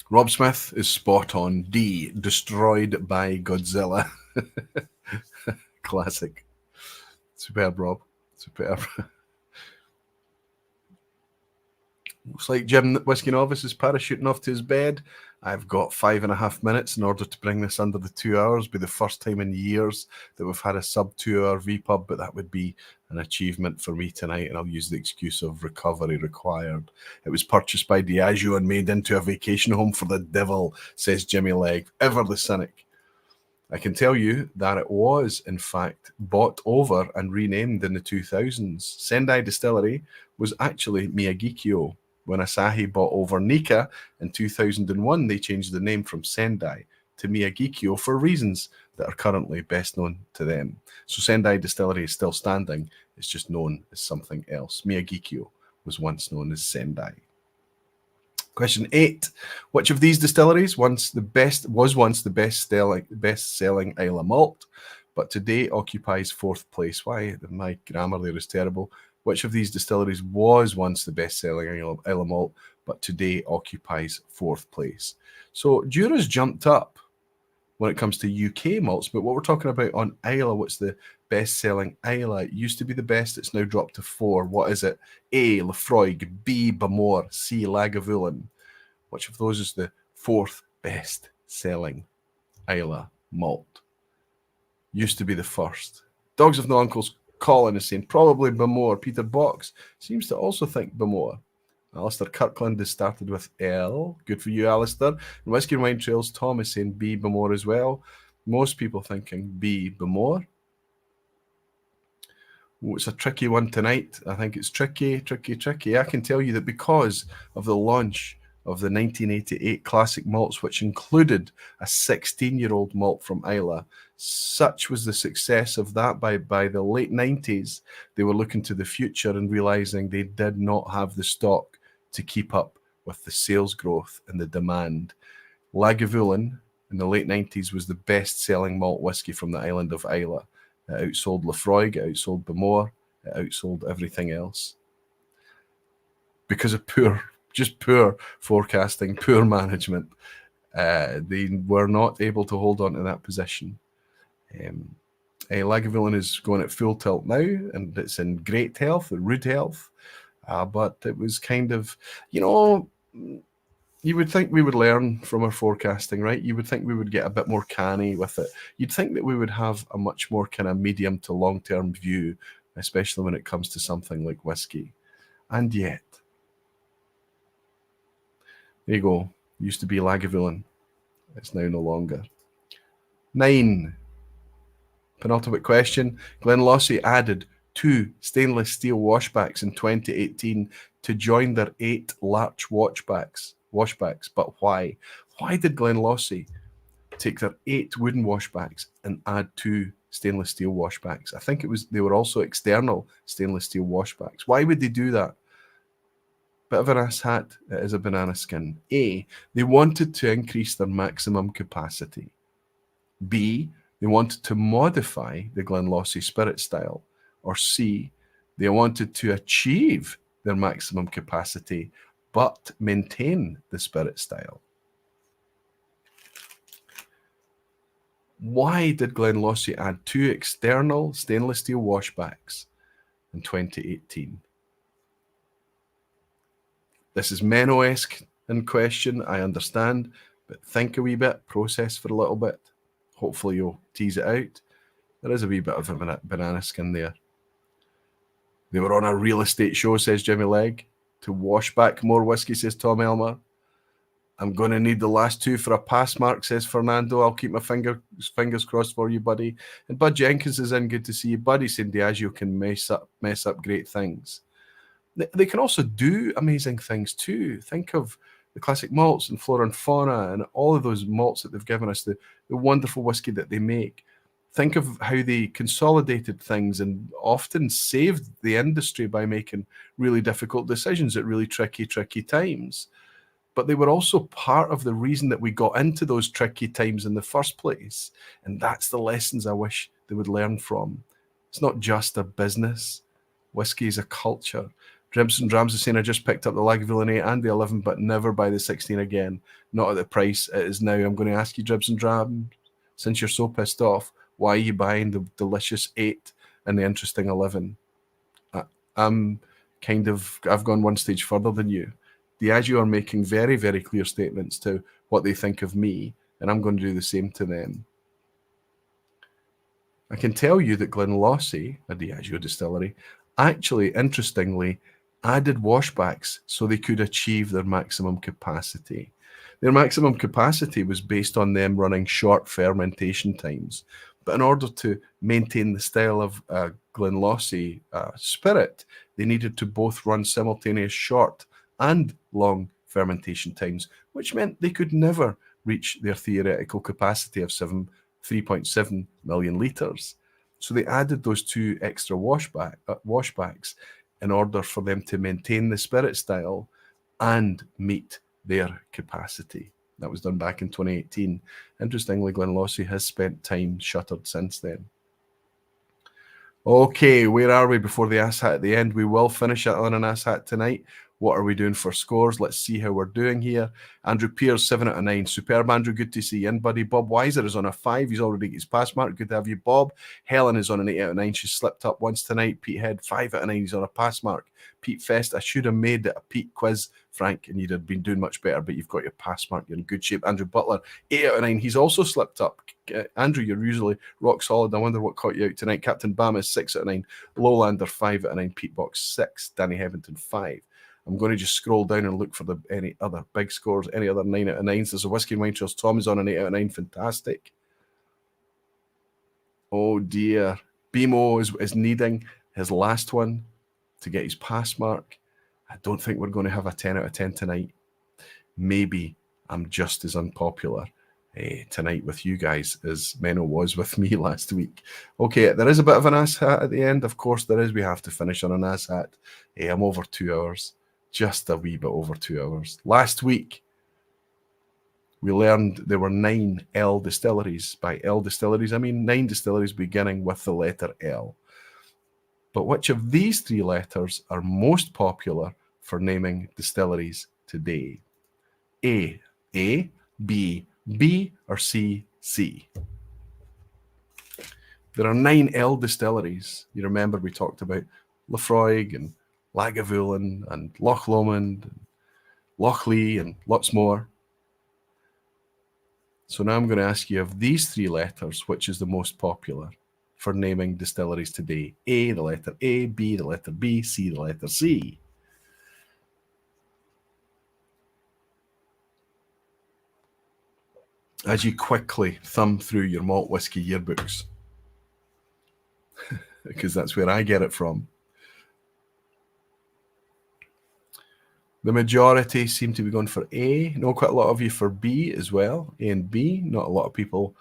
Rob Smith is spot on. D, destroyed by Godzilla. Classic. Superb, Rob. Looks like Jim, Whiskey Novice, is parachuting off to his bed. I've got 5.5 minutes in order to bring this under the 2 hours. Be the first time in years that we've had a sub 2 hour vPub, but that would be an achievement for me tonight, and I'll use the excuse of recovery required. It was purchased by Diageo and made into a vacation home for the devil, says Jimmy Legg, ever the cynic. I can tell you that it was, in fact, bought over and renamed in the 2000s. Sendai Distillery was actually Miyagikyo. When Asahi bought over Nika in 2001, they changed the name from Sendai to Miyagikyo for reasons that are currently best known to them. So Sendai Distillery is still standing. It's just known as something else. Miyagikyo was once known as Sendai. Question 8. Which of these distilleries was once the best-selling Islay malt, but today occupies 4th place? Why? My grammar there is terrible. Which of these distilleries was once the best-selling Islay malt, but today occupies 4th place? So Jura's jumped up when it comes to UK malts, but what we're talking about on Islay, what's the best-selling Islay? It used to be the best, it's now dropped to 4. What is it? A. Lefroy, B. Bamor, C. Lagavulin. Which of those is the 4th best-selling Islay malt? Used to be the first. Dogs of No Uncles, Colin is saying probably Bamor. Peter Box seems to also think Bamor. Alistair Kirkland has started with L. Good for you, Alistair. And Whiskey and Wine Trails, Tom is saying B. Bamor as well. Most people thinking B. Bamor. Oh, it's a tricky one tonight. I think it's tricky. I can tell you that because of the launch of the 1988 classic malts, which included a 16-year-old malt from Islay, such was the success of that by the late 90s, they were looking to the future and realizing they did not have the stock to keep up with the sales growth and the demand. Lagavulin in the late 90s was the best-selling malt whiskey from the island of Islay. It outsold Lefroy, it outsold Bamor, it outsold everything else. Because of poor forecasting, poor management, they were not able to hold on to that position. Lagavulin is going at full tilt now, and it's in great health, rude health, but it was kind of, you would think we would learn from our forecasting, right? You would think we would get a bit more canny with it. You'd think that we would have a much more kind of medium to long-term view, especially when it comes to something like whiskey. And yet, there you go. Used to be Lagavulin. It's now no longer. 9. Penultimate question. Glenlossie added 2 stainless steel washbacks in 2018 to join their 8 large washbacks. But why? Why did Glenlossie take their 8 wooden washbacks and add 2 stainless steel washbacks? I think they were also external stainless steel washbacks. Why would they do that? Bit of an ass hat, it is a banana skin. A, they wanted to increase their maximum capacity. B, they wanted to modify the Glenlossie spirit style. Or C, they wanted to achieve their maximum capacity but maintain the spirit style. Why did Glenlossie add 2 external stainless steel washbacks in 2018? This is Menno-esque in question, I understand, but think a wee bit, process for a little bit. Hopefully you'll tease it out. There is a wee bit of a banana skin there. They were on a real estate show, says Jimmy Legg, to wash back more whiskey, says Tom Elmer. I'm going to need the last 2 for a pass mark, says Fernando. I'll keep my fingers crossed for you, buddy. And Bud Jenkins is in. Good to see you, buddy. Saying Diageo can mess up great things. They can also do amazing things too. Think of the classic malts and Flora and Fauna and all of those malts that they've given us, the wonderful whiskey that they make. Think of how they consolidated things and often saved the industry by making really difficult decisions at really tricky times. But they were also part of the reason that we got into those tricky times in the first place. And that's the lessons I wish they would learn from. It's not just a business. Whiskey is a culture. Dribs and Drams is saying, I just picked up the Lagavulin 8 and the 11, but never buy the 16 again. Not at the price it is now. I'm going to ask you, Dribs and Drams, since you're so pissed off, why are you buying the delicious 8 and the interesting 11? I've gone one stage further than you. Diageo are making very, very clear statements to what they think of me, and I'm going to do the same to them. I can tell you that Glenlossie, a Diageo distillery, actually, interestingly, added washbacks so they could achieve their maximum capacity. Their maximum capacity was based on them running short fermentation times. But in order to maintain the style of Glenlossie spirit, they needed to both run simultaneous short and long fermentation times, which meant they could never reach their theoretical capacity of 3.7 million litres. So they added those two extra washbacks in order for them to maintain the spirit style and meet their capacity. That was done back in 2018. Interestingly, Glenlossie has spent time shuttered since then. Okay, where are we before the ass hat at the end? We will finish it on an ass hat tonight. What are we doing for scores? Let's see how we're doing here. Andrew Pearce, 7 out of 9. Superb, Andrew. Good to see you in, buddy. Bob Weiser is on a 5. He's already got his pass mark. Good to have you, Bob. Helen is on an 8 out of 9. She slipped up once tonight. Pete Head, 5 out of 9. He's on a pass mark. Peatfest, I should have made it a Pete quiz, Frank, and you'd have been doing much better, but you've got your pass mark. You're in good shape. Andrew Butler, 8 out of 9. He's also slipped up. Andrew, you're usually rock solid. I wonder what caught you out tonight. Captain Bama is 6 out of 9. Lowlander, 5 out of 9. Pete Box, 6. Danny Heavington, 5. I'm going to just scroll down and look for any other big scores, any other 9 out of 9s. There's a Whiskey and Wine Trails. Tom is on an 8 out of 9. Fantastic. Oh, dear. BMO is needing his last one to get his pass mark. I don't think we're going to have a 10 out of 10 tonight. Maybe I'm just as unpopular tonight with you guys as Menno was with me last week. Okay, there is a bit of an ass hat at the end. Of course there is. We have to finish on an ass hat. I'm over 2 hours. Just a wee bit over 2 hours. Last week, we learned there were 9 L distilleries. By L distilleries, I mean 9 distilleries beginning with the letter L. But which of these 3 letters are most popular for naming distilleries today? A, B, B, or C, C? There are 9 L distilleries. You remember we talked about Laphroaig and Lagavulin and Loch Lomond and Lochlee and lots more. So now I'm going to ask you, of these 3 letters, which is the most popular for naming distilleries today? A, the letter A, B, the letter B, C, the letter C. As you quickly thumb through your malt whiskey yearbooks, because that's where I get it from. The majority seem to be going for A. No, quite a lot of you for B as well. A and B. Not a lot of people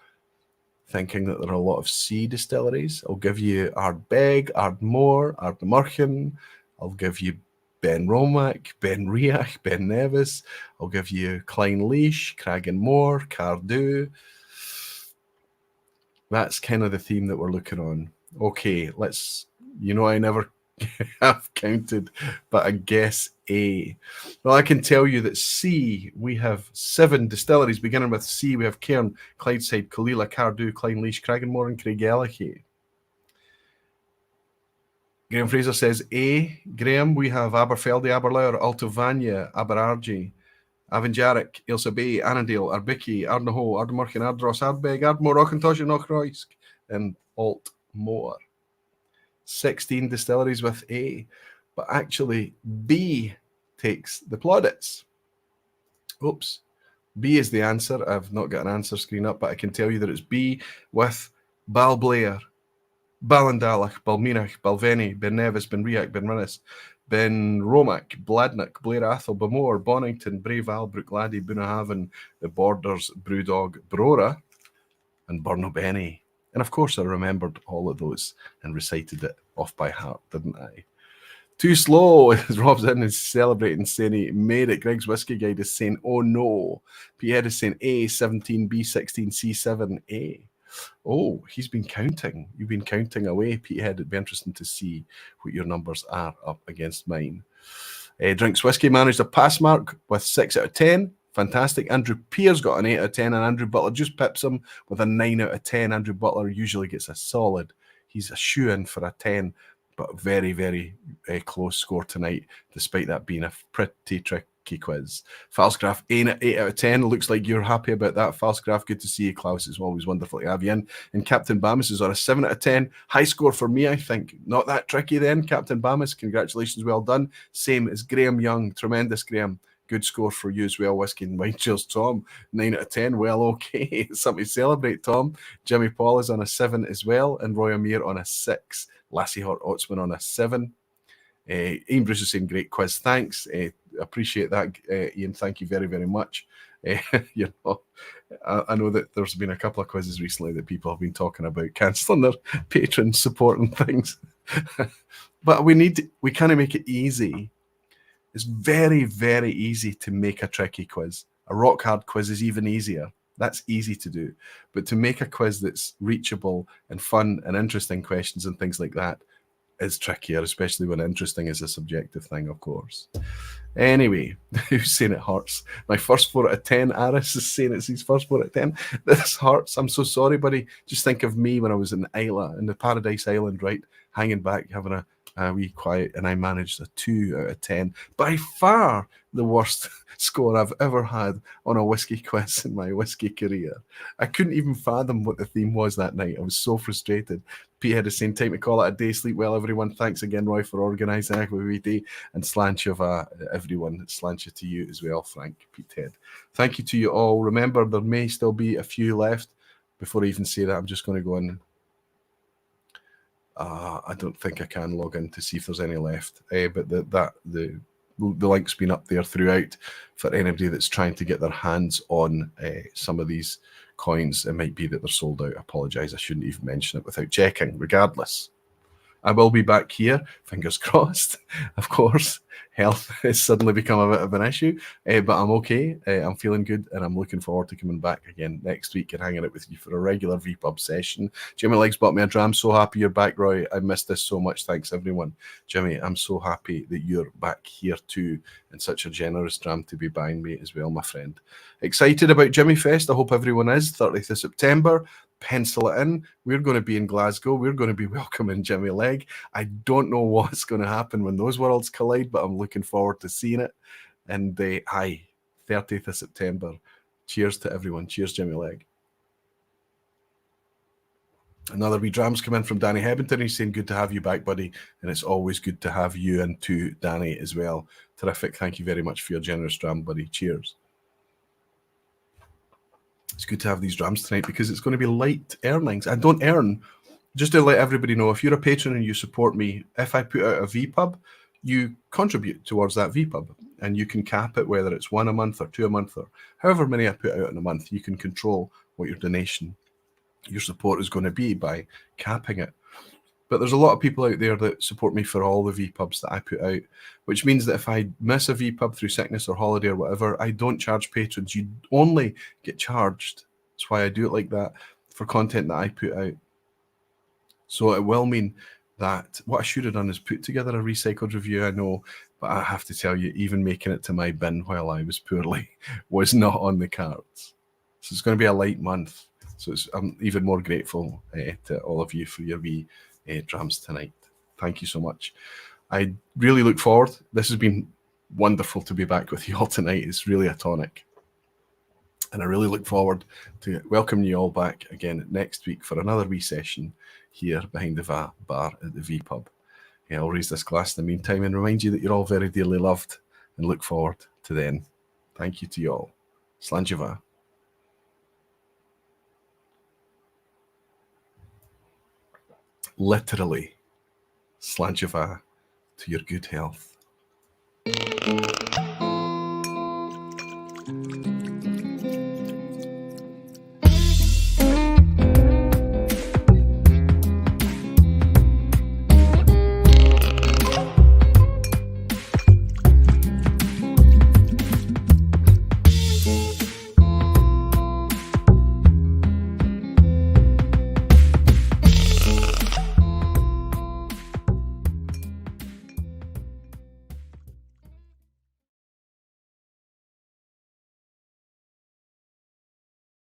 thinking that there are a lot of C distilleries. I'll give you Ardbeg, Ardmore, Ardnamurchan. I'll give you Ben Romack, Ben Riach, Ben Nevis. I'll give you Clynelish, Cragganmore, Cardew. That's kind of the theme that we're looking on. Okay, let's, I never have counted, but I guess A. Well, I can tell you that C, we have 7 distilleries beginning with C. We have Cairn, Clydeside, Colilla, Cardew, Clynelish, Cragganmore, and Craigellachie. Graham Fraser says A. Graham, we have Aberfeldy, Aberlour, Altovania, Aberargie, Avenjarrick, Ailsa Bay, Annandale, Arbickie, Ardnahoe, Ardmurchan, Ardross, Ardbeg, Ardmore, Auchentoshan, Knockroysk, and Altmore. 16 distilleries with A, but actually B takes the plaudits. Oops. B is the answer. I've not got an answer screen up, but I can tell you that it's B with Balblair, Ballandalach, Balmeenach, Balvenie, Ben Nevis, Ben Riach, Ben Rinnis, Ben Romack, Bladnoch, Blair Athol, Bamore, Bonington, Brayval, Brookladdy, Bunnahaven, The Borders, Brewdog, Brora, and Burnobenny. And of course, I remembered all of those and recited it off by heart, didn't I? Too slow, as Rob's in is celebrating, saying he made it. Greg's Whiskey Guide is saying, oh no. Pierre is saying A17, B16, C7, A. Oh, he's been counting. You've been counting away, Petehead. It'd be interesting to see what your numbers are up against mine. Drinks Whiskey managed a pass mark with 6 out of 10. Fantastic. Andrew Pearce got an 8 out of 10, and Andrew Butler just pips him with a 9 out of 10. Andrew Butler usually gets a solid. He's a shoe-in for a 10. but very, very close score tonight, despite that being a pretty tricky quiz. Falsgraf, 8 out of 10. Looks like you're happy about that, Falsgraf. Good to see you, Klaus. It's always wonderful to have you in. And Captain Bamus is on a 7 out of 10. High score for me, I think. Not that tricky then, Captain Bamus. Congratulations, well done. Same as Graham Young. Tremendous, Graham. Good score for you as well, Whiskey and Wine. Cheers, Tom. 9 out of 10. Well, okay. Something to celebrate, Tom. Jimmy Paul is on a 7 as well, and Roy Amir on a 6. Lassie Hort Otsman on a 7. Ian Bruce is saying, great quiz. Thanks. Appreciate that, Ian. Thank you very, very much. You know, I know that there's been a couple of quizzes recently that people have been talking about cancelling their patron support and things. But we kind of make it easy. It's very, very easy to make a tricky quiz. A rock hard quiz is even easier. That's easy to do. But to make a quiz that's reachable and fun and interesting questions and things like that is trickier, especially when interesting is a subjective thing, of course. Anyway, who's saying it hurts? My first 4 out of 10. Aris is saying it's his first 4 out of 10. This hurts. I'm so sorry, buddy. Just think of me when I was in Islay, in the Paradise Island, right? Hanging back, having a wee quiet, and I managed a 2 out of 10. By far the worst score I've ever had on a whiskey quiz in my whiskey career. I couldn't even fathom what the theme was that night. I was so frustrated. Peathead is saying, time to call it a day. Sleep well, everyone. Thanks again, Roy, for organising Aquaviti. And Slancheva, everyone. Slancha to you as well, Frank, Peathead. Thank you to you all. Remember, there may still be a few left. Before I even say that, I'm just going to go in. I don't think I can log in to see if there's any left. But the link's been up there throughout for anybody that's trying to get their hands on some of these coins. It might be that they're sold out. I apologise. I shouldn't even mention it without checking. Regardless, I will be back here. Fingers crossed. Of course, health has suddenly become a bit of an issue, but I'm okay. I'm feeling good, and I'm looking forward to coming back again next week and hanging out with you for a regular vPub session. Jimmy Legs bought me a dram. So happy you're back, Roy. I missed this so much. Thanks, everyone. Jimmy, I'm so happy that you're back here too, and such a generous dram to be buying me as well, my friend. Excited about Jimmy Fest. I hope everyone is. 30th of September. Pencil it in. We're going to be in Glasgow. We're going to be welcoming Jimmy Leg. I don't know what's going to happen when those worlds collide, but I'm looking forward to seeing it. And 30th of September. Cheers to everyone. Cheers, Jimmy Leg. Another wee drams come in from Danny Hebington. He's saying, good to have you back, buddy. And it's always good to have you and to Danny as well. Terrific. Thank you very much for your generous dram, buddy. Cheers. It's good to have these drams tonight because it's going to be light earnings. I don't earn. Just to let everybody know, if you're a patron and you support me, if I put out a vPub, you contribute towards that vPub. And you can cap it, whether it's 1 a month or 2 a month or however many I put out in a month. You can control what your donation, your support is going to be by capping it. But there's a lot of people out there that support me for all the vPubs that I put out, which means that if I miss a vPub through sickness or holiday or whatever, I don't charge patrons. You only get charged. That's why I do it like that, for content that I put out. So it will mean that what I should have done is put together a recycled review, I know, but I have to tell you, even making it to my bin while I was poorly was not on the cards. So it's going to be a light month. So I'm even more grateful to all of you for your wee drams tonight. Thank you so much. I really look forward. This has been wonderful to be back with you all tonight. It's really a tonic. And I really look forward to welcoming you all back again next week for another wee session here behind the bar at the vPub. Yeah, I'll raise this glass in the meantime and remind you that you're all very dearly loved and look forward to then. Thank you to you all. Slanjava. Literally, Slanjava to your good health.